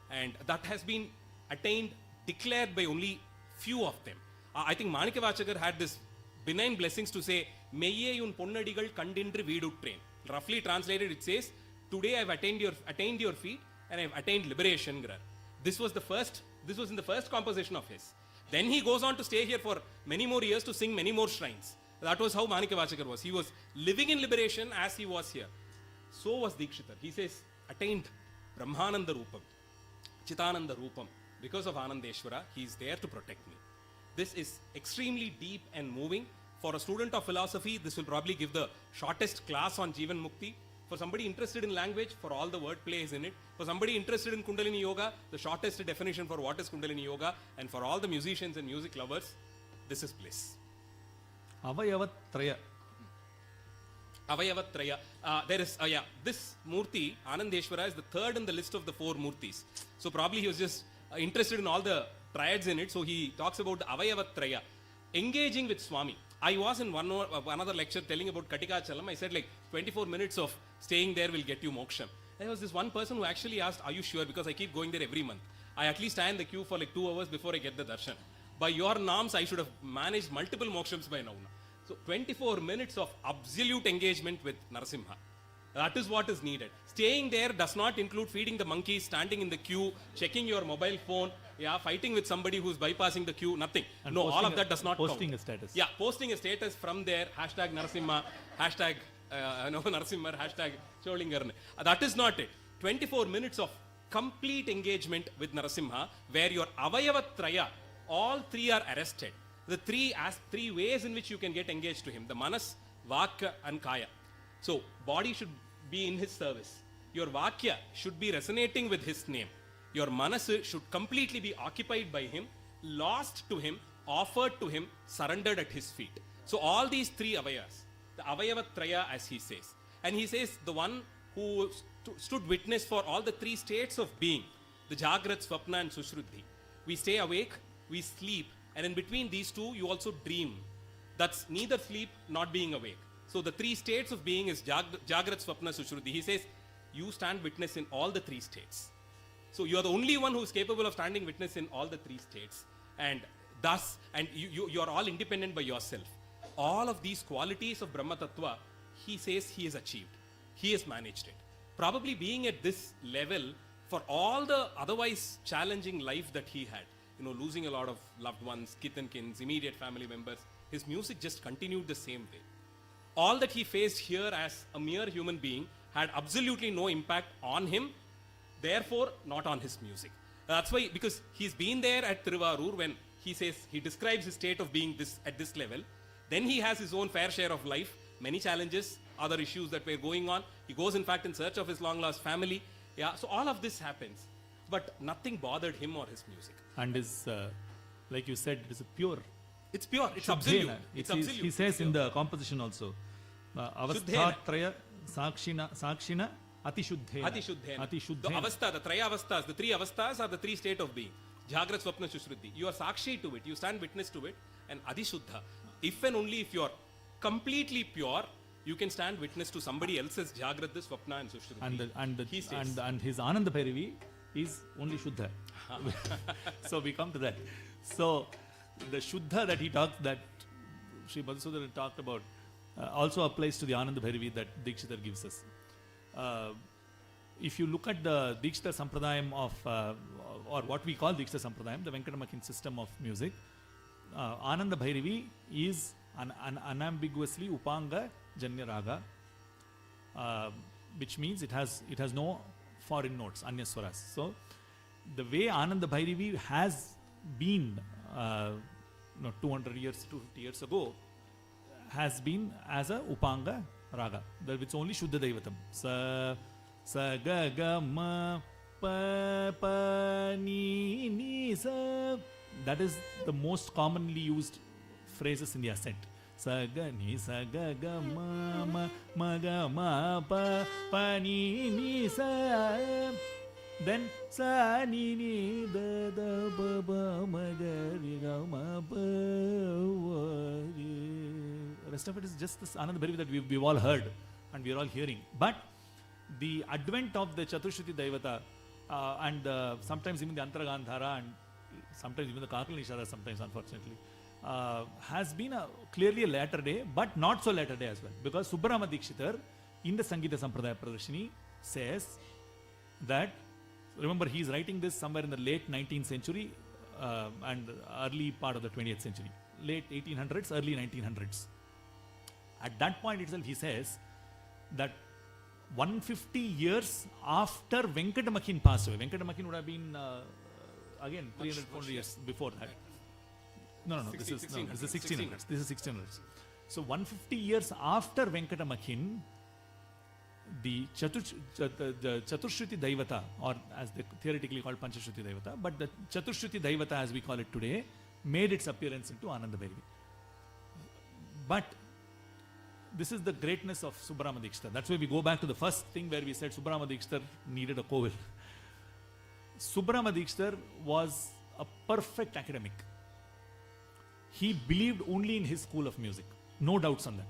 And that has been attained, declared by only few of them. I think Manikavachakar had this benign blessings to say, Meye yun ponnadigal kandindru veedutrain. Roughly translated, it says, today I've attained your feet and I've attained liberation. This was in the first composition of his. Then he goes on to stay here for many more years to sing many more shrines. That was how Manikavachakar was. He was living in liberation as he was here. So was Dikshitar. He says, attained Brahmananda Rupam, Chitananda Rupam. Because of Anandeshwara, he is there to protect me. This is extremely deep and moving. For a student of philosophy, this will probably give the shortest class on Jivan Mukti. For somebody interested in language, for all the wordplay is in it. For somebody interested in Kundalini Yoga, the shortest definition for what is Kundalini Yoga. And for all the musicians and music lovers, this is bliss. Avayavatraya. Avayavatraya. This Murti, Anandeshwara, is the third in the list of the 4 Murtis. So probably he was just interested in all the triads in it. So he talks about the Avayavatraya. Engaging with Swami. I was in another lecture telling about Katikachalam. I said 24 minutes of staying there will get you moksham. There was this one person who actually asked, are you sure? Because I keep going there every month. I at least stand in the queue for 2 hours before I get the darshan. By your norms, I should have managed multiple mokshams by now. So 24 minutes of absolute engagement with Narasimha. That is what is needed. Staying there does not include feeding the monkeys, standing in the queue, checking your mobile phone, fighting with somebody who's bypassing the queue, nothing. And no, all of that does not posting count. a status. Yeah, posting a status from there, hashtag Narasimha, hashtag Narasimha, hashtag Cholingarne. That is not it. 24 minutes of complete engagement with Narasimha, where your Avayavatraya, all three are arrested. The three ways in which you can get engaged to him: the Manas, Vakya, and Kaya. So, body should be in his service. Your Vakya should be resonating with his name. Your Manas should completely be occupied by him, lost to him, offered to him, surrendered at his feet. So, all these three Avayas, the Avayavatraya, as he says. And he says, the one who stood witness for all the three states of being, the Jagrat, Swapna, and Sushruddhi. We stay awake, we sleep, and in between these two, you also dream. That's neither sleep, not being awake. So the three states of being is Jagrat, Swapna, Sushruddhi. He says, you stand witness in all the three states. So you are the only one who is capable of standing witness in all the three states. And thus, and you are all independent by yourself. All of these qualities of Brahma Tattva, he says he has achieved. He has managed it. Probably being at this level, for all the otherwise challenging life that he had, losing a lot of loved ones, kith and kins, immediate family members, his music just continued the same way. All that he faced here as a mere human being had absolutely no impact on him, therefore not on his music. That's why, because he's been there at Tiruvarur when he says, he describes his state of being at this level, then he has his own fair share of life, many challenges, other issues that were going on. He goes, in fact, in search of his long-lost family. Yeah, so all of this happens. But nothing bothered him or his music. And is, like you said, it is a pure. It's pure. It's Shuddhena. absolute. It's absolute. He says in the composition also, Avasthatraya Sakshina Atishuddhena. Atishuddhena. The Atishuddhena. avastha, the traya avasthas, the three avasthas are the three state of being. Jagrat, Swapna, Sushruddhi. You are sakshi to it. You stand witness to it. And Adishuddha. If and only if you are completely pure, you can stand witness to somebody else's Jagrat, Swapna, and Sushruddhi. And his Ananda Bhairavi is only Shuddha. So we come to that. So the Shuddha that he talked, that Sri Madhusudhanan talked about, also applies to the Ananda Bhairavi that Dikshitar gives us. If you look at the Dikshitar Sampradayam of, or what we call Dikshitar Sampradayam, the Venkatamakhin system of music, Ananda Bhairavi is an unambiguously Upanga Janya Raga, which means it has no foreign notes, Anya Swaras. So the way Ananda Bhairavi has been 200 years, 250 years ago, has been as a Upanga Raga, which only Shuddha Daivatam. Sa ga ga ma pa pa ni ni sa. That is the most commonly used phrases in the ascent. Sa ga ni sa ga ga ma ma ma ga ma pa pa ni ni sa. Then sa ni ni da da ba ba ma ga ri ga ma ba wa ri. Rest of it is just this Ananda Bhairavi that we've all heard and we're all hearing. But the advent of the Chaturshruti Daivata and sometimes even the Antaragandhara and sometimes even the Kakal Nishada sometimes, unfortunately, has been clearly a latter day, but not so latter day as well. Because Subbarama Dikshitar in the Sangeeta Sampradaya Pradarshini says that, remember, he is writing this somewhere in the late 19th century and early part of the 20th century, late 1800s, early 1900s. At that point itself, he says that 150 years after Venkatamakhin passed away, Venkatamakhin would have been again 300, 400 years before that. No, this is 1600s. This is 1600s. So 150 years after Venkatamakhin, the Chaturshruti Daivata, or as they theoretically called Panchashruti Daivata, but the Chaturshruti Daivata as we call it today, made its appearance into Ananda Bhairavi. But this is the greatness of Subbarama Dikshitar. That's why we go back to the first thing where we said Subbarama Dikshitar needed a kovil. Subbarama Dikshitar was a perfect academic. He believed only in his school of music. No doubts on that.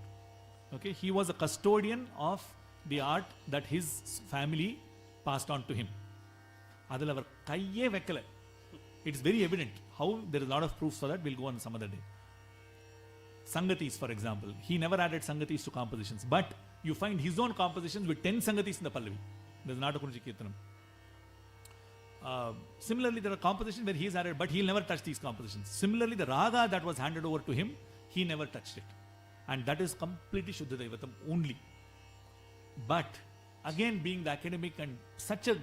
Okay, he was a custodian of the art that his family passed on to him. It's very evident how there is a lot of proofs for that. We'll go on some other day. Sangatis, for example, he never added Sangatis to compositions, but you find his own compositions with 10 Sangatis in the Pallavi. There's not a Kunji Kirtanam. Similarly, there are compositions where he's added, but he'll never touch these compositions. Similarly, the raga that was handed over to him, he never touched it. And that is completely Shuddha Daivatam only. But again being the academic and such a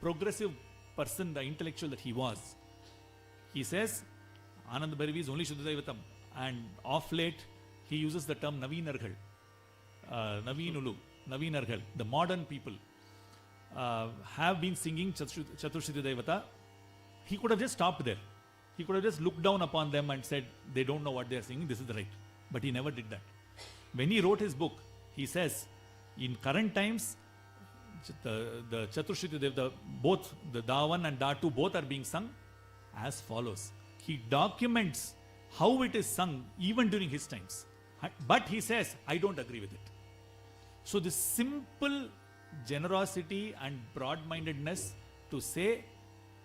progressive person, the intellectual that he was, he says Anand Bhairavi is only Shuddhadaivatam, and of late he uses the term Naveenargal, Naveenargal, the modern people have been singing Chaturshruti Devata. He could have just stopped there. He could have just looked down upon them and said, they don't know what they are singing, this is the right. But he never did that. When he wrote his book, he says, in current times, the Chaturshruti Devata, both the Da1 and Da2, both are being sung as follows. He documents how it is sung even during his times. But he says, I don't agree with it. So this simple generosity and broad-mindedness to say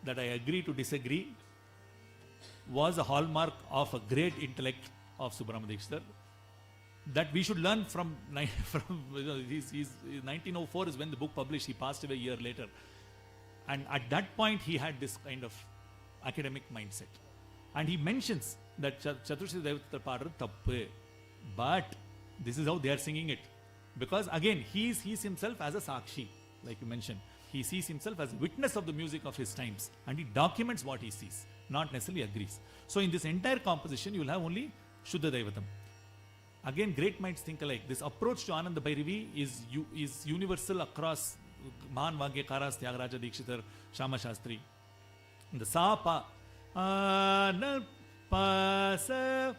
that I agree to disagree was a hallmark of a great intellect of Subramanian Dikshitar that we should learn from. 1904 is when the book published. He passed away a year later, and at that point he had this kind of academic mindset, and he mentions that Chaturshruti Devata Padar Tappu, but this is how they are singing it, because again he sees himself as a Sakshi, like you mentioned. He sees himself as a witness of the music of his times, and he documents what he sees, not necessarily agrees. So in this entire composition, you will have only Shuddha Daivatam. Again, great minds think alike. This approach to Anand Bhairavi is universal across Mahan Vagyakaras, Tyagaraja Dikshitar, Shama Shastri. The Sa Pa Ana Pa Sa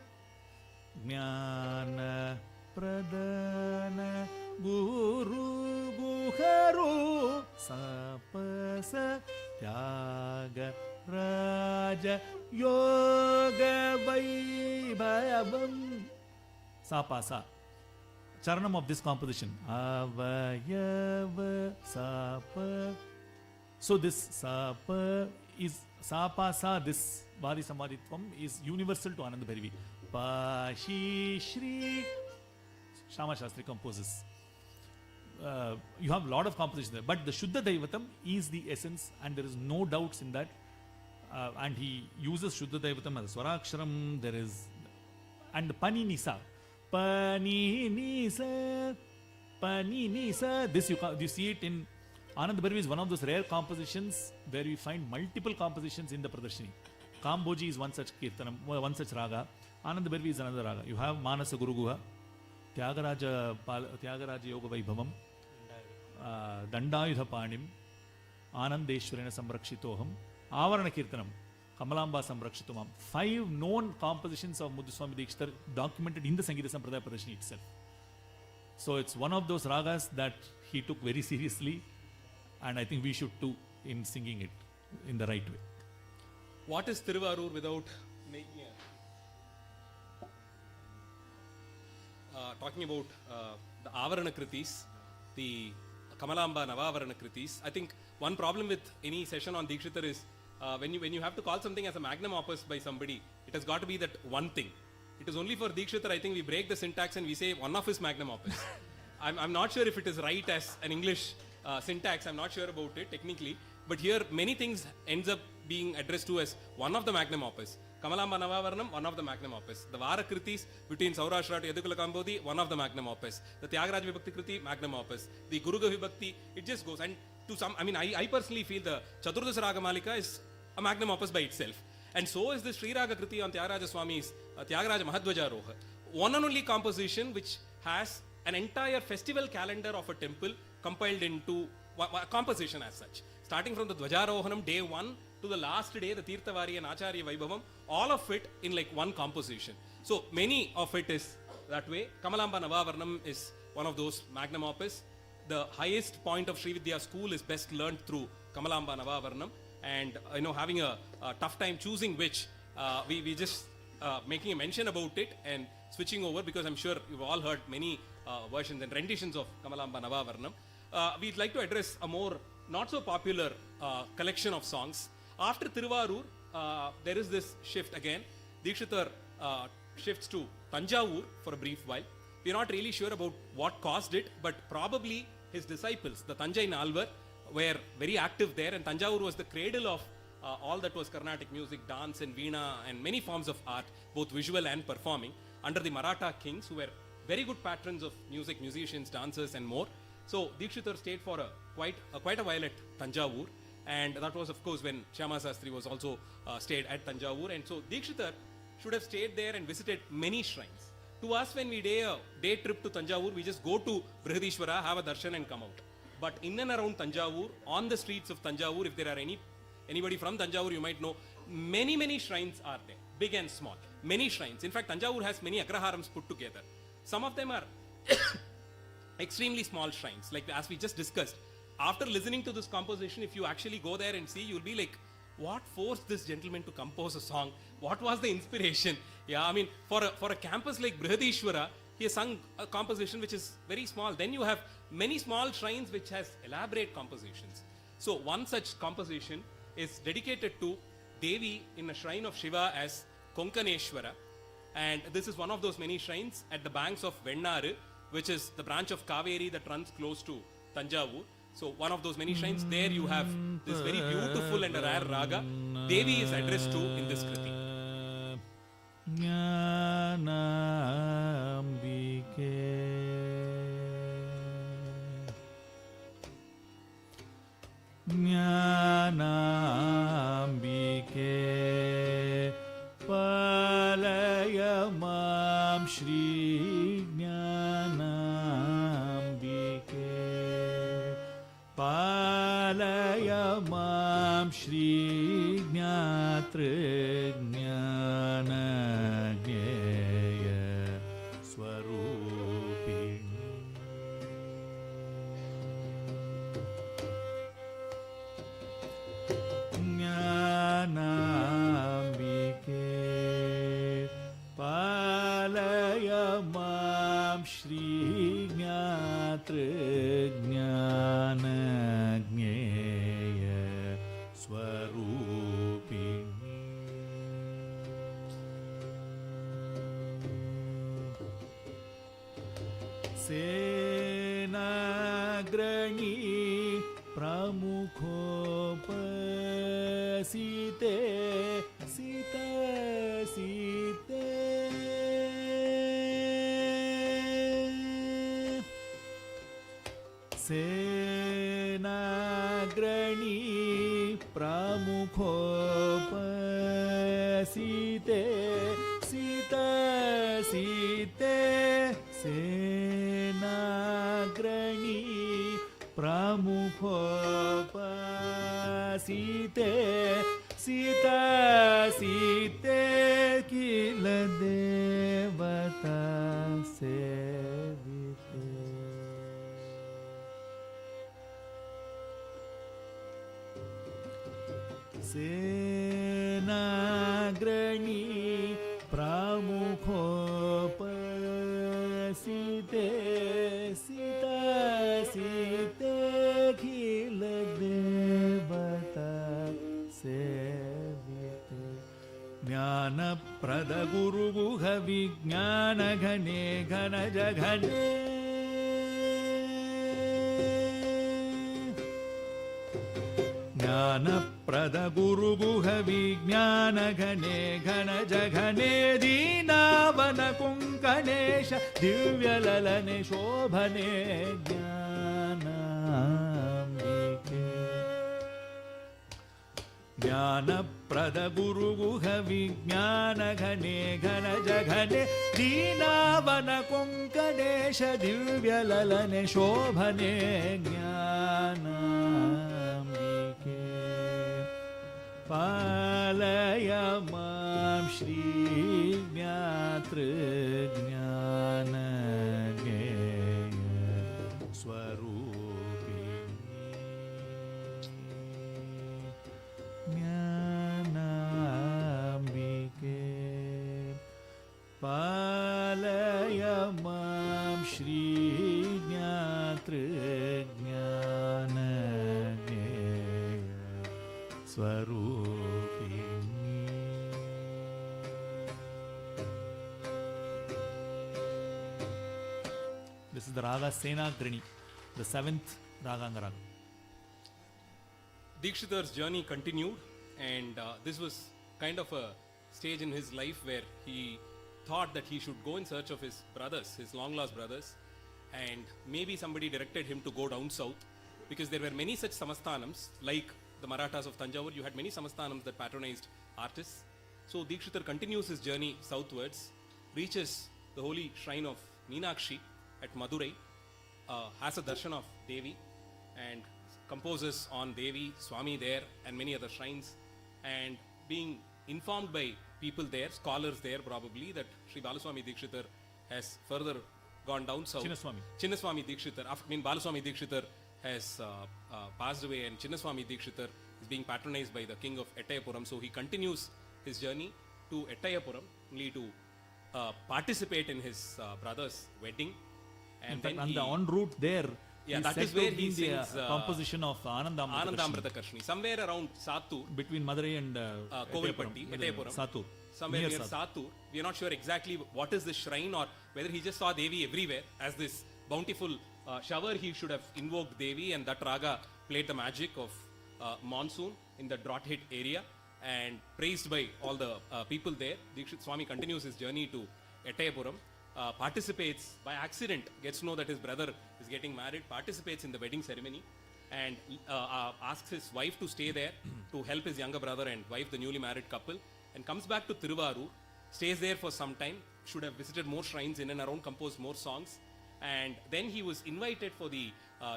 Jnana Pradana Guru Guharu Sapasa Tyaga Raja Yoga Vaibhavam. Sapasa. Charanam of this composition. Avayava Sapa. So this Sapa is Sapasa, this Vadi Samadhitvam is universal to Anand Bhairavi. Pashi Shri Shama Shastri composes. You have a lot of compositions there, but the Shuddha Daivatam is the essence, and there is no doubts in that. And he uses Shuddha Daivatam as Swaraksharam. There is, and Pani Nisa. Pani Nisa. Pani Nisa. This you see it in Anand Bhairavi is one of those rare compositions where we find multiple compositions in the Pradarshini. Kamboji is one such Kirtanam, one such Raga. Anand Bhairavi is another Raga. You have Manasa Guru Guha, Tyagaraja Yoga Vaibhavam, Dandayudha Panim, Anandeshwarena Samrakshitoham, Avarana Kirtanam, Kamalamba Samrakshitomam. 5 known compositions of Muddusvami Dikshitar documented in the Sangeeta Sampradaya Pradarshini itself. So it's one of those ragas that he took very seriously, and I think we should too in singing it in the right way. What is Tiruvarur without making talking about the Avarana Kritis, the Kamalamba Navavarana Kritis? I think one problem with any session on Dikshitar is when you have to call something as a magnum opus by somebody, it has got to be that one thing. It is only for Dikshitar, I think we break the syntax and we say one of his magnum opus. I'm not sure if it is right as an English syntax, I'm not sure about it technically, but here many things ends up being addressed to as one of the magnum opus. Kamalamba Navavarnam, one of the magnum opus. The Vara Kritis between Saurashtra to Yadukula Kambodhi, one of the magnum opus. The Tyagaraja Vibhakti Kriti, magnum opus. The Guruga Vibhakti, it just goes. And to some, I personally feel the Chaturdasa Raga Malika is a magnum opus by itself. And so is the Sri Raga Kriti on Tyagaraja Swami's Tyagaraja Mahadvajaroha. One and only composition which has an entire festival calendar of a temple compiled into a composition as such. Starting from the Dvajarohanam day 1 to the last day, the Tirthavari and Acharya Vaibhavam, all of it in like one composition. So many of it is that way. Kamalamba Navavarnam is one of those magnum opus. The highest point of Sri Vidya school is best learned through Kamalamba Navavarnam. And having a tough time choosing which, we just making a mention about it and switching over, because I'm sure you've all heard many versions and renditions of Kamalamba Navavarnam. We'd like to address a more not so popular collection of songs. After Tiruvarur, there is this shift again. Dikshitar shifts to Tanjavur for a brief while. We're not really sure about what caused it, but probably his disciples, the Tanjai Nalvar, were very active there, and Tanjavur was the cradle of all that was Carnatic music, dance and veena and many forms of art, both visual and performing, under the Maratha kings, who were very good patrons of music, musicians, dancers and more. So Dikshitar stayed for quite a while at Tanjavur, and that was of course when Shyama Sastri was also stayed at Tanjavur, and so Dikshitar should have stayed there and visited many shrines. To us, when we day trip to Tanjavur, we just go to Brihadishwara, have a darshan and come out. But in and around Tanjavur, on the streets of Tanjavur, if there are anybody from Tanjavur, you might know, many shrines are there, big and small. Many shrines. In fact, Tanjavur has many agraharams put together. Some of them are extremely small shrines, like as we just discussed. After listening to this composition, if you actually go there and see, you'll be like, what forced this gentleman to compose a song? What was the inspiration? Yeah, I mean, for a campus like Brihadishwara, he has sung a composition which is very small. Then you have many small shrines which has elaborate compositions. So one such composition is dedicated to Devi in a shrine of Shiva as Konkaneshwara. And this is one of those many shrines at the banks of Vennaru, which is the branch of Kaveri that runs close to Tanjavur. So one of those many shrines, there you have this very beautiful and rare raga Devi is addressed to in this kriti. Jnanambike palayamam Shri Jnanambike palayamam Shri Jnatri Jnanagneya Swarupini. Jnanambike palayamam Shri Jnatri Jnanagneya Swarupini. Senagrani Pramukopasite Sita Site Senagrani Pramukopasite Sita Site Senagrani Pramukopasite Sita Site Kila Devata Sevite. Senagrani Pramukopasite Sita Site Khila Devata Sevite. Jnana Prada Guru Guha Vijnana Ghane Ghana Jaghane Jnana Prada Guru Guha Vijnana Ghane Ghana Jaghane Dinavana Kunkanesha Divya Lalane Shobhane Jnanambike. Jnana Prada Guru Guha Vijnana Ghane Ghana Jaghane Dinavana Kunkanesha Divya Lalane Shobhane Jnanambike. Palayamam Shri Jnatri Jnanagneya Swarupini. Jnanambike Palayamam Shri Jnatri Jnanagneya Swarupini. This is the Raga Senagrani, the 7th Raganga Raga. Dikshitar's journey continued, and this was kind of a stage in his life where he thought that he should go in search of his brothers, his long lost brothers. and maybe somebody directed him to go down south, because there were many such samasthanams, like the Marathas of Tanjavur. You had many samasthanams that patronized artists. So Dikshitar continues his journey southwards, reaches the holy shrine of Meenakshi at Madurai, has a darshan of Devi, and composes on Devi, Swami there, and many other shrines. And being informed by people there, scholars there probably, that Sri Balaswami Dikshitar has further gone down south. Chinnaswami Dikshitar. I mean, Balaswami Dikshitar has passed away, and Chinnaswami Dikshitar is being patronized by the king of Ettayapuram. So he continues his journey to Ettayapuram only to participate in his brother's wedding. And In fact, then on he, the en route there, Yeah, he that set is where to he do the sings, composition of Anandamrita Anandamrita Karshni, somewhere around Sattur, between Madurai and Kovilpatti, Ettayapuram. Sattur. Somewhere near Sattur. Sattur. We are not sure exactly what is the shrine, or whether he just saw Devi everywhere. As this bountiful shower, he should have invoked Devi, and that raga played the magic of monsoon in the drought hit area, and praised by all the people there. Dikshit Swami continues his journey to Ettayapuram, participates by accident, gets to know that his brother is getting married, participates in the wedding ceremony, and asks his wife to stay there to help his younger brother and wife, the newly married couple, and comes back to Tiruvarur, stays there for some time, should have visited more shrines in and around, composed more songs, and then he was invited for the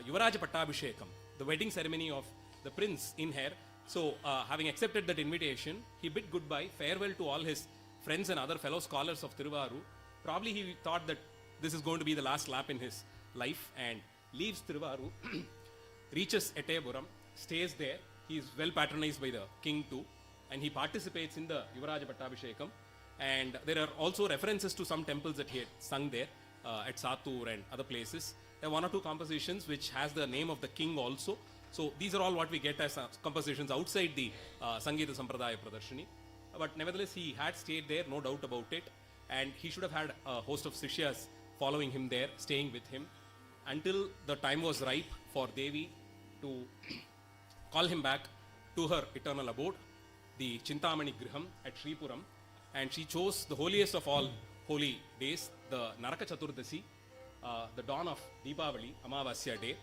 Yuvaraja Pattabhishekam, the wedding ceremony of the prince in here. So having accepted that invitation, he bid goodbye, farewell to all his friends and other fellow scholars of Tiruvarur. Probably he thought that this is going to be the last lap in his life, and leaves Tiruvarur, reaches Ettayapuram, stays there. He is well patronized by the king too, and he participates in the Yuvaraja Pattabhishekam. And there are also references to some temples that he had sung there at Sattur and other places. There are one or two compositions which has the name of the king also. So these are all what we get as compositions outside the Sangeeta Sampradaya Pradarshini. But nevertheless, he had stayed there, no doubt about it. And he should have had a host of Sishyas following him there, staying with him, until the time was ripe for Devi to call him back to her eternal abode, the Chintamani Griham at Shripuram. And she chose the holiest of all holy days, the Naraka Chaturdasi, the dawn of Deepavali, Amavasya day.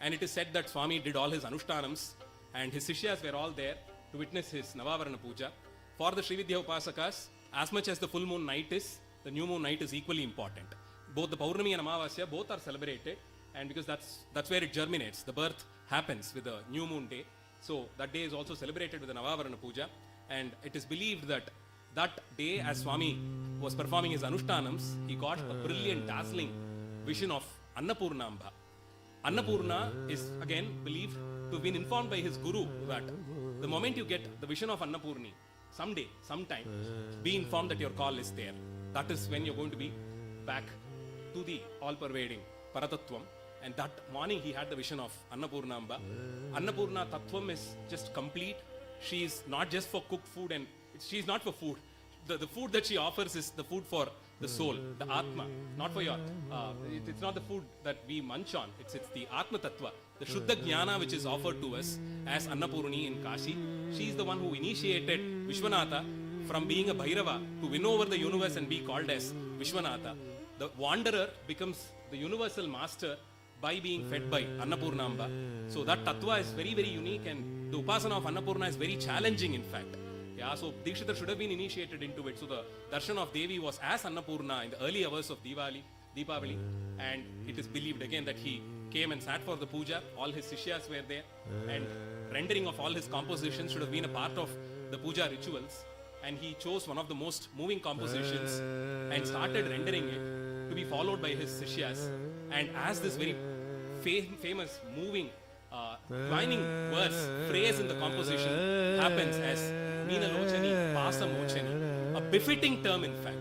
And it is said that Swami did all his Anushtanams, and his Sishyas were all there to witness his Navavarana Puja. For the Srividya Upasakas, as much as the full moon night is, the new moon night is equally important. Both the Paurnami and Amavasya, both are celebrated, and because that's where it germinates. The birth happens with the new moon day. So that day is also celebrated with the Navavarana Puja, and it is believed that that day, as Swami was performing his Anushtanams, he got a brilliant, dazzling vision of Annapurnamba. Annapurna is again believed to have been informed by his guru that the moment you get the vision of Annapurni, someday, sometime, be informed that your call is there. That is when you're going to be back to the all-pervading Paratattvam. And that morning he had the vision of Annapurnamba. Annapurna Tattvam is just complete. She is not just for cooked food, and she is not for food. The food that she offers is the food for the soul, the Atma, not for your, it's not the food that we munch on, it's the Atma Tattva, the Shuddha Jnana which is offered to us as Annapurni in Kashi. She is the one who initiated Vishwanatha from being a Bhairava to win over the universe and be called as Vishwanatha. The wanderer becomes the universal master by being fed by Annapurnamba. So that Tattva is very, very unique, and the Upasana of Annapurna is very challenging in fact. Yeah, so Dikshitar should have been initiated into it. So the darshan of Devi was as Annapurna in the early hours of Deepavali, and it is believed again that he came and sat for the puja. All his Sishyas were there, and rendering of all his compositions should have been a part of the puja rituals. And he chose one of the most moving compositions and started rendering it to be followed by his Sishyas. And as this very famous, moving, rhyming verse, phrase in the composition happens as Meenalochani, Pasamochani, a befitting term in fact.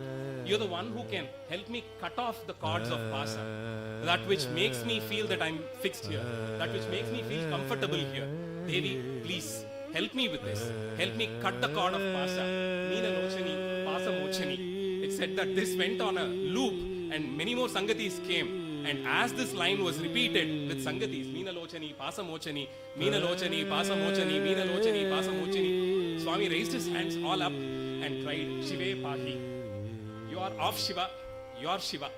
You're the one who can help me cut off the cords of Pasa, that which makes me feel that I'm fixed here, that which makes me feel comfortable here. Devi, please help me with this. Help me cut the cord of Pasa. Meenalochani, Pasamochani. It said that this went on a loop, and many more Sangatis came. And as this line was repeated with Sangatis, Meenalochani, Pasamochani, Meenalochani, Pasamochani, Meenalochani, Pasamochani, Swami raised his hands all up and cried, Shive Pahi. You are of Shiva, your Shiva.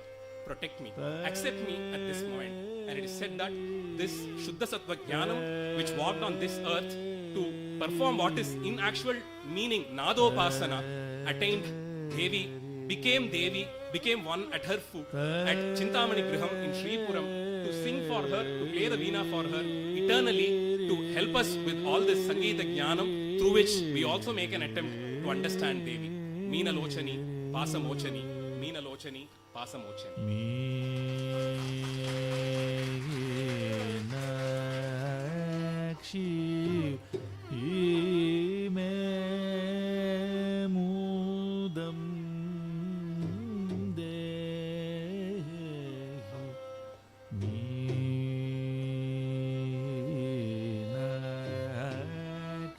protect me, accept me at this moment. And it is said that this Shuddha Sattva Jnanam, which walked on this earth to perform what is in actual meaning Nadopasana, attained Devi, became one at her foot at Chintamani Griham in Shripuram to sing for her, to play the veena for her eternally, to help us with all this Sangeeta Jnanam, through which we also make an attempt to understand Devi. Meena Lochani, Pasamochani, Meena Lochani, Pasamochani. Meenakshi mudam dehi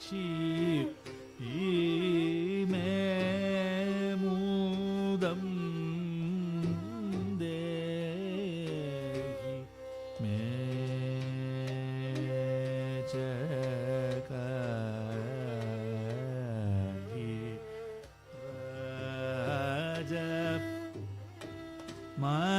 Meenakshi mudam dehi mechakali raja matangi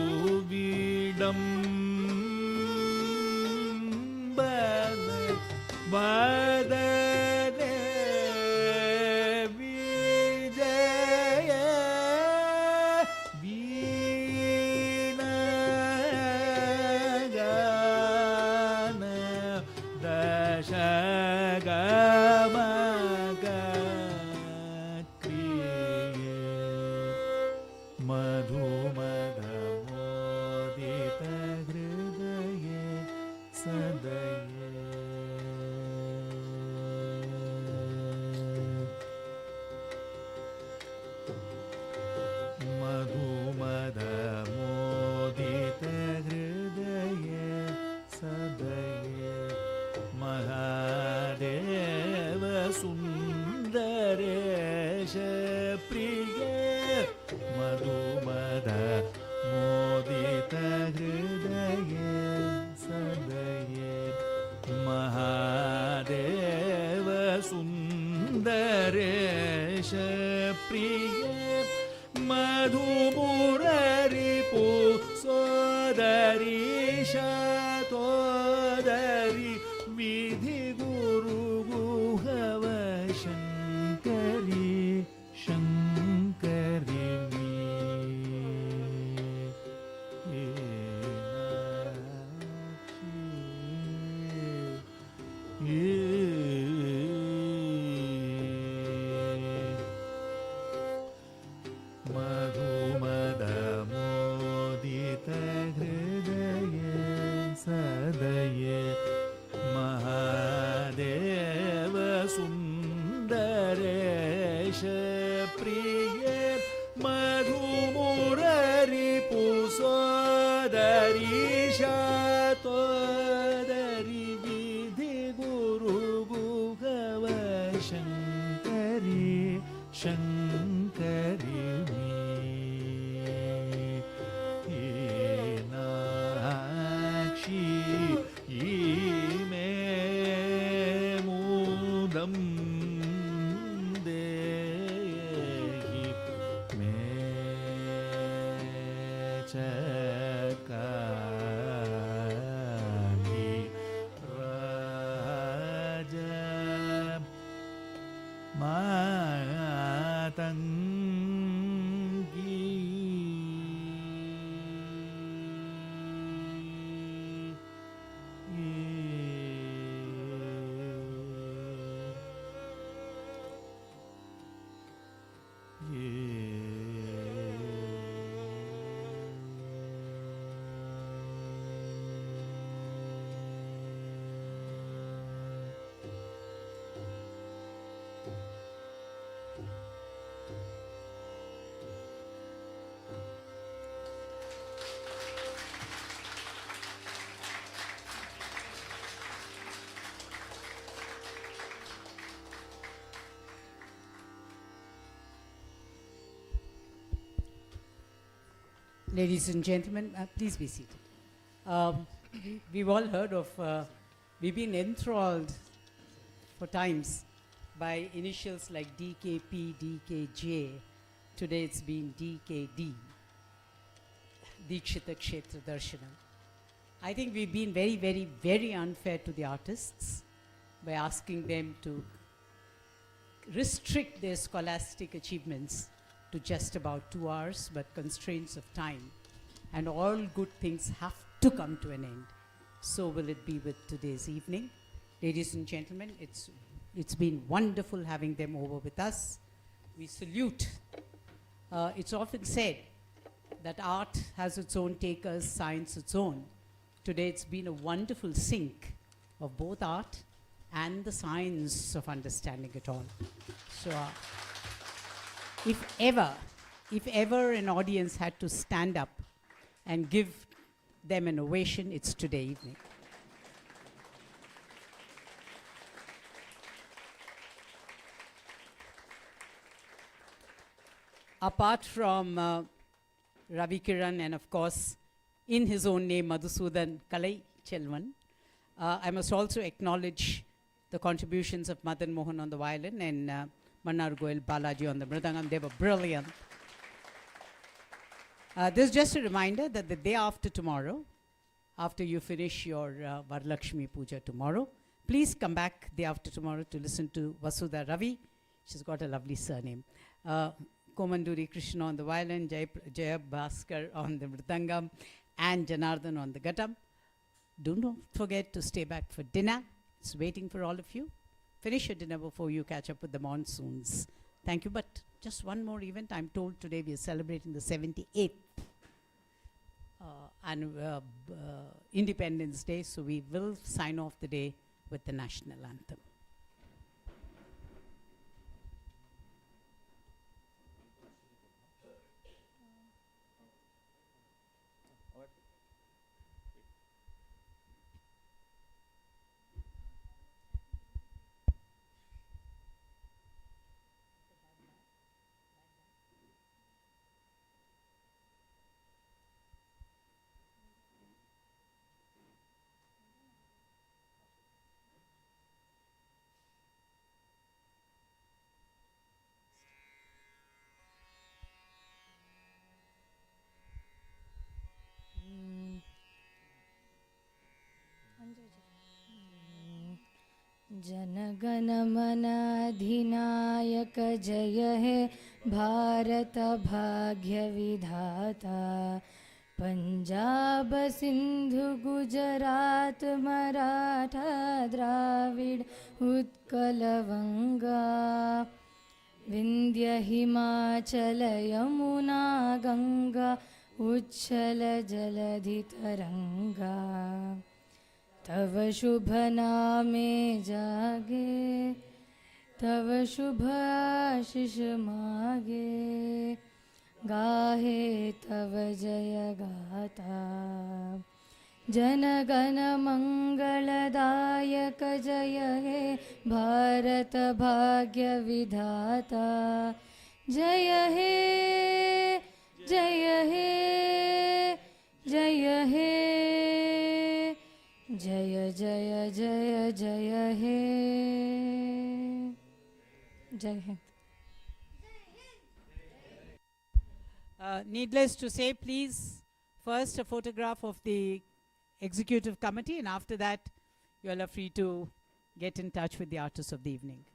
விதுவிடம் வதனே Vijaya வீணகான தசகமக மதுமதமோதித ஹிருதய சதய मधुमदमोदित हृदय सदय महादेव सुन्दरेश प्रिय मधुमद मोदित हृदय सदय महादेव सुन्दरेश प्रिय मधुमुररिपु सोदरी शातोदरी विधि गुरु गुहव शङ्करी शङ्करी मधुमदमोदित हृदय सदय महादेव सुन्दरेश प्रिय मधुमुररिपु सोदरी शातोदरी विधि गुरु गुहव शङ्करी शङ्करी मीनाक्षी इमे मुदं देहि मे चकाहि राज Matangi Ladies and gentlemen, please be seated. We've all heard of, we've been enthralled for times by initials like DKP, DKJ. Today it's been DKD, Dikshitar Kshetra Darshanam. I think we've been very, very, very unfair to the artists by asking them to restrict their scholastic achievements to just about 2 hours, but constraints of time. And all good things have to come to an end. So will it be with today's evening. Ladies and gentlemen, it's been wonderful having them over with us. We salute. It's often said that art has its own takers, science its own. Today it's been a wonderful sync of both art and the science of understanding it all. So if ever an audience had to stand up and give them an ovation, it's today evening. Apart from Ravi Kiran and of course in his own name Madhusudhanan Kalaichelvan, I must also acknowledge the contributions of Madan Mohan on the violin and Mannarkoil, Balaji on the Mridangam. They were brilliant. This is just a reminder that the day after tomorrow, after you finish your Varalakshmi Puja tomorrow, please come back day after tomorrow to listen to Vasudha Ravi. She's got a lovely surname. Komanduri Krishna on the violin, Jaya Bhaskar on the Mridangam, and Janardhan on the Ghatam. Do not forget to stay back for dinner. It's waiting for all of you. Finish your dinner before you catch up with the monsoons. Thank you. But just one more event. I'm told today we are celebrating the 78th Independence Day. So we will sign off the day with the national anthem. जनगण मन अधिनायक जय हे भारत भाग्य विधाता पंजाब सिंधु गुजरात मराठा द्राविड उत्कल वंगा विंध्य हिमाचल यमुना गंगा उच्छल जलधि तरंगा तव शुभ नामे जागे तव शुभ आशीष मागे गाहे तव जय गाथा जन गण मंगलदायक जय हे भारत भाग्य विधाता जय हे जय हे जय हे जय जय जय जय हे जय Hind. Needless to say, please, first a photograph of the executive committee, and after that, you all are free to get in touch with the artists of the evening.